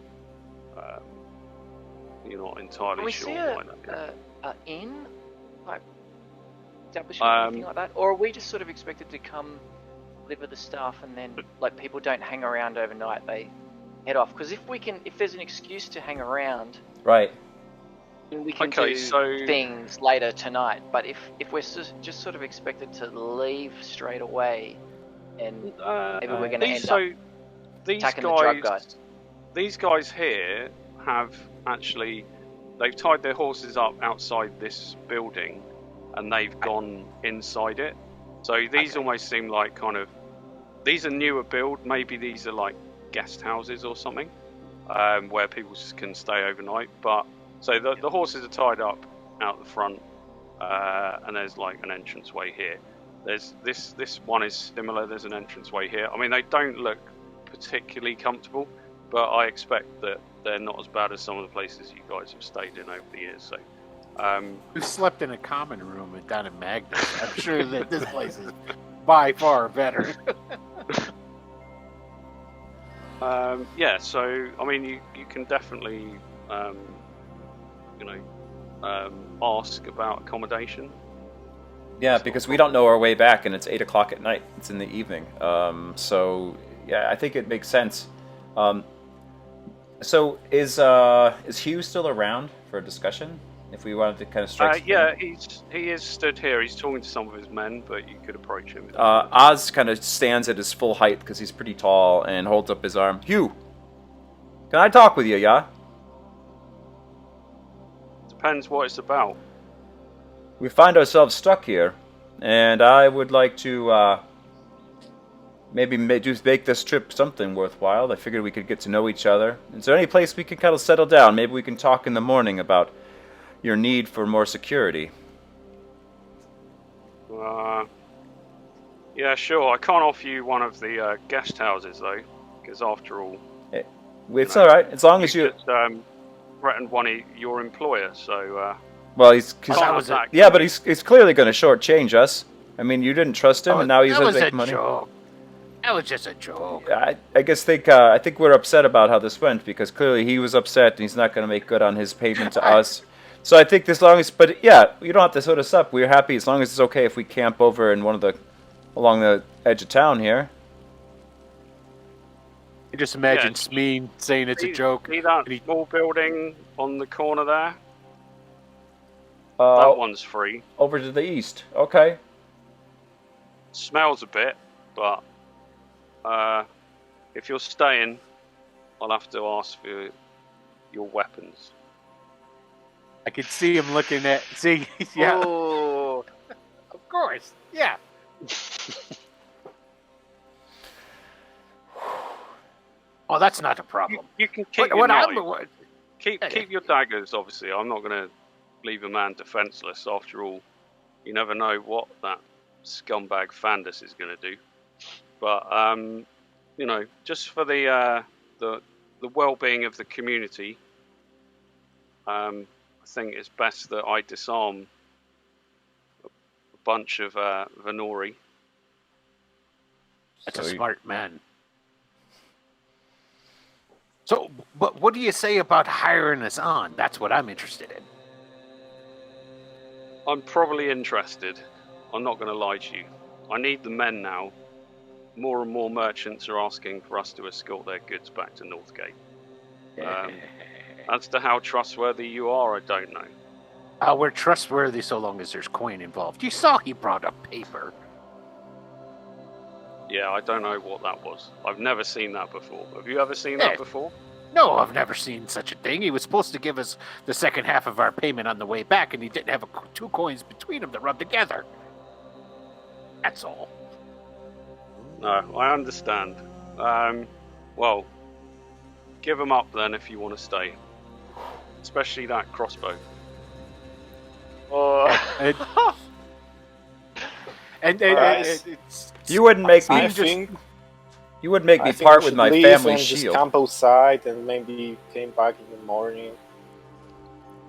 C: You're not entirely
B: Can we
C: sure
B: see
C: why that is.
B: a inn, like establishment, or anything like that, or are we just sort of expected to come, live with the staff, and then like people don't hang around overnight; they head off? Because if there's an excuse to hang around,
A: Right.
B: then we can
C: Okay,
B: do
C: so-
B: things later tonight. But if we're just sort of expected to leave straight away, and maybe we're going to end up
C: these
B: attacking the drug guy.
C: These guys here have actually they've tied their horses up outside this building, and they've gone inside it. So these almost seem like these are newer build. Maybe these are like guest houses or something, where people can stay overnight. But so the horses are tied up out the front, and there's like an entranceway here. There's this one is similar. There's an entranceway here. I mean, they don't look particularly comfortable, but I expect that they're not as bad as some of the places you guys have stayed in over the years. So.
D: We slept in a common room down in Magnus. I'm sure that this place is by far better.
C: So I mean, you can definitely, ask about accommodation.
A: Yeah, because we don't know our way back, and it's 8 o'clock at night. It's in the evening. So yeah, I think it makes sense. So is Hugh still around for a discussion? If we wanted to kind of strike.
C: He is stood here. He's talking to some of his men, but you could approach him.
A: Oz kind of stands at his full height because he's pretty tall and holds up his arm. Hugh, can I talk with you, yeah?
C: Depends what it's about.
A: We find ourselves stuck here, and I would like to maybe make this trip something worthwhile. I figured we could get to know each other. Is there any place we can kind of settle down? Maybe we can talk in the morning about your need for more security.
C: Yeah, sure. I can't offer you one of the guest houses though, because after all,
A: It's all right as long as you.
C: Just, threatened one of your employer, so.
A: Well, he's
C: Yeah,
A: but he's clearly going to shortchange us. I mean, you didn't trust him, and now he's going to make money.
D: Joke. That was just a joke.
A: I guess I think we're upset about how this went because clearly he was upset and he's not going to make good on his payment to us. So I think but yeah, you don't have to sort us up. We're happy as long as it's okay if we camp over in along the edge of town here.
D: You just imagine Smean saying it's a joke.
C: See that small building on the corner there?
A: That
C: one's free.
A: Over to the east. Okay.
C: Smells a bit, but if you're staying, I'll have to ask for your weapons.
D: I could see him looking at. See, yeah.
B: Oh,
D: Of course, yeah. Oh, that's not a problem.
C: You can keep your knife. Keep your daggers. Obviously, I'm not gonna leave a man defenseless. After all, you never know what that scumbag Fandus is going to do. But you know, just for the well-being of the community, I think it's best that I disarm a bunch of Varnori.
D: That's a smart man. So, but what do you say about hiring us on? That's what I'm interested in.
C: I'm probably interested. I'm not going to lie to you. I need the men now. More and more merchants are asking for us to escort their goods back to Northgate. As to how trustworthy you are, I don't know.
D: We're trustworthy so long as there's coin involved. You saw he brought up paper.
C: Yeah, I don't know what that was. I've never seen that before. Have you ever seen that before?
D: No, I've never seen such a thing. He was supposed to give us the second half of our payment on the way back, and he didn't have two coins between them to rub together. That's all.
C: No, I understand. Well, give them up then if you want to stay. Especially that crossbow.
B: Oh.
A: You wouldn't make me.
E: I think
A: You would make me
E: I think
A: part
E: we
A: with
E: should
A: my
E: leave
A: family
E: and just
A: shield.
E: camp outside and maybe came back in the morning.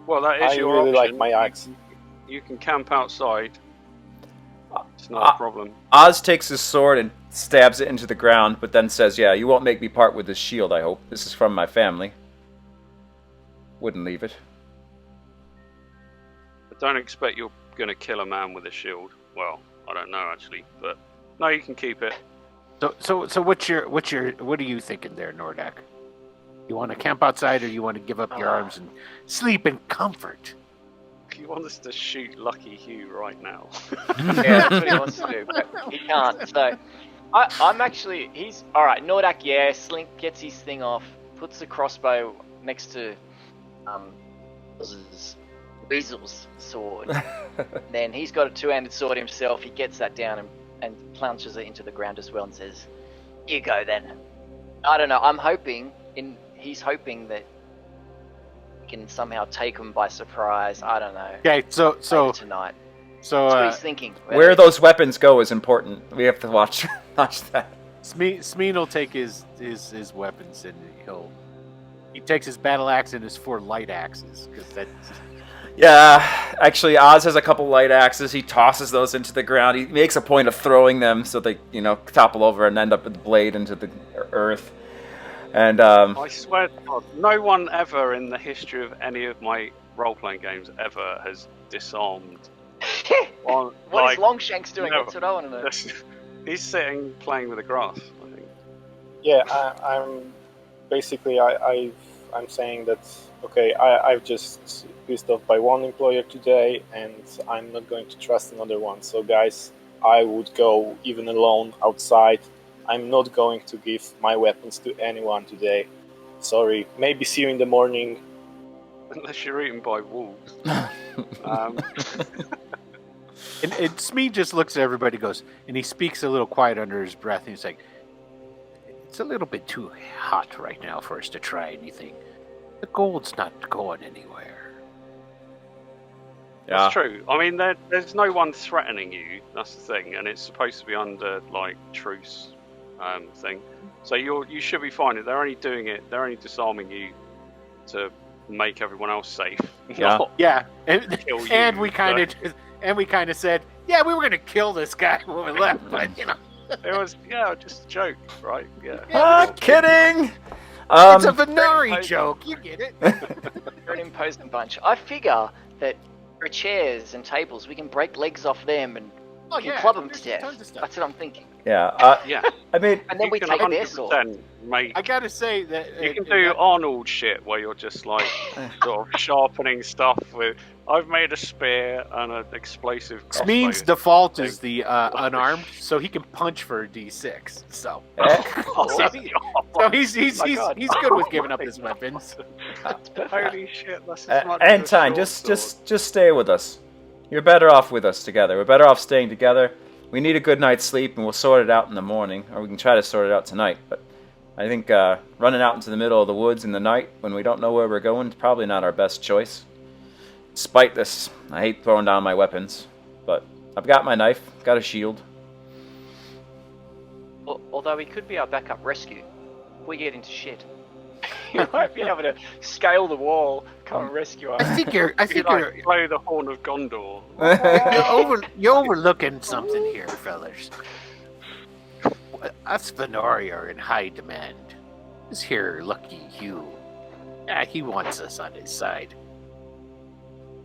C: Well, that is
E: I
C: your
E: really like
C: option.
E: my axe.
C: You can camp outside. It's not a problem.
A: Oz takes his sword and stabs it into the ground, but then says, "Yeah, you won't make me part with this shield, I hope. This is from my family. Wouldn't leave it."
C: I don't expect you're going to kill a man with a shield. Well, I don't know actually, but no, you can keep it.
D: So what are you thinking there, Noordac? You want to camp outside, or you want to give up your arms and sleep in comfort?
C: He wants us to shoot Lucky Hugh right now.
B: Yeah, that's what he wants to do, but he can't. So, I'm actually, he's alright. Noordac, yeah, Slink gets his thing off, puts the crossbow next to Weasel's sword. Then he's got a two-handed sword himself. He gets that down and plunges it into the ground as well and says, "You go then." I don't know. He's hoping that he can somehow take him by surprise. I don't know.
D: Okay, so
B: Tonight. That's
D: so
B: what he's thinking.
A: Where those weapons go is important. We have to watch that.
D: Smean will take his weapons and he takes his battle axe and his 4 light axes because that's.
A: Yeah, actually, Oz has a couple light axes. He tosses those into the ground. He makes a point of throwing them so they, topple over and end up with the blade into the earth. And
C: I swear to God, no one ever in the history of any of my role-playing games ever has disarmed.
B: What is Longshanks doing? That's what I want to know.
C: He's sitting playing with the grass, I think.
E: Yeah, I'm basically I'm saying that okay, I've just pissed off by one employer today, and I'm not going to trust another one. So guys, I would go even alone outside. I'm not going to give my weapons to anyone today. Sorry, maybe see you in the morning.
C: Unless you're eaten by wolves.
D: And Smean just looks at everybody, goes, and he speaks a little quiet under his breath, and he's like, "It's a little bit too hot right now for us to try anything. The gold's not going anywhere."
A: yeah,
C: That's true. I mean, there's no one threatening you. That's the thing, and it's supposed to be under truce thing. So you should be fine. They're only doing it. They're only disarming you to make everyone else safe.
A: Yeah.
D: Yeah, and
C: Kill you,
D: and we kind of said, yeah, we were gonna kill this guy when we left, but
C: It was just a joke, right? Yeah.
A: kidding.
D: it's a Varnori joke. You get it?
B: You're an imposing bunch. I figure that for chairs and tables, we can break legs off them and club them to death.
D: Tons of stuff.
B: That's what I'm thinking.
A: Yeah,
C: Yeah.
A: I mean,
B: And then we
C: can
B: take their sword.
C: 100% make.
D: I gotta say that
C: You can do Arnold shit where you're just sort of sharpening stuff with. I've made a spear and an explosive crossbow.
D: Smean's default is the unarmed, so he can punch for a D6. So, he's good with giving up his weapons.
C: Holy shit! That's as much
A: Entine,
C: as a short sword.
A: just stay with us. You're better off with us together. We're better off staying together. We need a good night's sleep, and we'll sort it out in the morning, or we can try to sort it out tonight. But I think running out into the middle of the woods in the night when we don't know where we're going is probably not our best choice. Despite this, I hate throwing down my weapons, but I've got my knife, got a shield.
B: Although he could be our backup rescue. If we get into shit. He might be able to scale the wall, come and rescue us.
D: I think you're
C: blow the horn of Gondor.
D: you're overlooking something here, fellas. Us Varnori are in high demand. This here lucky Hugh, he wants us on his side.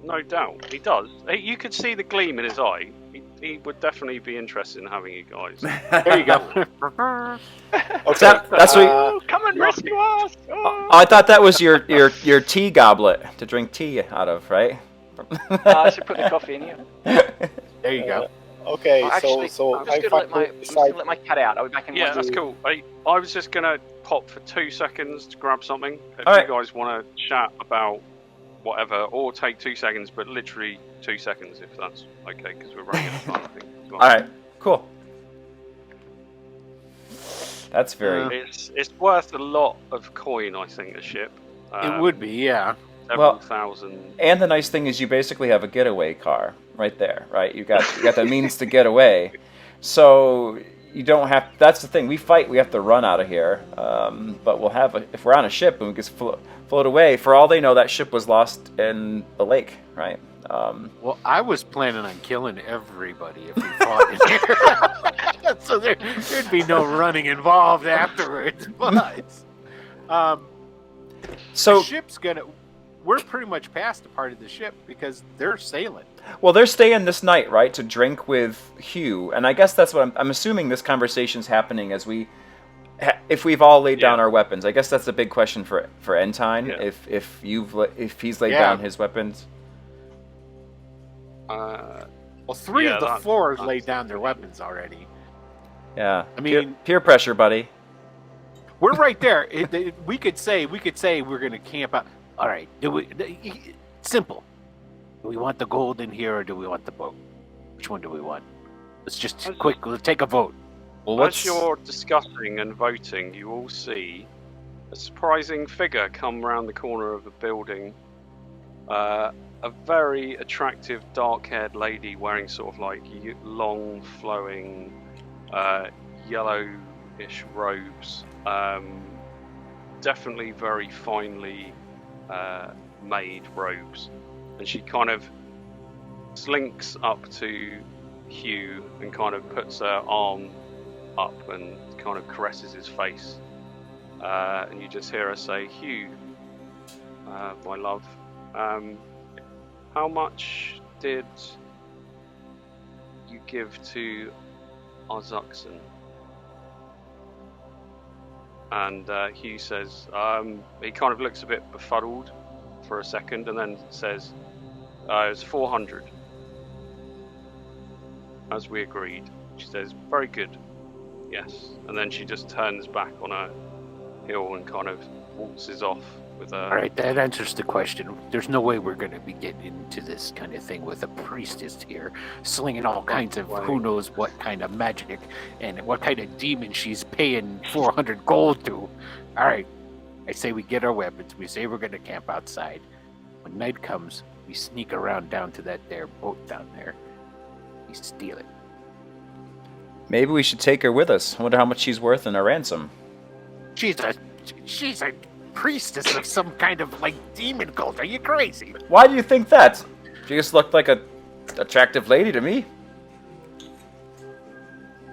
C: No doubt, he does. You could see the gleam in his eye. He would definitely be interested in having you guys.
D: There you go.
E: Okay.
A: That's what.
B: Come and rescue us! Oh.
A: I thought that was your tea goblet to drink tea out of, right?
B: I should put the coffee in here.
D: There you go.
E: Okay,
B: Oh, actually,
E: so
B: I'm just gonna let my cat out. I'll be back in
C: Yeah,
B: one
C: that's
B: second.
C: cool. I was just gonna pop for 2 seconds to grab something. If
A: All right.
C: you guys want to chat about whatever, or take 2 seconds, but literally 2 seconds if that's okay, because we're running out of time. I think.
A: All right, cool. That's very.
C: It's worth a lot of coin, I think, a ship.
D: It would be, yeah.
C: Several thousand.
A: And the nice thing is you basically have a getaway car right there, right? You got the means to get away, so you don't have. That's the thing. We fight. We have to run out of here, but we'll have if we're on a ship and we just float away. For all they know, that ship was lost in the lake, right?
D: Well, I was planning on killing everybody if we fought in here, so there'd be no running involved afterwards. But
A: So
D: the ship's gonna. We're pretty much past the part of the ship because they're sailing.
A: well, they're staying this night, right, to drink with Hugh, and I guess that's what I'm assuming. This conversation's happening as if we've all laid down our weapons. I guess that's a big question for Entine.
C: Yeah.
A: If he's laid down his weapons.
D: Well, three of the four laid down their weapons already.
A: Yeah,
D: I mean,
A: peer pressure, buddy.
D: We're right there. We could say we're going to camp out. All right, simple. Do we want the gold in here or do we want the boat? Which one do we want? Let's just let's take a vote.
A: Well,
C: as you're discussing and voting, you all see a surprising figure come round the corner of the building. A very attractive, dark-haired lady wearing sort of like long, flowing, yellowish robes. Definitely very finely made robes. And she kind of slinks up to Hugh and kind of puts her arm up and kind of caresses his face. And you just hear her say, "Hugh, my love, how much did you give to Argosa?" And Hugh says, he kind of looks a bit befuddled for a second and then says, "It's 400, as we agreed." She says, "Very good, yes." And then she just turns back on her heel and kind of waltzes off with a...
D: All right, that answers the question. There's no way we're going to be getting into this kind of thing with a priestess here, slinging all kinds of who knows what kind of magic and what kind of demon she's paying 400 gold to. All right, I say we get our weapons. We say we're going to camp outside. When night comes, we sneak around down to that there boat down there. We steal it.
A: Maybe we should take her with us. I wonder how much she's worth in a ransom.
D: She's a priestess of some kind of like demon cult. Are you crazy?
A: Why do you think that? She just looked like a attractive lady to me.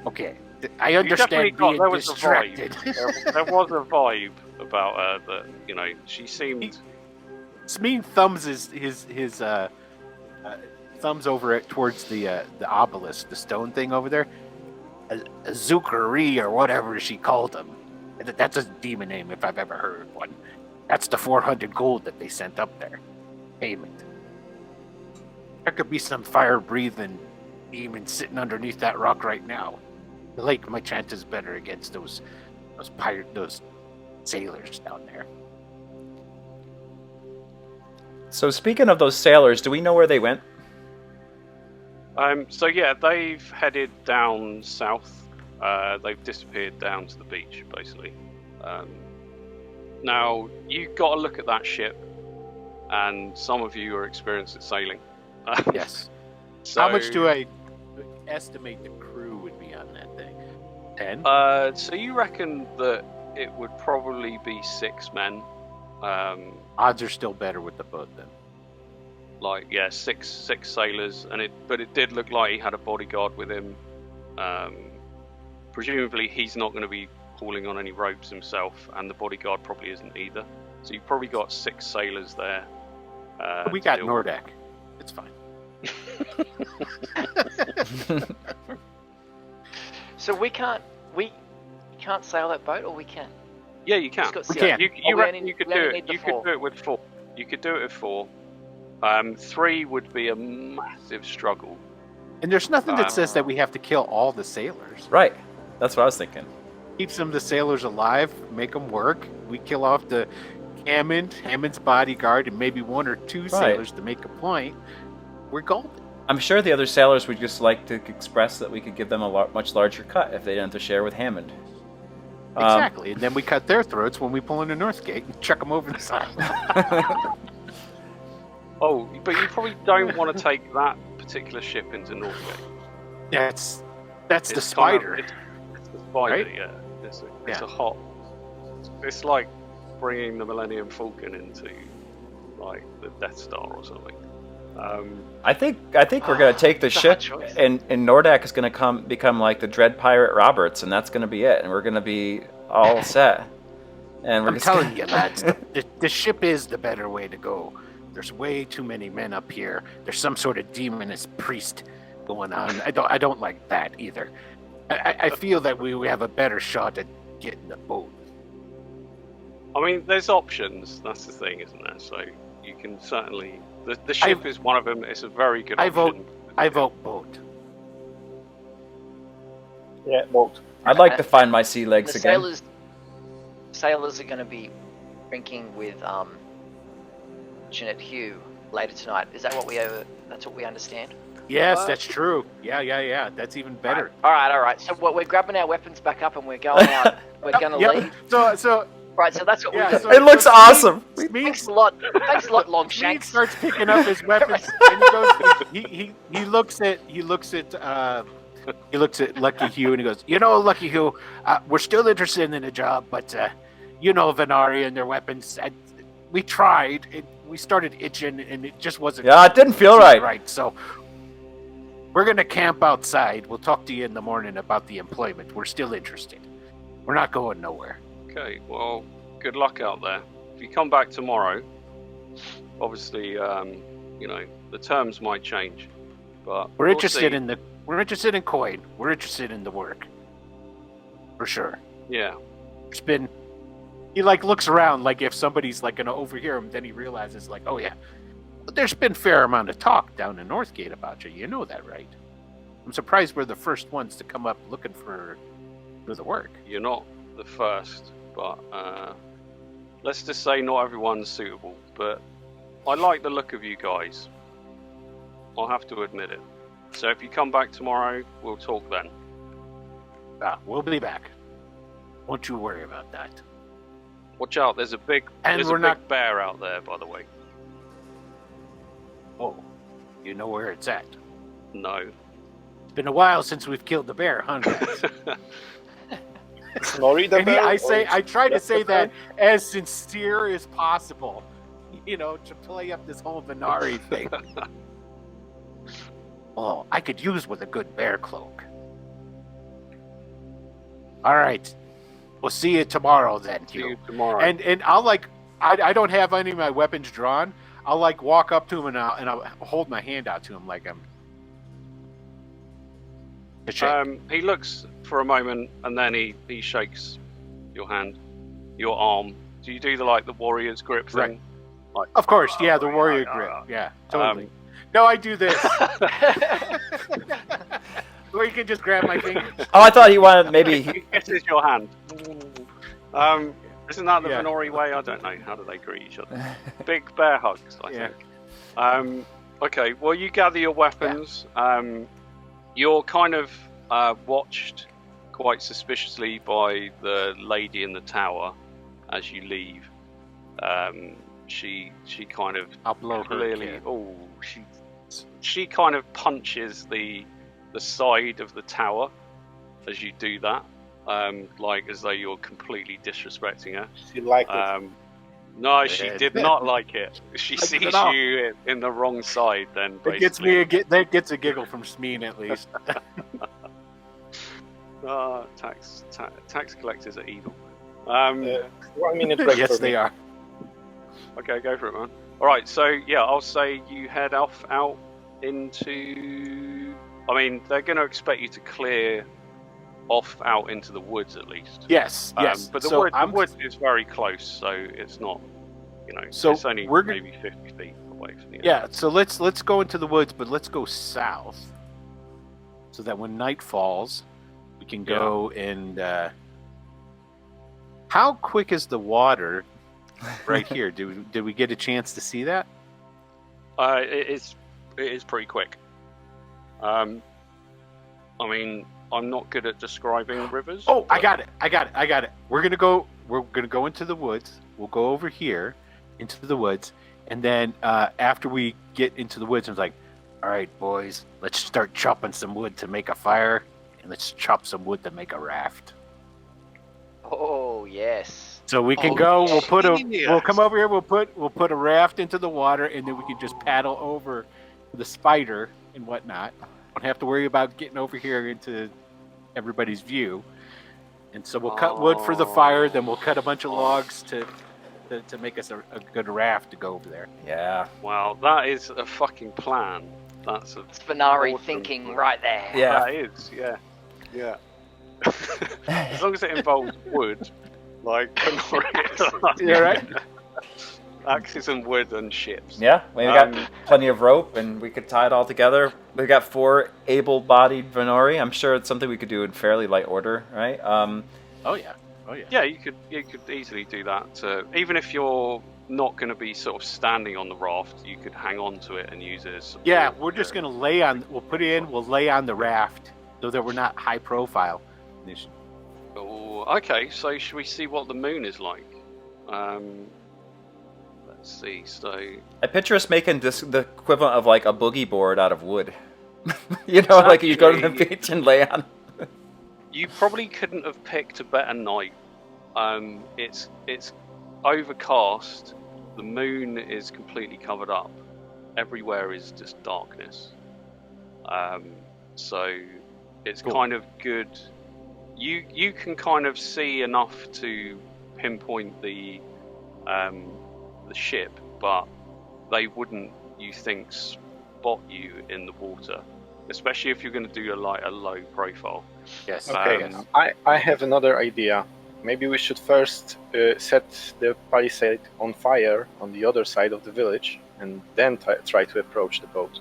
D: Okay, I understand being
C: there was
D: distracted.
C: A vibe. There was a vibe about her that, you know, she seemed...
D: Smean thumbs his thumbs over it towards the obelisk, the stone thing over there. A Zukari or whatever she called him. That's a demon name if I've ever heard one. That's the 400 gold that they sent up there. Payment. There could be some fire-breathing demon sitting underneath that rock right now. The lake, my chance is better against those sailors down there.
A: So speaking of those sailors, do we know where they went?
C: So yeah, they've headed down south. They've disappeared down to the beach, basically. Now, you've got to look at that ship, and some of you are experienced at sailing.
D: Yes.
C: So,
D: How much do I estimate the crew would be on that thing? 10?
C: So you reckon that it would probably be 6 men?
D: Odds are still better with the boat then.
C: Like, yeah, six sailors, but it did look like he had a bodyguard with him. Presumably he's not going to be pulling on any ropes himself, and the bodyguard probably isn't either. So you've probably got 6 sailors there.
D: We got Noordac. It's fine.
B: So we can't sail that boat, or we can?
C: Yeah, you can.
B: It's got
D: We
B: sail.
D: can.
C: You reckon you could
B: we
C: do
B: only
C: it?
B: need the
C: You could
B: 4.
C: do it with 4. You could do it with 4. 3 would be a massive struggle.
D: And there's nothing that says that we have to kill all the sailors.
A: Right. That's what I was thinking.
D: Keep some of the sailors alive, make them work. We kill off the Hammond's bodyguard, and maybe 1 or 2 sailors to make a point. We're golden.
A: I'm sure the other sailors would just like to express that we could give them a much larger cut if they didn't have to share with Hammond.
D: Exactly. And then we cut their throats when we pull into Northgate and chuck them over the side.
C: Oh, but you probably don't want to take that particular ship into Northgate.
D: That's the
C: It's
D: spider.
C: it's the spider,
D: Right?
C: yeah. It's a hot. It's like bringing the Millennium Falcon into like the Death Star or something.
A: I think we're gonna take the
B: It's a
A: ship,
B: hard choice.
A: and Noordac is gonna become like the Dread Pirate Roberts, and that's gonna be it, and we're gonna be all set. And we're
D: I'm
A: just
D: telling you, lads, the ship is the better way to go. There's way too many men up here. There's some sort of demonist priest going on. I don't like that either. I feel that we have a better shot at getting the boat.
C: I mean, there's options. That's the thing, isn't there? So you can certainly. The ship is one of them. It's a very good option.
D: I vote boat.
E: Yeah, both.
A: I'd like to find my sea legs
B: The
A: again.
B: sailors are going to be drinking with Jeanette Hugh later tonight. Is that what that's what we understand?
D: Yes, that's true. Yeah. That's even better.
B: All right. So we're grabbing our weapons back up and we're going out. We're going to leave.
D: So
B: Right. So that's what
D: yeah,
B: we.
D: so-
A: It looks awesome.
B: Thanks a lot. Thanks a lot,
D: Smean
B: Longshanks.
D: starts picking up his weapons, and he goes. He looks at Lucky Hugh, and he goes, "You know, Lucky Hugh, we're still interested in the job, but you know, Varnori and their weapons. We tried. We started itching, and it just wasn't.
A: Yeah, it didn't feel right.
D: Right. So we're gonna camp outside. We'll talk to you in the morning about the employment. We're still interested. We're not going nowhere."
C: Okay, well, good luck out there. If you come back tomorrow, obviously, you know, the terms might change, but
D: We're
C: we'll
D: interested
C: see.
D: we're interested in coin. We're interested in the work. For sure.
C: Yeah,
D: There's been he looks around like if somebody's gonna overhear him, then he realizes oh yeah. But there's been fair amount of talk down in Northgate about you. You know that, right? I'm surprised we're the first ones to come up looking for the work.
C: you're not the first, but let's just say not everyone's suitable. But I like the look of you guys. I'll have to admit it. So if you come back tomorrow, we'll talk then.
D: We'll be back. Don't you worry about that.
C: Watch out, there's a big
D: And
C: there's a
D: we're
C: big
D: not-
C: bear out there, by the way.
D: Oh, you know where it's at.
C: No.
D: It's been a while since we've killed the bear, huh? guys?
E: Snorri the
D: And
E: bear,
D: I try to
E: just
D: say
E: the
D: that as sincere as possible, to play up this whole Varnori thing. Oh, I could use with a good bear cloak. All right, we'll see you tomorrow then,
C: See you
D: Hugh.
C: tomorrow.
D: And I'll I don't have any of my weapons drawn. I'll walk up to him and I'll hold my hand out to him like I'm. A shake.
C: He looks for a moment and then he shakes your hand, your arm. Do you do the warrior's grip thing?
D: Right.
C: Like,
D: Of course, yeah, the warrior grip. Yeah, totally. No, I do this. Or you can just grab my finger.
A: Oh, I thought he wanted maybe.
C: He kisses your hand. Isn't that the
D: Yeah.
C: Varnori way? I don't know. How do they greet each other? Big bear hugs, I
D: Yeah.
C: think. Okay, well, you gather your weapons. You're kind of watched quite suspiciously by the lady in the tower as you leave. she kind of
D: I'll blow her
C: clearly.
D: kid.
C: Oh, she kind of punches the side of the tower as you do that, like as though you're completely disrespecting her.
E: She liked it.
C: No, she
D: Yeah.
C: did not like it. She
D: Likes it
C: sees
D: all.
C: you in the wrong side. Then
D: It gets me that gets a giggle from Smean at least.
C: Tax collectors are evil.
E: 1 minute break
D: Yes,
E: for
D: they
E: me.
D: are.
C: Okay, go for it, man. All right, so yeah, I'll say you head off out into. I mean, they're going to expect you to clear off out into the woods at least.
D: Yes, yes.
C: But the
D: So
C: wood is very close, so it's not.
D: So
C: it's only
D: we're
C: maybe 50 feet away from the.
D: Yeah, so let's go into the woods, but let's go south, so that when night falls, we can go and. How quick is the water right here? Did we get a chance to see that?
C: It is pretty quick. I mean, I'm not good at describing rivers.
D: Oh, I got it. We're gonna go into the woods. We'll go over here into the woods, and then after we get into the woods, I was like, all right, boys, let's start chopping some wood to make a fire, and let's chop some wood to make a raft.
B: Oh yes.
D: So we can go. We'll come over here. We'll put a raft into the water, and then we can just paddle over the spider and whatnot. Don't have to worry about getting over here into everybody's view. And so we'll cut wood for the fire. Then we'll cut a bunch of logs to make us a good raft to go over there.
A: Yeah.
C: Wow, that is a fucking plan. That's a
B: It's Varnori
C: awesome
B: thinking
C: plan.
B: right there.
A: Yeah.
C: That is, yeah. As long as it involves wood, like
D: Yeah, right.
C: axes and wood and ships.
A: Yeah, we got plenty of rope, and we could tie it all together. We got 4 able-bodied Varnori. I'm sure it's something we could do in fairly light order, right?
D: Oh yeah.
C: Yeah, you could easily do that. Even if you're not going to be sort of standing on the raft, you could hang on to it and use it as support.
D: Yeah, we're just gonna lay on. We'll lay on the raft so that we're not high profile.
C: Oh, okay, so should we see what the moon is like? Let's see. So
A: I picture us making the equivalent of like a boogie board out of wood. Like you go to the
C: Actually-
A: beach and lay on.
C: you probably couldn't have picked a better night. It's overcast. The moon is completely covered up. Everywhere is just darkness. So it's
D: Cool.
C: kind of good. You can kind of see enough to pinpoint the ship, but they wouldn't, you think, spot you in the water, especially if you're going to do a low profile.
D: Yes.
E: Okay,
C: Um,
E: I have another idea. Maybe we should first set the palisade on fire on the other side of the village, and then try to approach the boat.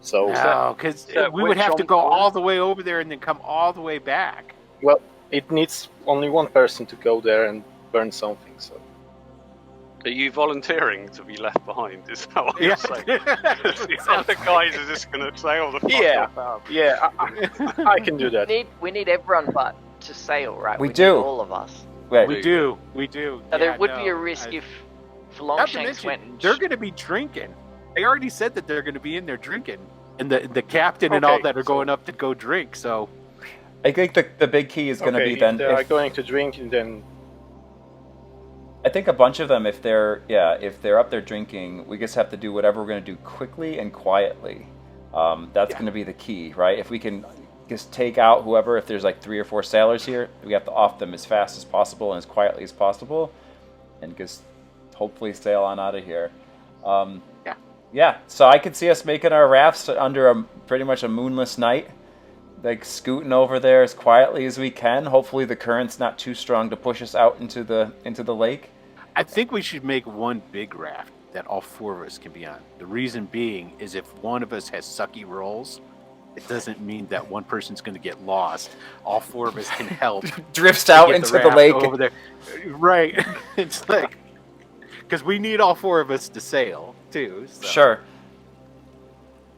E: So,
D: No, because
C: that
D: we would have to
C: witch
D: go
C: on-
D: all the way over there and then come all the way back.
E: well, it needs only one person to go there and burn something. So,
C: Are you volunteering to be left behind? Is that what
D: Yeah.
C: you're saying? The other guys are just going to sail the fuck
E: Yeah.
C: off out.
E: yeah, I can do that.
B: We need everyone but to sail, right?
A: We
B: need
A: do.
B: all of us.
A: Wait,
D: We do.
B: Now, there
D: Yeah,
B: would
D: no,
B: be a risk if
D: Not to
B: Longshanks
D: mention,
B: went and
D: they're going to be drinking. They already said that they're going to be in there drinking, and the captain and all
E: Okay,
D: that are
E: so-
D: going up to go drink. So
A: I think the big key is going to
E: Okay,
A: be then.
E: if they are
A: if-
E: going to drink, then
A: I think a bunch of them, if they're up there drinking, we just have to do whatever we're going to do quickly and quietly. That's going to be the key, right? If we can just take out whoever, if there's like 3 or 4 sailors here, we have to off them as fast as possible and as quietly as possible, and just hopefully sail on out of here. Yeah. So I could see us making our rafts under pretty much a moonless night, like scooting over there as quietly as we can. Hopefully the current's not too strong to push us out into the lake.
D: I think we should make one big raft that all 4 of us can be on. The reason being is if one of us has sucky rolls, it doesn't mean that one person's going to get lost. All 4 of us can help.
A: Drifts
D: to
A: out
D: get
A: into the
D: raft
A: lake.
D: over there. Right. It's like because we need all 4 of us to sail too. So.
A: Sure.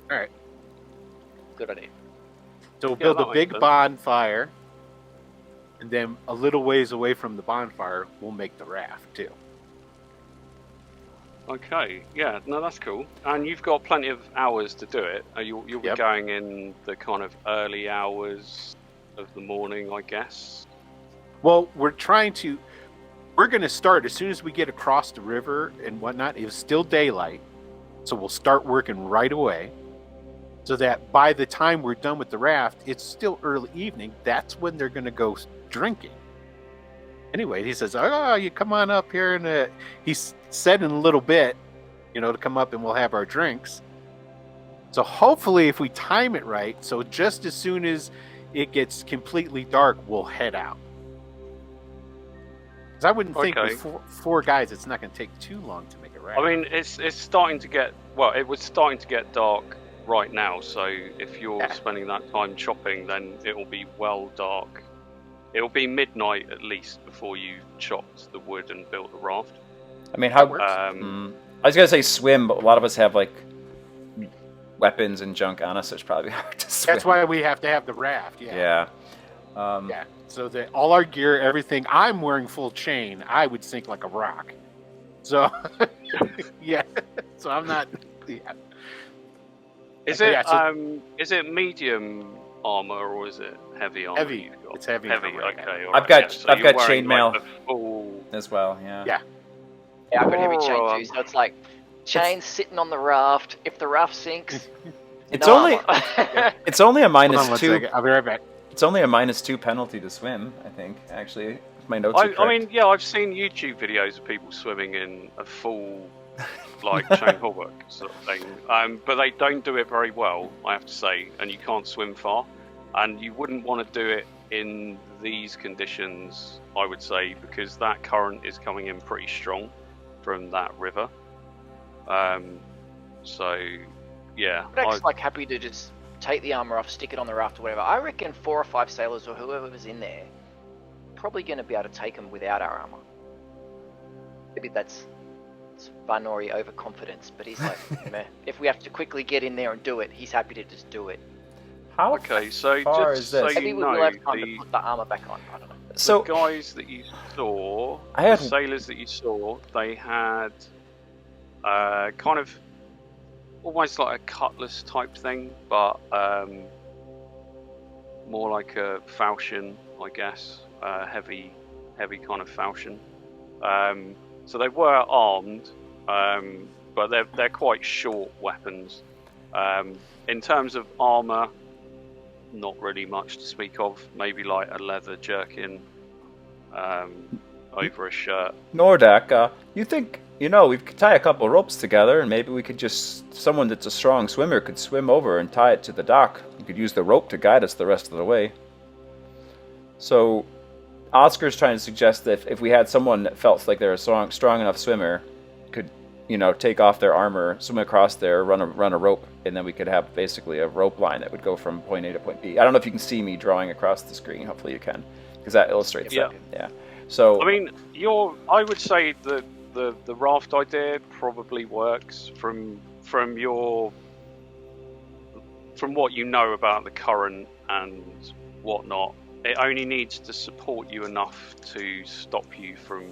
D: All right.
B: good idea.
D: So we'll
C: Yeah,
D: build
C: that
D: a
C: makes
D: big
C: sense.
D: bonfire, and then a little ways away from the bonfire, we'll make the raft too.
C: Okay, yeah, no, that's cool. And you've got plenty of hours to do it. You'll be
D: Yep.
C: going in the kind of early hours of the morning, I guess.
D: Well, we're going to start as soon as we get across the river and whatnot. It's still daylight, so we'll start working right away, so that by the time we're done with the raft, it's still early evening. That's when they're going to go drinking. Anyway, he says, "Oh, you come on up here," and he said in a little bit, to come up and we'll have our drinks. So hopefully, if we time it right, so just as soon as it gets completely dark, we'll head out. Because I wouldn't think with four guys, it's not going to take too long to make a raft.
C: I mean, it's starting to get it was starting to get dark right now. So if you're spending that time chopping, then it will be well dark. It will be midnight at least before you chopped the wood and built the raft.
A: I mean, how?
D: That
A: I was gonna say swim, but a lot of us have like weapons and junk on us, so it's probably hard to swim.
D: That's why we have to have the raft. Yeah.
A: Yeah.
D: So that all our gear, everything. I'm wearing full chain. I would sink like a rock. So, yeah. So I'm not. Yeah.
C: Is it medium armor or is it heavy armor?
D: Heavy. It's heavy.
C: Heavy.
D: Armor,
C: Okay.
A: I've got chainmail
C: full...
A: as well. Yeah.
D: Yeah.
B: Yeah, I've got heavy chain too, so it's like chains sitting on the raft. If the raft sinks,
A: It's only it's only a
D: Hold on
A: -2.
D: one second. I'll be right back.
A: It's only a -2 penalty to swim. I think actually, if my notes are correct.
C: I mean, yeah, I've seen YouTube videos of people swimming in a full chain bulwark sort of thing, but they don't do it very well, I have to say, and you can't swim far, and you wouldn't want to do it in these conditions, I would say, because that current is coming in pretty strong from that river. So yeah,
B: I'm like happy to just take the armor off, stick it on the raft or whatever. I reckon 4 or 5 sailors or whoever was in there probably going to be able to take them without our armor. Maybe it's Varnori overconfidence, but he's like, meh. If we have to quickly get in there and do it, he's happy to just do it.
A: How
C: so
A: far
C: just
A: is this?
C: so
B: Maybe
C: you
B: we will
C: know,
B: have time to put the armor back on. I don't know.
A: So
C: the guys that you saw,
A: the
C: sailors that you saw, they had kind of almost like a cutlass type thing, but more like a falchion, I guess, heavy kind of falchion. So they were armed, but they're quite short weapons. In terms of armor, not really much to speak of. Maybe like a leather jerkin over a shirt.
A: Noordac, you think we could tie a couple ropes together, and maybe we could someone that's a strong swimmer could swim over and tie it to the dock. You could use the rope to guide us the rest of the way. So, Oscar's trying to suggest that if we had someone that felt like they're a strong enough swimmer, could take off their armor, swim across there, run a rope, and then we could have basically a rope line that would go from point A to point B. I don't know if you can see me drawing across the screen. Hopefully you can, because that illustrates that. Yeah. So
C: I mean, I would say that the raft idea probably works from what you know about the current and whatnot. It only needs to support you enough to stop you from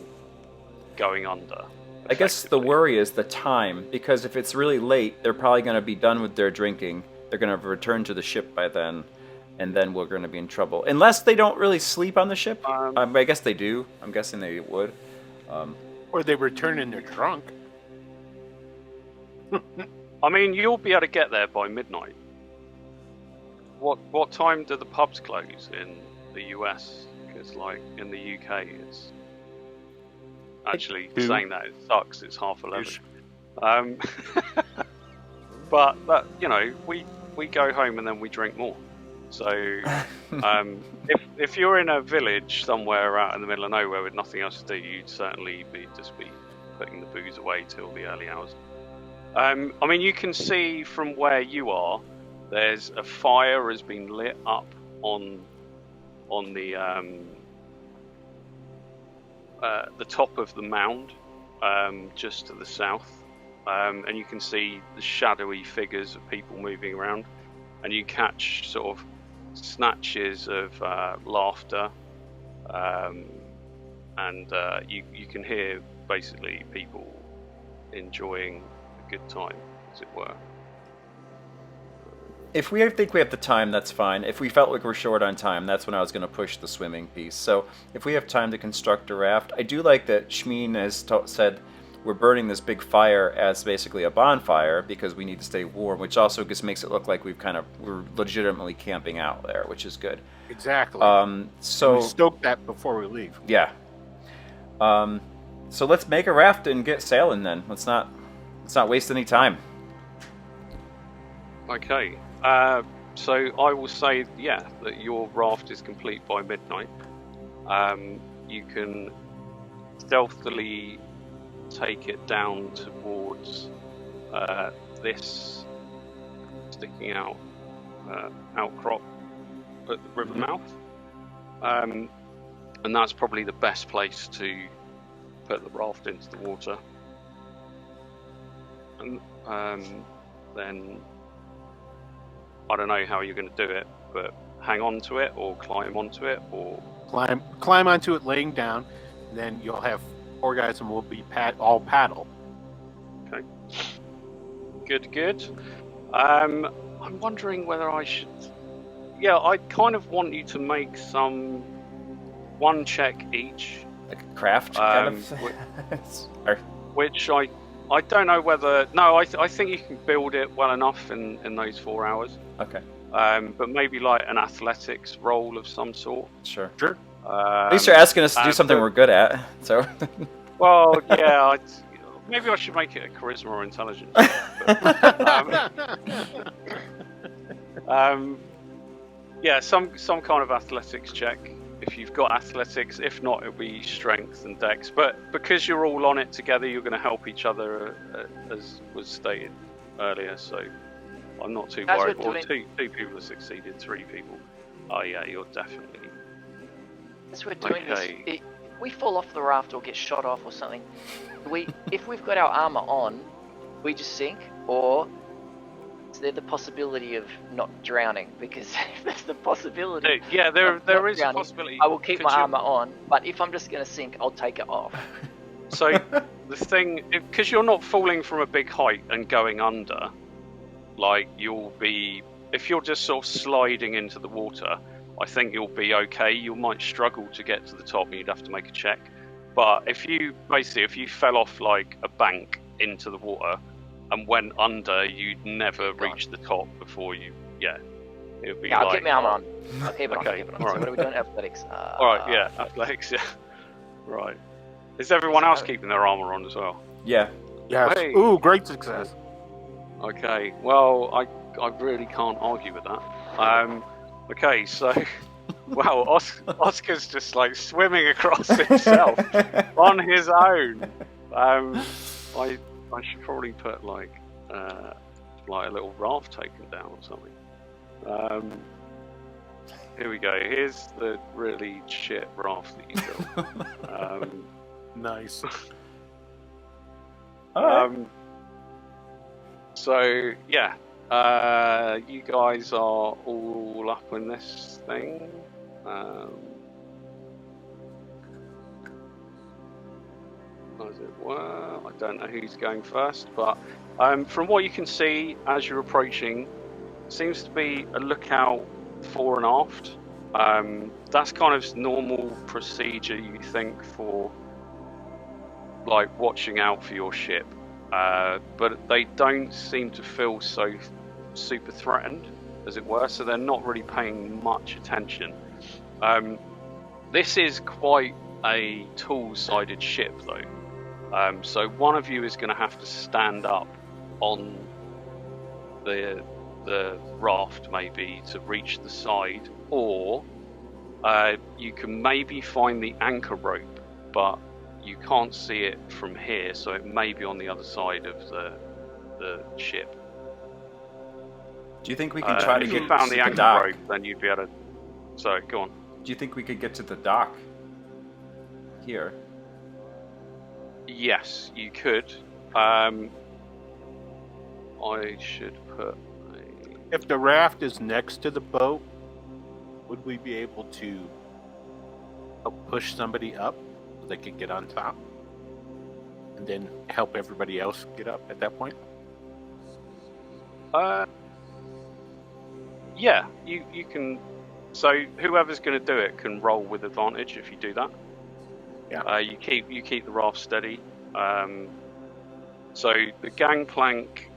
C: going under.
A: I guess the worry is the time, because if it's really late, they're probably going to be done with their drinking. They're going to return to the ship by then, and then we're going to be in trouble. Unless they don't really sleep on the ship. I guess they do. I'm guessing they would.
D: Or they return and they're drunk.
C: I mean, you'll be able to get there by midnight. What time do the pubs close in the US? Because like in the UK, it's actually saying that it sucks. It's 11:30. But that we go home and then we drink more. So if you're in a village somewhere out in the middle of nowhere with nothing else to do, you'd certainly be putting the booze away till the early hours. I mean, you can see from where you are, there's a fire has been lit up on the top of the mound, just to the south, and you can see the shadowy figures of people moving around, and you catch sort of snatches of laughter, and you can hear basically people enjoying a good time, as it were.
A: If we think we have the time, that's fine. If we felt like we're short on time, that's when I was going to push the swimming piece. So if we have time to construct a raft, I do like that Smean has said we're burning this big fire as basically a bonfire because we need to stay warm, which also just makes it look like we're legitimately camping out there, which is good.
D: Exactly.
A: So
D: we stoke that before we leave.
A: Yeah. So let's make a raft and get sailing then. Let's not waste any time.
C: Okay. So I will say, that your raft is complete by midnight. You can stealthily take it down towards this sticking out outcrop at the river mouth, and that's probably the best place to put the raft into the water. And then I don't know how you're going to do it, but hang on to it or climb onto it or
D: climb onto it laying down. Then you'll have 4 guys and we'll be all paddle.
C: Okay. Good. I'm wondering whether I should. Yeah, I kind of want you to make one check each.
A: Like a craft kind of.
C: Which I don't know whether. No, I think you can build it well enough in those 4 hours.
A: Okay.
C: But maybe like an athletics role of some sort.
A: Sure.
C: At
A: least you're asking us to do something we're good at. So.
C: Well, yeah. Maybe I should make it a charisma or intelligence. Yeah, some kind of athletics check. If you've got athletics, if not, it'll be strength and dex. But because you're all on it together, you're going to help each other, as was stated earlier. So I'm not too worried. Well, two people have succeeded, 3 people. Oh yeah, you're definitely.
B: As we're doing this, if we fall off the raft or get shot off or something, if we've got our armor on, we just sink, or is there the possibility of not drowning? Because if there's the possibility,
C: there is a possibility.
B: I will keep my armor on, but if I'm just going to sink, I'll take it off.
C: So the thing, because you're not falling from a big height and going under, like you'll be, if you're just sort of sliding into the water, I think you'll be okay. You might struggle to get to the top and you'd have to make a check. But if you fell off like a bank into the water and went under, you'd never reach the top before you. Yeah, it would be.
B: Yeah, I'll keep my armor on. I'll keep it on.
C: Okay,
B: So
C: all right.
B: what are we doing? Athletics.
C: All right, yeah, athletics. Yeah, right. Is everyone else keeping their armor on as well?
A: Yeah.
D: Yes.
C: Hey.
D: Ooh, great success.
C: Okay. Well, I really can't argue with that. Okay, so. Wow, Oscar's just like swimming across himself on his own. I should probably put like a little raft taken down or something. Here we go. Here's the really shit raft that you built.
D: Nice.
C: So yeah, you guys are all up in this thing. As it were, I don't know who's going first, but from what you can see as you're approaching, seems to be a lookout fore and aft. That's kind of normal procedure, you think, for like watching out for your ship, but they don't seem to feel so super threatened, as it were, so they're not really paying much attention. This is quite a tall-sided ship, though. So one of you is going to have to stand up on the raft, maybe, to reach the side, or you can maybe find the anchor rope, but you can't see it from here, so it may be on the other side of the ship.
A: Do you think we can try to
C: if
A: get
C: you found
A: to
C: the anchor
A: dock?
C: rope, then you'd be able to. Sorry, go on.
A: Do you think we could get to the dock here?
C: Yes, you could. I should put.
D: If the raft is next to the boat, would we be able to help push somebody up so they could get on top? and then help everybody else get up at that point?
C: Yeah, you can. So whoever's going to do it can roll with advantage if you do that.
D: Yeah.
C: You keep the raft steady. So the gangplank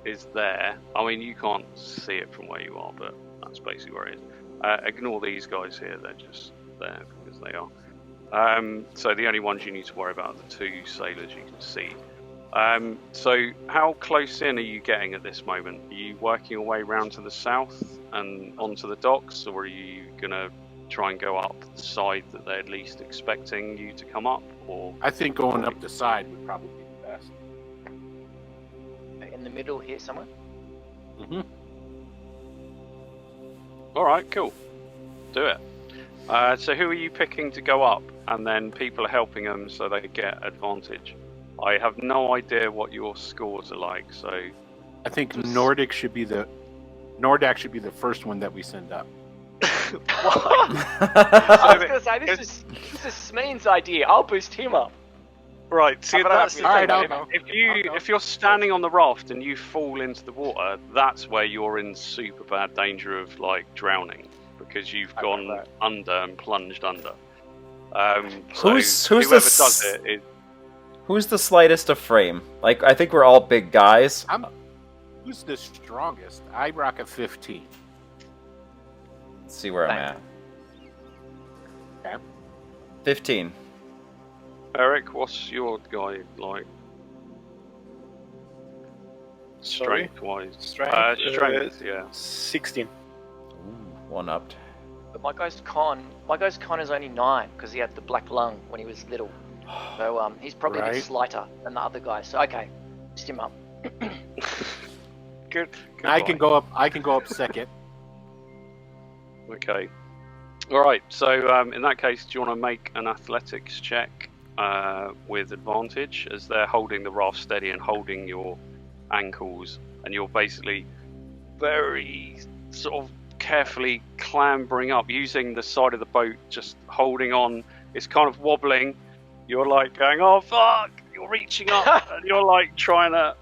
C: is there. I mean, you can't see it from where you are, but that's basically where it is. Ignore these guys here; they're just there because they are. So the only ones you need to worry about are the two sailors you can see. So how close in are you getting at this moment? Are you working your way round to the south and onto the docks, or are you gonna try and go up the side that they're at least expecting you to come up? Or
D: I think going up the side would probably be the best.
B: In the middle here somewhere.
D: Mm-hmm.
C: all right, cool, do it. So who are you picking to go up, and then people are helping them so they get advantage? I have no idea what your scores are like, so
D: I think Noordac should be the first one that we send up.
B: I was going to say, this is Smean's idea. I'll boost him up.
C: Right, see,
B: How about
C: that's the
B: that?
C: thing.
B: Alright, I'll go.
C: If you're standing on the raft and you fall into the water, that's where you're in super bad danger of like drowning, because you've gone under and plunged under.
A: Who's
C: whoever
A: the
C: does it,
A: who's the slightest of frame? Like, I think we're all big guys.
D: Who's the strongest? I rock a 15.
A: Let's see where I'm at.
D: Okay.
A: 15.
C: Eryk, what's your guy like?
E: Sorry?
C: Strength-wise.
E: Strength,
C: yeah.
E: 16.
A: One upped.
B: But my guy's con is only 9 because he had the black lung when he was little. So he's probably a bit
D: Right.
B: slighter than the other guy. So okay, boost him up.
C: Good.
D: I can go up second.
C: Okay. All right. So in that case, do you want to make an athletics check with advantage, as they're holding the raft steady and holding your ankles, and you're basically very sort of carefully clambering up, using the side of the boat, just holding on. It's kind of wobbling. You're like going, oh fuck! You're reaching up, and you're like trying to.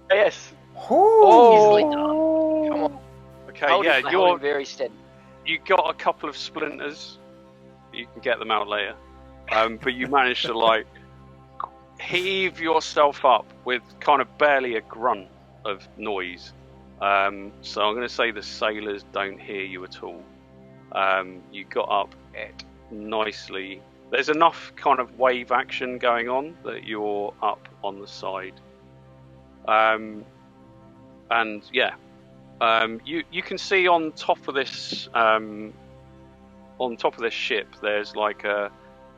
B: Yes.
A: Oh.
B: Easily done. Come on.
C: Okay,
B: Hold
C: yeah,
B: it, hold it very steady.
C: you got a couple of splinters. You can get them out later, but you managed to like heave yourself up with kind of barely a grunt of noise. So I'm going to say the sailors don't hear you at all. You got up nicely. There's enough kind of wave action going on that you're up on the side. And yeah, you can see on top of this ship, there's like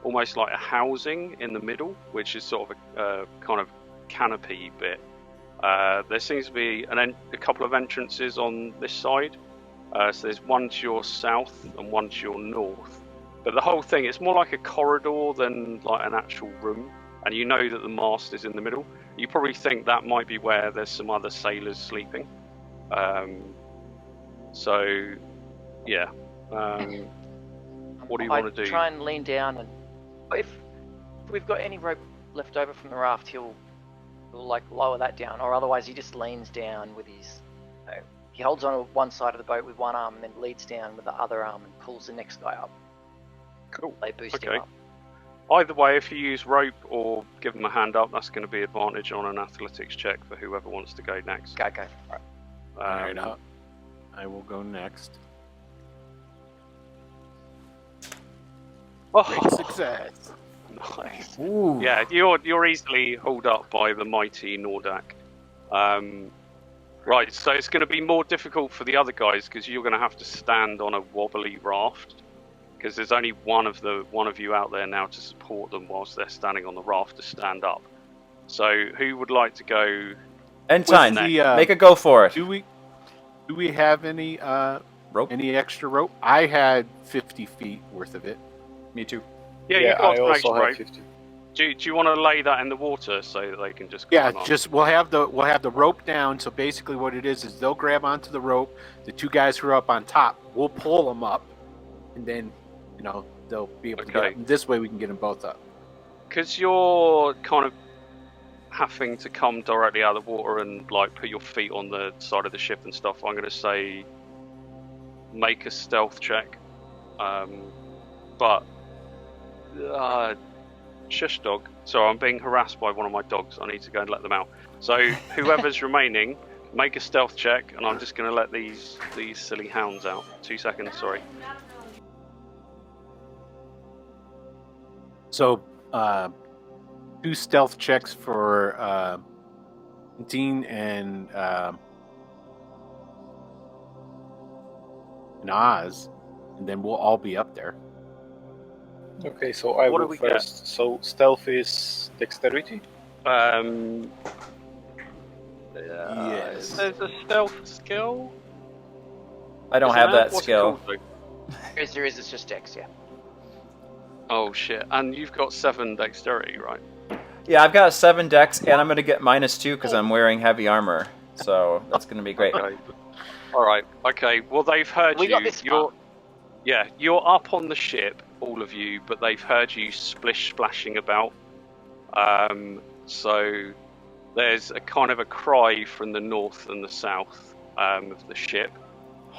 C: almost like a housing in the middle, which is sort of a kind of canopy bit. There seems to be a couple of entrances on this side. So there's one to your south and one to your north. But the whole thing, it's more like a corridor than like an actual room. And you know that the mast is in the middle. You probably think that might be where there's some other sailors sleeping. So, yeah. What do you want to do?
B: Try and lean down, and if we've got any rope left over from the raft, he'll like lower that down, or otherwise he just leans down with his. He holds on to one side of the boat with one arm, and then leads down with the other arm and pulls the next guy up.
C: Cool.
B: They boost him
C: Okay.
B: up.
C: Either way, if you use rope or give them a hand up, that's going to be advantage on an athletics check for whoever wants to go next.
B: Go. Right.
D: Alright, I will go next. Great
C: Oh,
D: success.
C: nice.
A: Ooh.
C: Yeah, you're easily hauled up by the mighty Noordac. Right, so it's going to be more difficult for the other guys because you're going to have to stand on a wobbly raft. Because there's only one of you out there now to support them whilst they're standing on the raft to stand up. So who would like to go?
A: Entine,
D: the,
A: make a go for it.
D: Do we have any
A: Rope?
D: any extra rope? I had 50 feet worth of it.
A: Me too.
C: Yeah, you've got
E: I
C: some
E: also
C: extra
E: have
C: rope.
E: 50.
C: Do you want to lay that in the water so that they can just
D: Yeah,
C: climb up?
D: just we'll have the rope down. So basically, what it is they'll grab onto the rope. The two guys who are up on top, we'll pull them up, and then they'll be able to get
C: Okay.
D: up. And this way, we can get them both up.
C: because you're kind of having to come directly out of the water and like put your feet on the side of the ship and stuff, I'm going to say make a stealth check. But shush dog. So I'm being harassed by one of my dogs. I need to go and let them out. So whoever's remaining, make a stealth check, and I'm just going to let these silly hounds out. 2 seconds, sorry.
D: So, 2 stealth checks for Entine and Oz, and then we'll all be up there.
E: Okay, so I
C: What do
E: will
C: we get?
E: first. So stealth is dexterity.
D: Yes.
C: There's a stealth skill.
A: I don't
C: Isn't
A: have
C: there?
A: that
C: What's it
A: skill.
C: called, though?
B: There is. It's just Dex. Yeah.
C: Oh shit! And you've got 7 dexterity, right?
A: Yeah, I've got 7 dex, and I'm gonna get -2 because I'm wearing heavy armor. So that's gonna be great.
C: Okay. All right. Okay. Well, they've heard
B: We
C: you.
B: got this far.
C: You're up on the ship, all of you, but they've heard you splashing about. So there's a kind of a cry from the north and the south of the ship,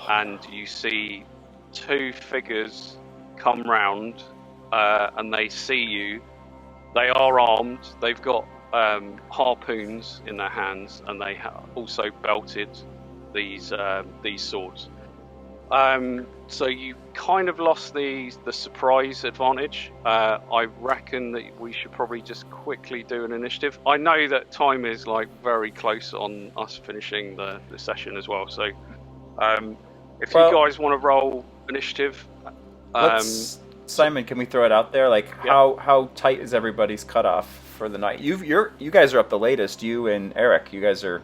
C: and you see 2 figures come round, and they see you. They are armed. They've got harpoons in their hands, and they also belted these swords. So you kind of lost the surprise advantage. I reckon that we should probably just quickly do an initiative. I know that time is like very close on us finishing the session as well. So if you guys want to roll initiative,
A: Simon, can we throw it out there? Like, how tight is everybody's cutoff for the night? You guys are up the latest. You and Eryk, you guys are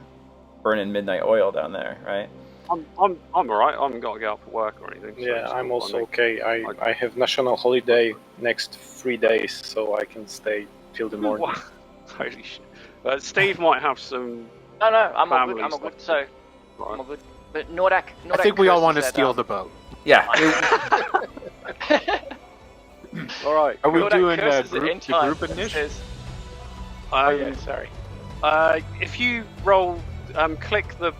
A: burning midnight oil down there, right?
C: I'm alright. I haven't got to get up for work or anything. So
E: Yeah, I'm also okay. I have national holiday next 3 days, so I can stay till the morning.
C: Holy shit! But Steve might have some.
B: No, I'm all good.
C: family
B: I'm all good.
C: stuff.
B: So
C: Right.
B: I'm all good. But Noordac
D: I think we all want to
B: curses
D: steal
B: at,
D: the boat.
A: Yeah.
C: All right.
D: Are we
B: Noordac
D: doing
B: curses at
D: the
B: Entine
D: group initiative?
B: says-
C: Um,
B: sorry.
C: If you roll, click the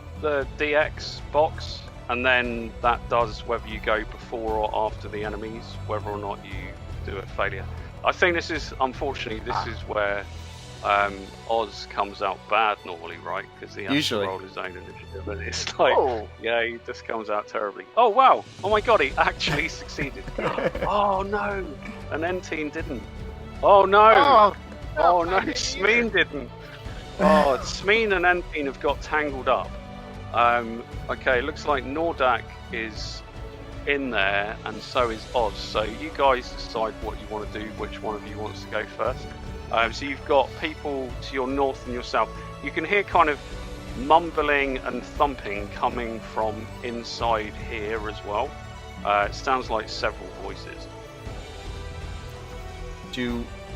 C: DX box, and then that does whether you go before or after the enemies, whether or not you do a failure. I think this is, unfortunately, is where Oz comes out bad normally, right? Because he has
A: Usually.
C: to roll his own initiative, and it's like,
B: Oh.
C: yeah, he just comes out terribly. Oh wow! Oh my god, he actually succeeded. Oh no! And Entine didn't. Oh no! Oh no, Smean didn't. Oh, Smean and Entine have got tangled up. Okay, looks like Noordac is in there, and so is Oz. So you guys decide what you want to do, which one of you wants to go first. So you've got people to your north and your south. You can hear kind of mumbling and thumping coming from inside here as well. It sounds like several voices.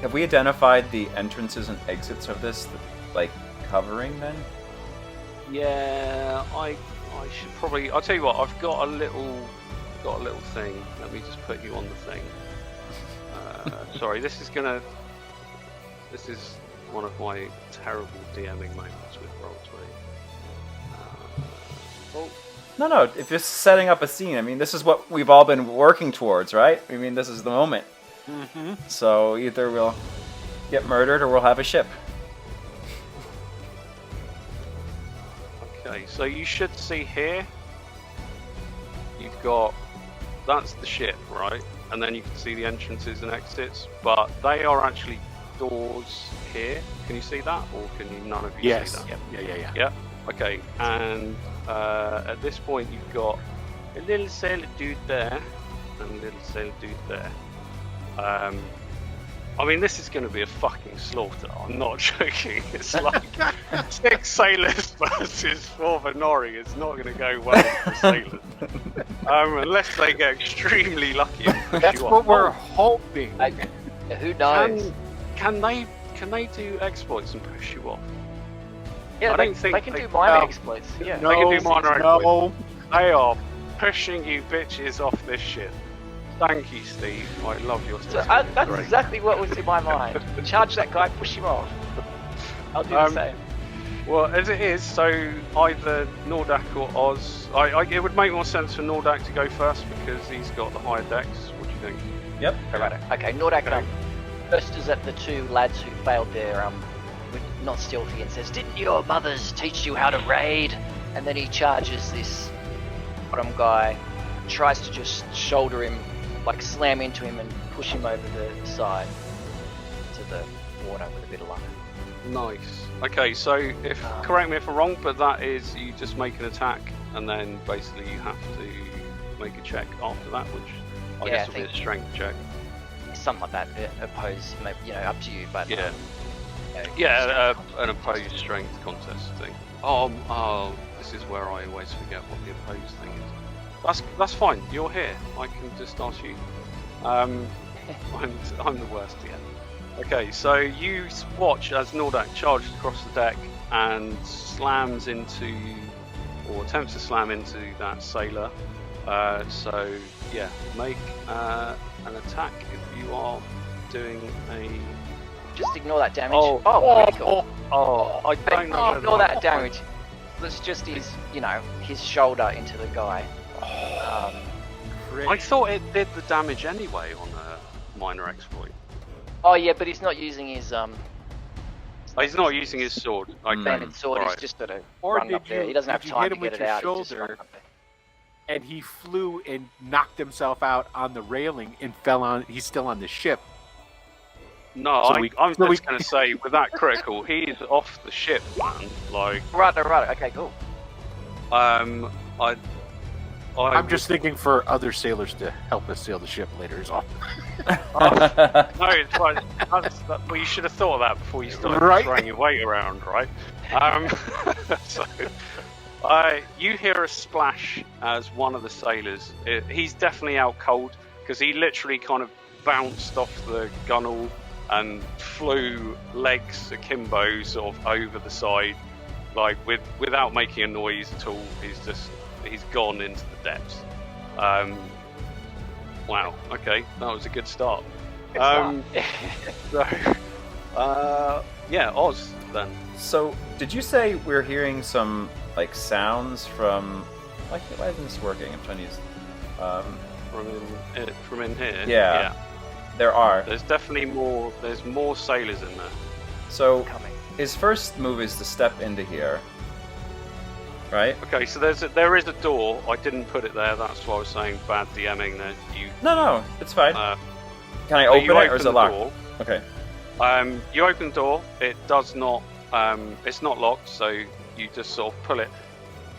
A: Have we identified the entrances and exits of this, like, covering then?
C: Yeah, I should probably. I'll tell you what. I've got a little thing. Let me just put you on the thing. Sorry, this is one of my terrible DMing moments with Roll20.
A: No, if you're setting up a scene, I mean, this is what we've all been working towards, right? I mean, this is the moment.
D: Mm-hmm.
A: So either we'll get murdered or we'll have a ship.
C: Okay, so you should see here. You've got that's the ship, right? And then you can see the entrances and exits, but they are actually doors here. Can you see that, or can you none of you
D: Yes.
C: see that?
D: Yeah.
C: Yeah. Okay. And at this point, you've got a little sailor dude there and a little sailor dude there. I mean, this is going to be a fucking slaughter. I'm not joking. It's like 6 sailors versus 4 Varnori. It's not going to go well for the sailors. Unless they get extremely lucky and push
D: That's
C: you
D: what
C: off.
D: we're hoping.
B: Who knows?
C: Can they do exploits and push you off?
B: Yeah,
C: I
B: they,
C: don't think
B: they can
C: they-
B: do minor
D: no.
B: exploits. Yeah.
C: They can do minor exploits.
D: No.
C: They are pushing you bitches off this ship. Thank you, Steve. I love your
B: So,
C: style.
B: that's
C: Great.
B: exactly what was in my mind. Charge that guy, push him off. I'll do the same.
C: Well, as it is, so either Noordac or Oz. It would make more sense for Noordac to go first because he's got the higher dex. What do you think?
A: Yep.
B: Okay, Noordac
C: Okay.
B: first is at the two lads who failed their not stealthy and says, "Didn't your mothers teach you how to raid?" And then he charges this bottom guy, tries to just shoulder him, like slam into him and push him over the side to the water with a bit of luck.
C: Nice. Okay, so if correct me if I'm wrong, but that is you just make an attack and then basically you have to make a check after that, which I guess will be a strength check.
B: Something like that. Oppose, maybe, up to you, but
C: Yeah.
B: yeah,
C: An opposed strength contest thing. Oh, this is where I always forget what the opposed thing is. That's fine. You're here. I can just ask you. I'm the worst yet. Okay, so you watch as Noordac charges across the deck and slams into, or attempts to slam into that sailor. So yeah, make an attack if you are doing a.
B: just ignore that damage.
C: Pretty
B: Cool.
C: I don't know.
B: Ignore that damage. That's just his, his shoulder into the guy.
C: I thought it did the damage anyway on a minor exploit.
B: Oh yeah, but he's not using his
C: He's not using his sword. Okay.
B: banded sword.
C: Right.
B: He's just got to
D: Or
B: run
D: did
B: up there.
D: you-
B: He doesn't have
D: did you
B: time
D: hit
B: to
D: him
B: get
D: with
B: it
D: your
B: out. He's just
D: shoulder?
B: running up there.
D: And he flew and knocked himself out on the railing and fell on. He's still on the ship.
C: No,
D: So
C: I'm just going to say, with that critical, he's off the ship, man. Like,
B: Right. Okay, cool.
C: I'm
D: just thinking for other sailors to help us sail the ship later is all.
C: No, it's like, well, you should have thought of that before you started
D: Right.
C: throwing your weight around, right? So, you hear a splash as one of the sailors. He's definitely out cold because he literally kind of bounced off the gunwale and flew legs akimbo sort of over the side, like without making a noise at all. He's gone into the depths. Wow. Okay, that was a good start. So, yeah, Oz then.
A: So, did you say we're hearing some like sounds from? Why isn't this working? I'm trying to use.
C: From in here.
A: Yeah. There are.
C: There's definitely more. There's more sailors in there.
A: So
B: Coming.
A: his first move is to step into here, right?
C: Okay, so there is a door. I didn't put it there. That's why I was saying bad DMing. That you.
A: No, it's fine. Can I
C: So
A: open
C: you
A: it or is it
C: the
A: locked?
C: door.
A: Okay.
C: You open the door. It does not. It's not locked. So you just sort of pull it.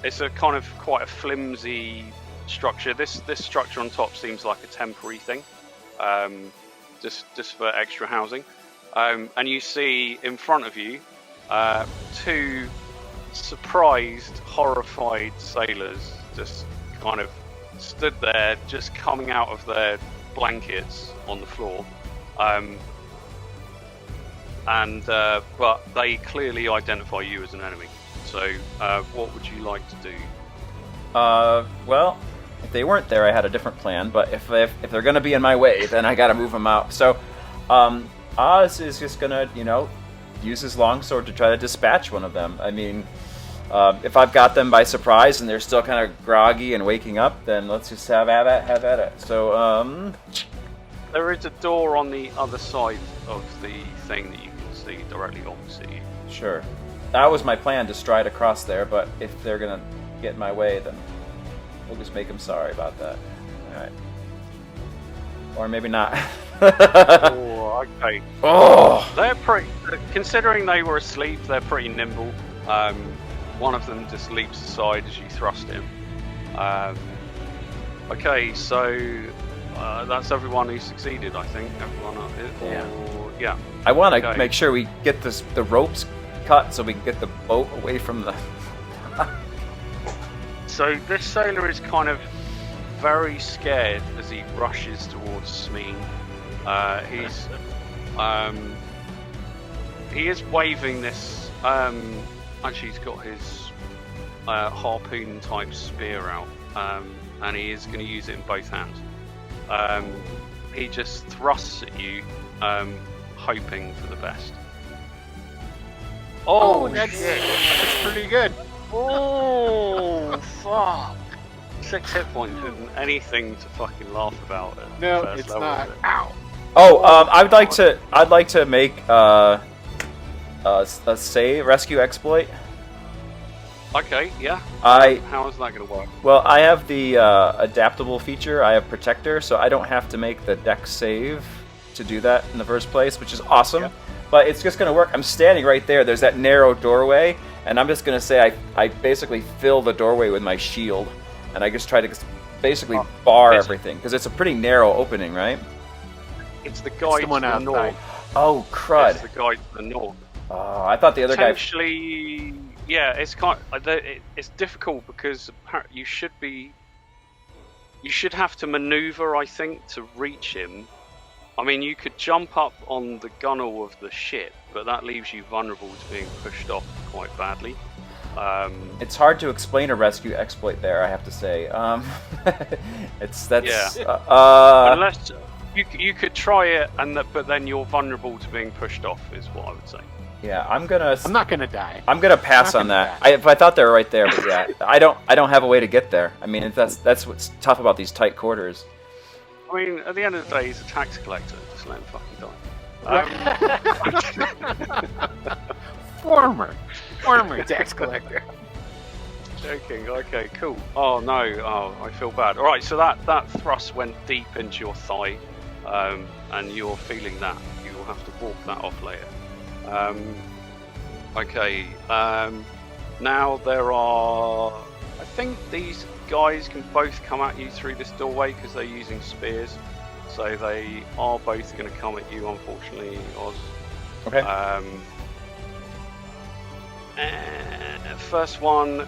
C: It's a kind of quite a flimsy structure. This structure on top seems like a temporary thing. Just for extra housing, and you see in front of you two surprised, horrified sailors just kind of stood there, just coming out of their blankets on the floor, but they clearly identify you as an enemy. So, what would you like to do?
A: Well, if they weren't there, I had a different plan. But if they're gonna be in my way, then I gotta move them out. So, Oz is just gonna, use his longsword to try to dispatch one of them. I mean, if I've got them by surprise and they're still kind of groggy and waking up, then let's just have at it. So,
C: There is a door on the other side of the thing that you can see directly opposite you.
A: sure. That was my plan, to stride across there. But if they're gonna get in my way, then we'll just make them sorry about that. All right. Or maybe not.
C: Oh, okay.
A: Oh!
C: They're pretty. Considering they were asleep, they're pretty nimble. One of them just leaps aside as you thrust him. Okay, so that's everyone who succeeded, I think. Everyone up here. Yeah.
A: I want to
C: Okay.
A: make sure we get the ropes cut so we can get the boat away from the.
C: So this sailor is kind of very scared as he rushes towards Smean. He is waving this. Actually, he's got his harpoon type spear out, and he is going to use it in both hands. he just thrusts at you, hoping for the best.
D: Oh, that's pretty good.
C: Oh, fuck! 6 hit points isn't anything to fucking laugh about. At
D: No,
C: first
D: it's
C: level,
D: not.
C: is it?
D: Ow.
A: Oh, I'd like to make a rescue exploit.
C: Okay, yeah. How is that going to work?
A: Well, I have the adaptable feature. I have Protector, so I don't have to make the dex save to do that in the first place, which is awesome.
C: Yeah.
A: But it's just going to work. I'm standing right there. There's that narrow doorway, and I'm just going to say I basically fill the doorway with my shield, and I just try to basically bar everything, because it's a pretty narrow opening, right?
C: It's the guy to the north.
A: Oh, crud.
C: It's the guy to the north.
A: Oh, I thought the other guy...
C: Potentially, yeah, it's it's difficult because you should have to maneuver, I think, to reach him. I mean, you could jump up on the gunnel of the ship, but that leaves you vulnerable to being pushed off quite badly.
A: It's hard to explain a rescue exploit there, I have to say.
C: Unless you could try it, but then you're vulnerable to being pushed off, is what I would say.
A: Yeah, I'm
D: not gonna die.
A: I'm gonna pass on that. I thought they were right there, but yeah, I don't have a way to get there. I mean, that's what's tough about these tight quarters.
C: I mean, at the end of the day, he's a tax collector. Just let him fucking die.
D: Former tax collector.
C: Joking. Okay, cool. Oh no. Oh, I feel bad. All right. So that thrust went deep into your thigh, and you're feeling that. You will have to walk that off later. Okay. Now there are. I think these guys can both come at you through this doorway because they're using spears. So they are both going to come at you, unfortunately, Oz.
A: Okay.
C: First one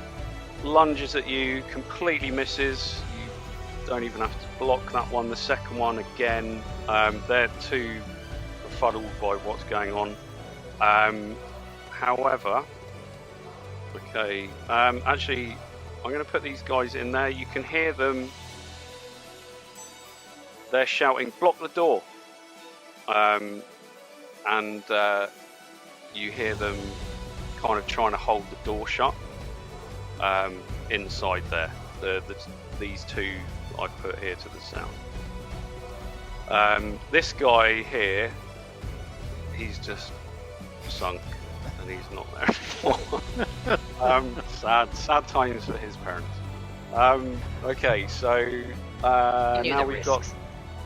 C: lunges at you, completely misses. You don't even have to block that one. The second one again, they're too befuddled by what's going on. However, okay, actually, I'm going to put these guys in there. You can hear them. They're shouting, "Block the door!" And you hear them kind of trying to hold the door shut inside there. These two I put here to the south. This guy here, he's just sunk and he's not there anymore. Sad times for his parents. Okay, so now we've got.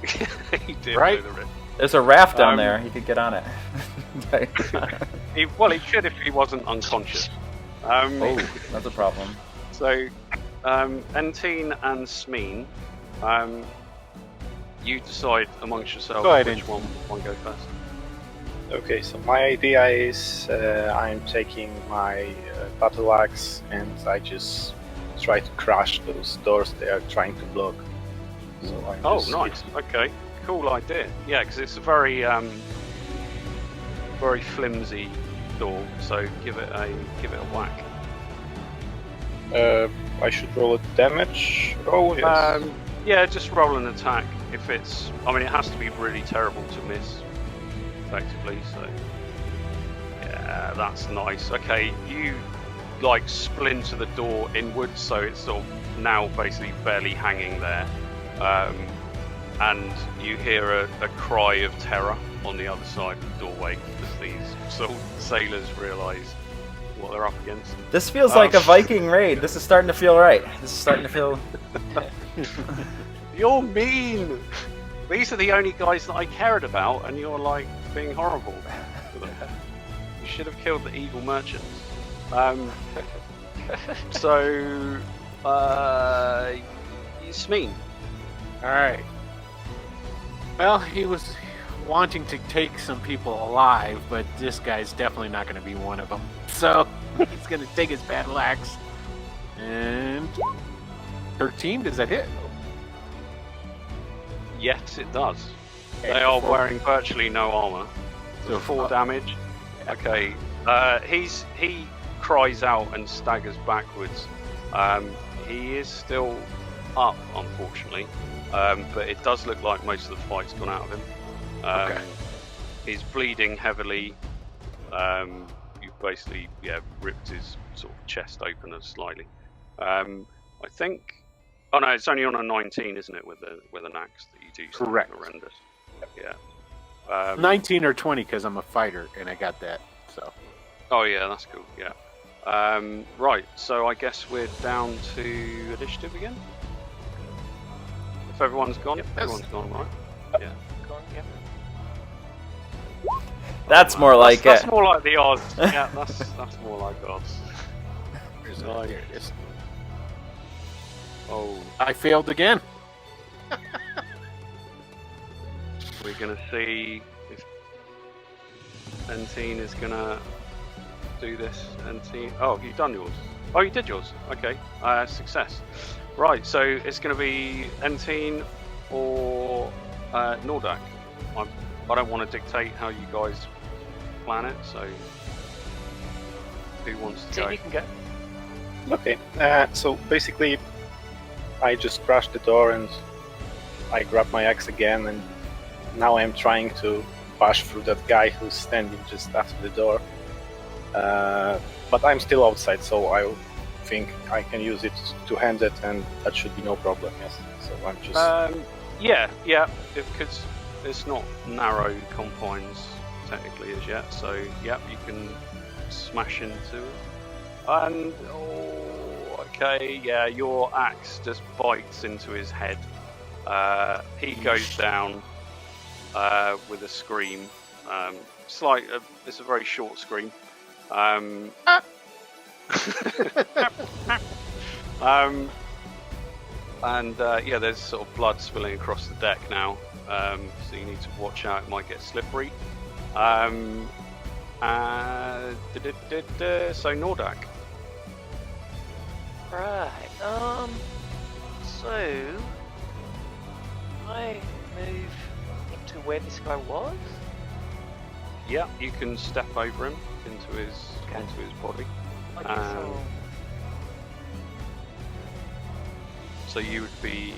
C: He did know the risk.
A: There's a raft down there. He could get on it.
C: He could if he wasn't unconscious.
A: Oh, that's a problem.
C: So, Entine and Smean, you decide amongst yourselves which one go first.
E: Okay, so my idea is I'm taking my battle axe and I just try to crush those doors they are trying to block. So
C: nice. Okay, cool idea. Yeah, because it's a very very flimsy door. So give it a whack.
E: I should roll a damage roll. Yes.
C: Yeah, just roll an attack. If it's, I mean, it has to be really terrible to miss, effectively. So yeah, that's nice. Okay, you like splinter the door inwards, so it's sort of now basically barely hanging there. And you hear a cry of terror on the other side of the doorway as these sort of sailors realise what they're up against.
A: This feels like a Viking raid. This is starting to feel right. This is starting to feel...
C: You're mean! These are the only guys that I cared about, and you're like being horrible to them. You should have killed the evil merchants. So, Smean.
D: Alright. Well, he was wanting to take some people alive, but this guy's definitely not going to be one of them. So, he's going to take his battle axe. And 13, does that hit?
C: Yes, it does. They are wearing virtually no armor. So 4 damage. Okay. He cries out and staggers backwards. He is still up, unfortunately. but it does look like most of the fight's gone out of him.
D: Okay.
C: He's bleeding heavily. You've basically ripped his sort of chest open slightly. I think. Oh no, it's only on a 19, isn't it? With an axe that you do something
D: Correct.
C: horrendous. Yeah.
D: 19 or 20 because I'm a fighter and I got that. So.
C: Oh yeah, that's cool. Yeah. Right. So I guess we're down to initiative again. If everyone's gone, everyone's gone, right? Yeah.
B: Yeah.
A: That's more like it.
C: That's more like the odds. Yeah, that's more like odds.
D: There it is.
C: Oh,
D: I failed again.
C: we're gonna see if Entine is gonna do this. Entine. Oh, you've done yours. Oh, you did yours. Okay. Success. Right. So it's gonna be Entine or Noordac. I don't want to dictate how you guys plan it, so who wants to go?
B: You can go.
E: Okay, so basically, I just crashed the door and I grabbed my axe again, and now I'm trying to bash through that guy who's standing just after the door. But I'm still outside, so I think I can use it two-handed, and that should be no problem. Yes. So I'm just.
C: Yeah, because it's not narrow confines technically as yet, so yeah, you can smash into it. And okay, yeah, your axe just bites into his head. He goes down with a scream. It's a very short scream. There's sort of blood spilling across the deck now. So you need to watch out, it might get slippery. So Noordac.
B: Right. So I move into where this guy was.
C: Yeah, you can step over him into his body.
B: I guess
C: So you would be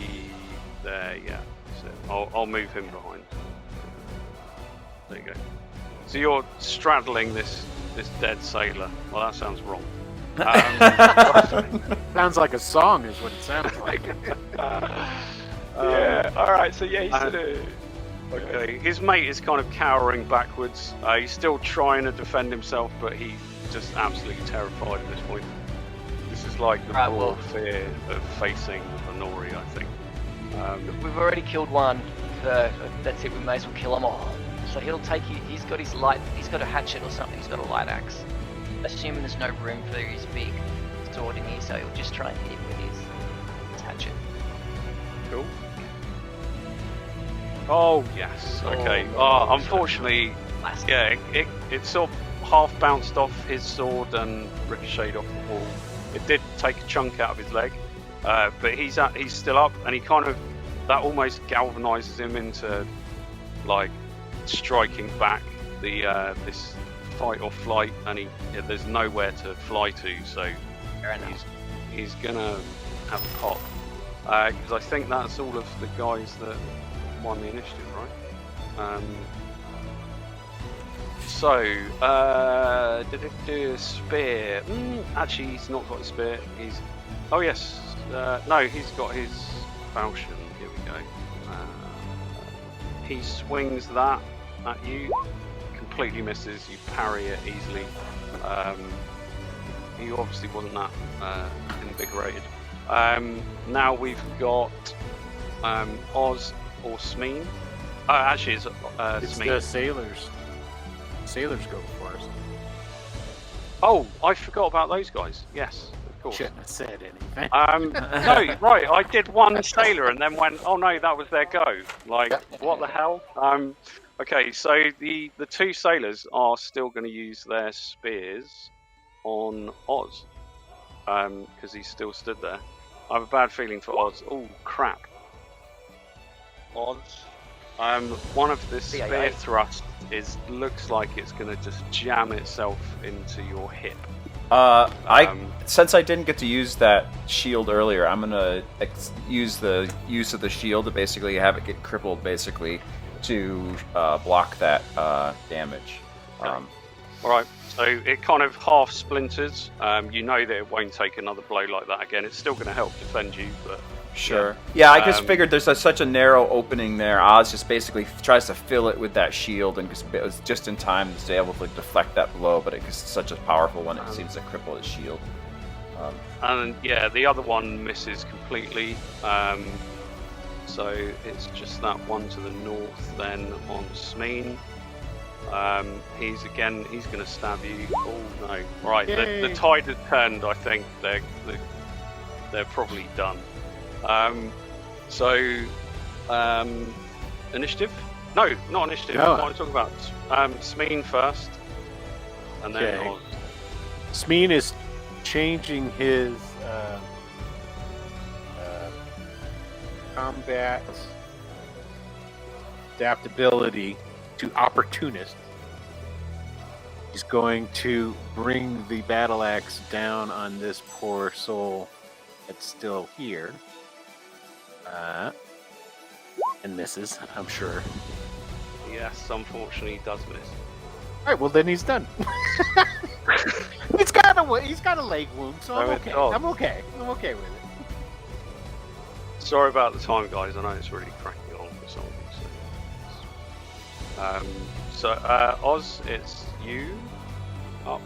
C: there, yeah. So I'll move him behind. There you go. So you're straddling this dead sailor. Well, that sounds wrong.
D: Sounds like a song, is what it sounds like.
B: yeah. All right. So yeah, he's sort of.
C: Okay. His mate is kind of cowering backwards. He's still trying to defend himself, but he's just absolutely terrified at this point. This is like the raw fear of facing Varnori, I think.
B: We've already killed one. So that's it. We may as well kill them all. So he'll take you. He's got a hatchet or something. He's got a light axe. Assuming there's no room for his big sword in here, so he'll just try and hit him with his hatchet.
C: Cool. Oh yes. Okay. Unfortunately, yeah, it sort of half bounced off his sword and ricocheted off the wall. It did take a chunk out of his leg, but he's still up, and he kind of that almost galvanizes him into like striking back this fight or flight, and there's nowhere to fly to, so he's gonna have a pop because I think that's all of the guys that won the initiative, right? Spear. Actually, he's not got a spear. Oh yes, no, he's got his falchion. Here we go. He swings that at you. Completely misses. You parry it easily. He obviously wasn't that invigorated. Now we've got Oz or Smean. Actually, it's Smean.
D: The sailors. Sailors go before us.
C: Oh, I forgot about those guys. Yes, of course.
D: Shouldn't have said anything.
C: No, right. I did one sailor and then went, oh no, that was their go. Like, what the hell? Okay, so the two sailors are still going to use their spears on Oz, because he's still stood there. I have a bad feeling for Oz. Oh crap! Oz. One of the spear thrusts looks like it's going to just jam itself into your hip.
A: Since I didn't get to use that shield earlier, I'm gonna use the use of the shield to basically have it get crippled, basically, to block that damage.
C: All right. So it kind of half splinters. You know that it won't take another blow like that again. It's still going to help defend you, but
A: sure. Yeah, I just figured there's such a narrow opening there. Oz just basically tries to fill it with that shield, and it was just in time to stay able to deflect that blow. But it's such a powerful one, it seems to cripple his shield.
C: And yeah, the other one misses completely. So it's just that one to the north then on Smean. He's going to stab you. Oh no! Right, the tide has turned. I think they're probably done. Initiative? No, not initiative.
D: No.
C: What am I talking about? Smean first, and then
D: Okay.
C: Oz.
D: Smean is changing his combat adaptability to opportunist. He's going to bring the battle axe down on this poor soul that's still here. And misses, I'm sure.
C: Yes, unfortunately, he does miss.
D: All right, well then he's done. he's got a leg wound, so I'm
C: No,
D: okay.
C: it's not.
D: I'm okay with it.
C: Sorry about the time, guys. I know it's really cracking on for some of you. So, Oz, it's you up.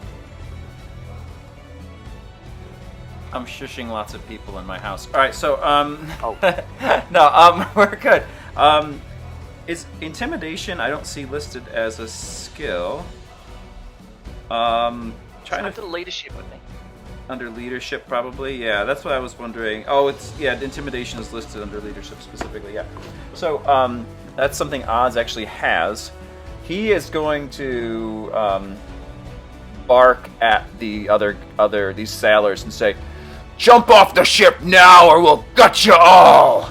A: I'm shushing lots of people in my house. All right, so
C: Oh.
A: no, we're good. Is intimidation? I don't see listed as a skill. Trying
B: Under
A: to
B: leadership, I think.
A: under leadership, probably. Yeah, that's what I was wondering. Oh, intimidation is listed under leadership specifically. Yeah. So that's something Oz actually has. He is going to bark at the these sailors and say, "Jump off the ship now, or we'll gut you all!"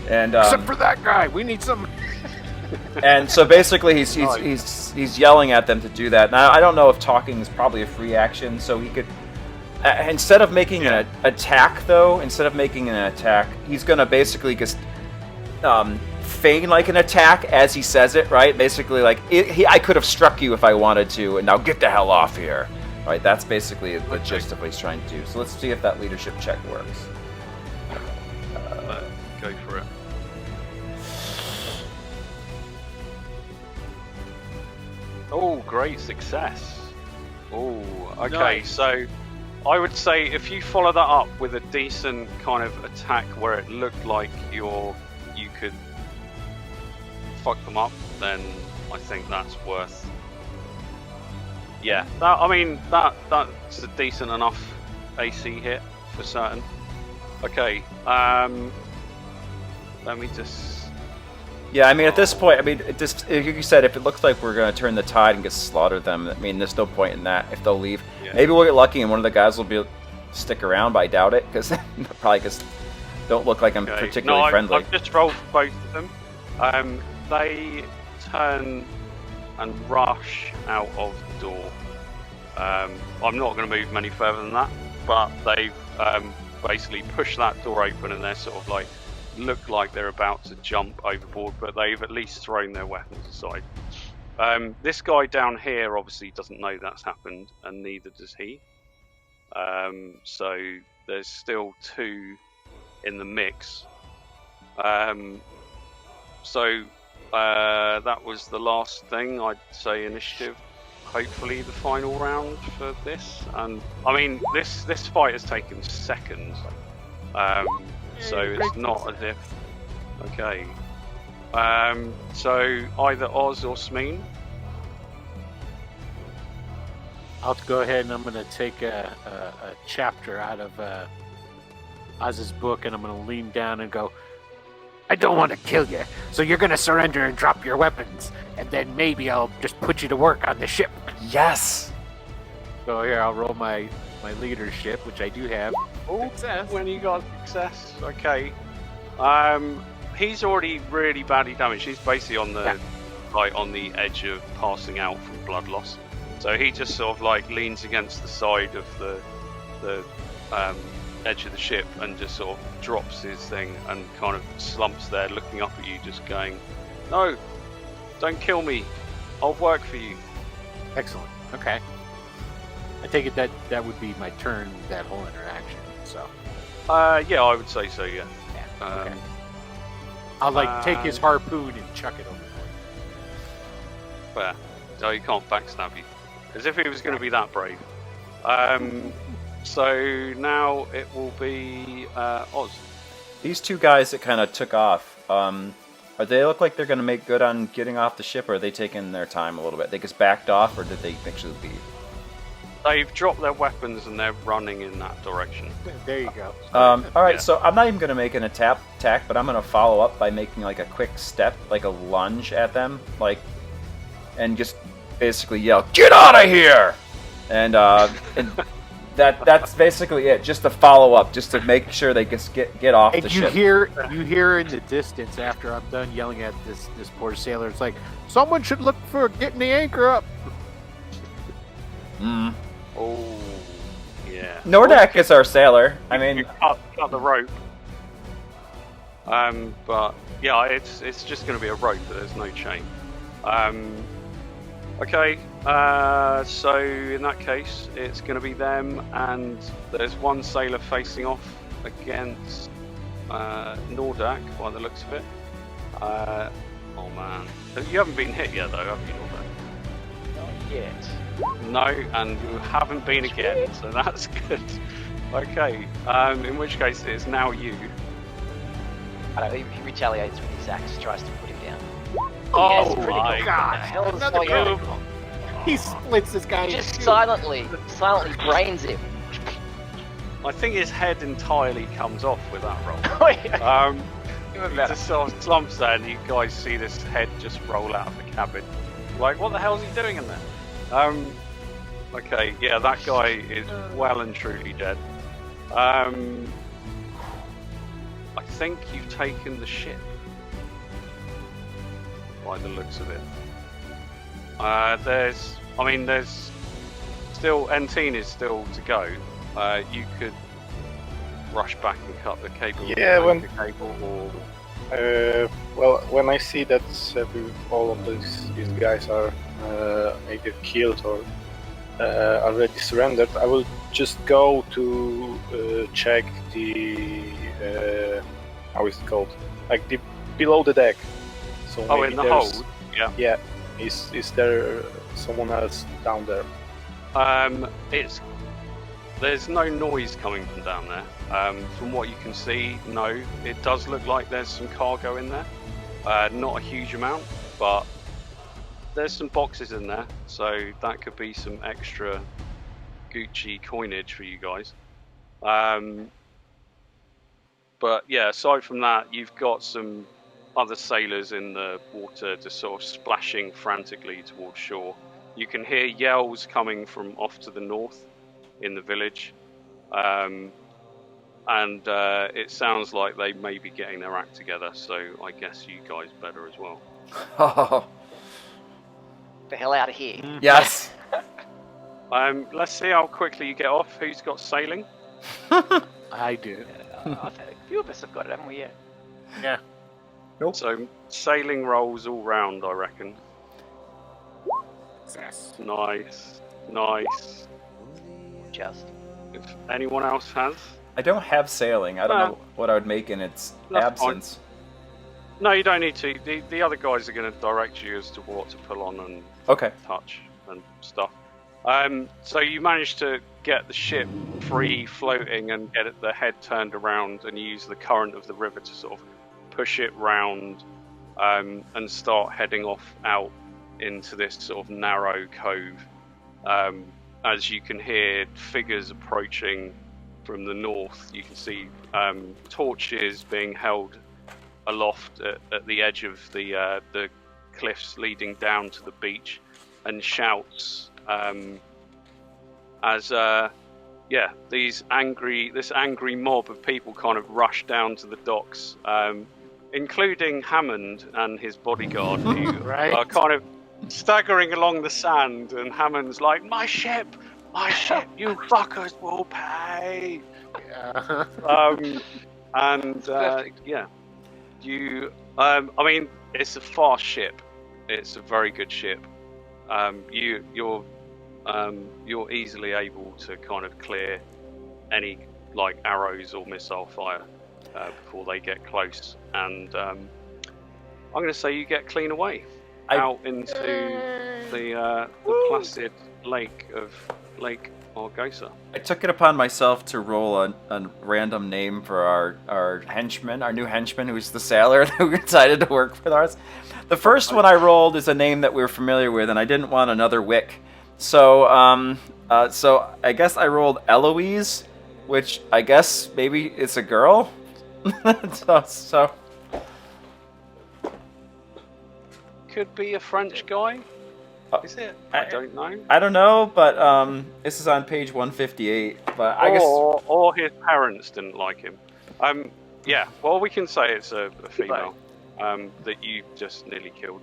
A: And
D: Except for that guy, we need some.
A: and so basically, he's yelling at them to do that. Now I don't know if talking is probably a free action, so he could instead of making an attack, he's gonna basically just feign like an attack as he says it, right? Basically, like I could have struck you if I wanted to, and now get the hell off here. Right, that's basically the gist of what he's trying to do. So let's see if that leadership check works.
C: Go for it. Oh, great success. Oh, okay.
B: Nice.
C: So I would say if you follow that up with a decent kind of attack where it looked like you could fuck them up, then I think that's worth. Yeah, that's a decent enough AC hit for certain. Okay, let me just.
A: Yeah, I mean, at this point, you said if it looks like we're going to turn the tide and just slaughter them, I mean, there's no point in that if they'll leave.
C: Yeah.
A: Maybe we'll get lucky and one of the guys will stick around, but I doubt it, because probably just don't look like I'm particularly friendly.
C: I've just rolled both of them. They turn and rush out of the door. I'm not going to move any further than that, but they basically push that door open and they're sort of like look like they're about to jump overboard, but they've at least thrown their weapons aside. This guy down here obviously doesn't know that's happened, and neither does he. So there's still two in the mix. So that was the last thing. I'd say initiative. Hopefully the final round for this, and I mean this fight has taken seconds. So it's not as if. Okay. So either Oz or Smean.
D: I'll go ahead and I'm going to take a chapter out of Oz's book, and I'm going to lean down and go, "I don't want to kill you, so you're going to surrender and drop your weapons, and then maybe I'll just put you to work on the ship."
A: Yes!
D: So here, I'll roll my leadership, which I do have.
C: Success. When you got success. Okay. He's already really badly damaged. He's basically on the on the edge of passing out from blood loss. So he just sort of like leans against the side of the edge of the ship and just sort of drops his thing and kind of slumps there looking up at you, just going, "No, don't kill me. I'll work for you."
D: Excellent. Okay. I take it that would be my turn, that whole interaction. So.
C: Yeah, I would say so, yeah.
D: Okay. I'll take his harpoon and chuck it overboard.
C: Fair. So he can't backstab you. As if he was going to be that brave. So now it will be Oz.
A: These two guys that kind of took off, they look like they're going to make good on getting off the ship, or are they taking their time a little bit? They just backed off, or did they actually leave?
C: They've dropped their weapons and they're running in that direction.
D: There you go.
A: All right,
C: Yeah.
A: so I'm not even going to make an attack, but I'm going to follow up by making like a quick step, like a lunge at them, like, and just basically yell, "Get out of here!" And that's basically it. Just to follow up, just to make sure they just get off
D: And
A: the
D: you
A: ship.
D: hear in the distance after I'm done yelling at this poor sailor, it's like, someone should look for getting the anchor up.
A: Mm.
C: Oh, yeah.
A: Noordac is our sailor. I
C: You
A: mean,
C: cut the rope. But yeah, it's just going to be a rope, but there's no chain. Okay. So in that case, it's going to be them, and there's one sailor facing off against Noordac by the looks of it. Oh man, you haven't been hit yet, though, have you, Noordac?
B: Not yet.
C: No, and you haven't been again, so that's good. Okay, in which case it's now you.
F: I don't know, he retaliates with his axe, tries to put him down.
C: Oh
F: Yes, critical.
C: my
F: What the
C: god!
F: hell is
D: Another
F: going on?
D: critical. He splits this guy in
F: Just
D: two.
F: silently brains him.
C: I think his head entirely comes off with that roll.
F: Oh, yeah. Even
C: He
F: better.
C: just sort of slumps there, and you guys see this head just roll out of the cabin. Like, what the hell is he doing in there? Okay, yeah, that guy is well and truly dead. I think you've taken the ship, by the looks of it. There's still, Entine is still to go. You could rush back and cut the cable.
E: Yeah,
C: break
E: when-
C: the cable, or
E: Well, when I see that all of these guys are either killed or already surrendered, I will just go to check the how is it called? Like the below the deck. So
C: oh,
E: maybe
C: in the
E: there's-
C: hold. Yeah.
E: Yeah, is there someone else down there?
C: There's no noise coming from down there. From what you can see, no. It does look like there's some cargo in there. Not a huge amount, but there's some boxes in there, so that could be some extra Gucci coinage for you guys. But yeah, aside from that, you've got some other sailors in the water just sort of splashing frantically towards shore. You can hear yells coming from off to the north in the village. And it sounds like they may be getting their act together, so I guess you guys better as well.
A: oh,
F: The hell out of here.
A: yes.
C: Let's see how quickly you get off. Who's got sailing?
D: I do.
F: I think a few of us have got it, haven't we? Yeah.
D: Yeah.
C: So sailing rolls all round, I reckon.
D: Success.
C: Nice, nice.
F: Just.
C: If anyone else has,
A: I don't have sailing. I don't know what I would make in its
C: That's fine.
A: absence.
C: no, you don't need to. The other guys are going to direct you as to what to pull on and
A: Okay.
C: touch and stuff. So you managed to get the ship free floating and get the head turned around and use the current of the river to sort of push it round and start heading off out into this sort of narrow cove. As you can hear figures approaching from the north, you can see torches being held aloft at the edge of the cliffs leading down to the beach, and shouts as this angry mob of people kind of rush down to the docks, including Hammond and his bodyguard, who
D: Right.
C: are kind of staggering along the sand, and Hammond's like, my ship, you fuckers will pay.
D: Yeah.
C: Yeah, you. I mean, it's a fast ship. It's a very good ship. You're easily able to kind of clear any like arrows or missile fire before they get close, and I'm going to say you get clean away out into the placid lake of Lake Argosa.
A: I took it upon myself to roll a random name for our henchman, our new henchman, who's the sailor who decided to work with us. The first one I rolled is a name that we were familiar with, and I didn't want another Wick. So, so I guess I rolled Eloise, which I guess maybe it's a girl. so
C: Could be a French guy. Is it? I don't know.
A: I don't know, but this is on page 158. But I guess
C: or his parents didn't like him. Yeah. Well, we can say it's a female that you just nearly killed.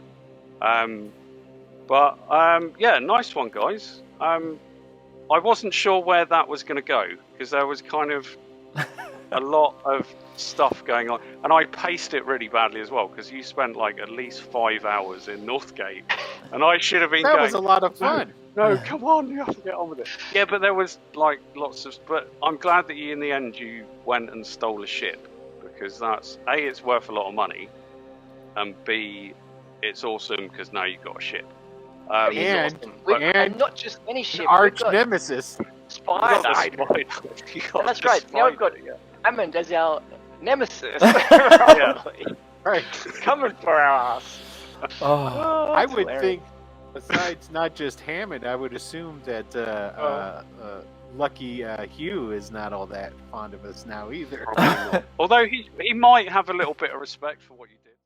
C: Yeah, nice one, guys. I wasn't sure where that was going to go because there was kind of a lot of stuff going on, and I paced it really badly as well because you spent like at least 5 hours in Northgate, and I should have been.
D: That was a lot of fun.
C: No, come on, you have to get on with it. Yeah, but there was like lots of. But I'm glad that in the end you went and stole a ship because that's A, it's worth a lot of money, and B, it's awesome because now you've got a ship.
B: And not just any ship.
D: Arch nemesis.
B: Spider. That's right. Now we've got Hammond as our nemesis.
D: Right.
B: Coming for our ass.
D: I would think, besides not just Hammond, I would assume that Lucky Hugh is not all that fond of us now either.
C: Although he might have a little bit of respect for what you did.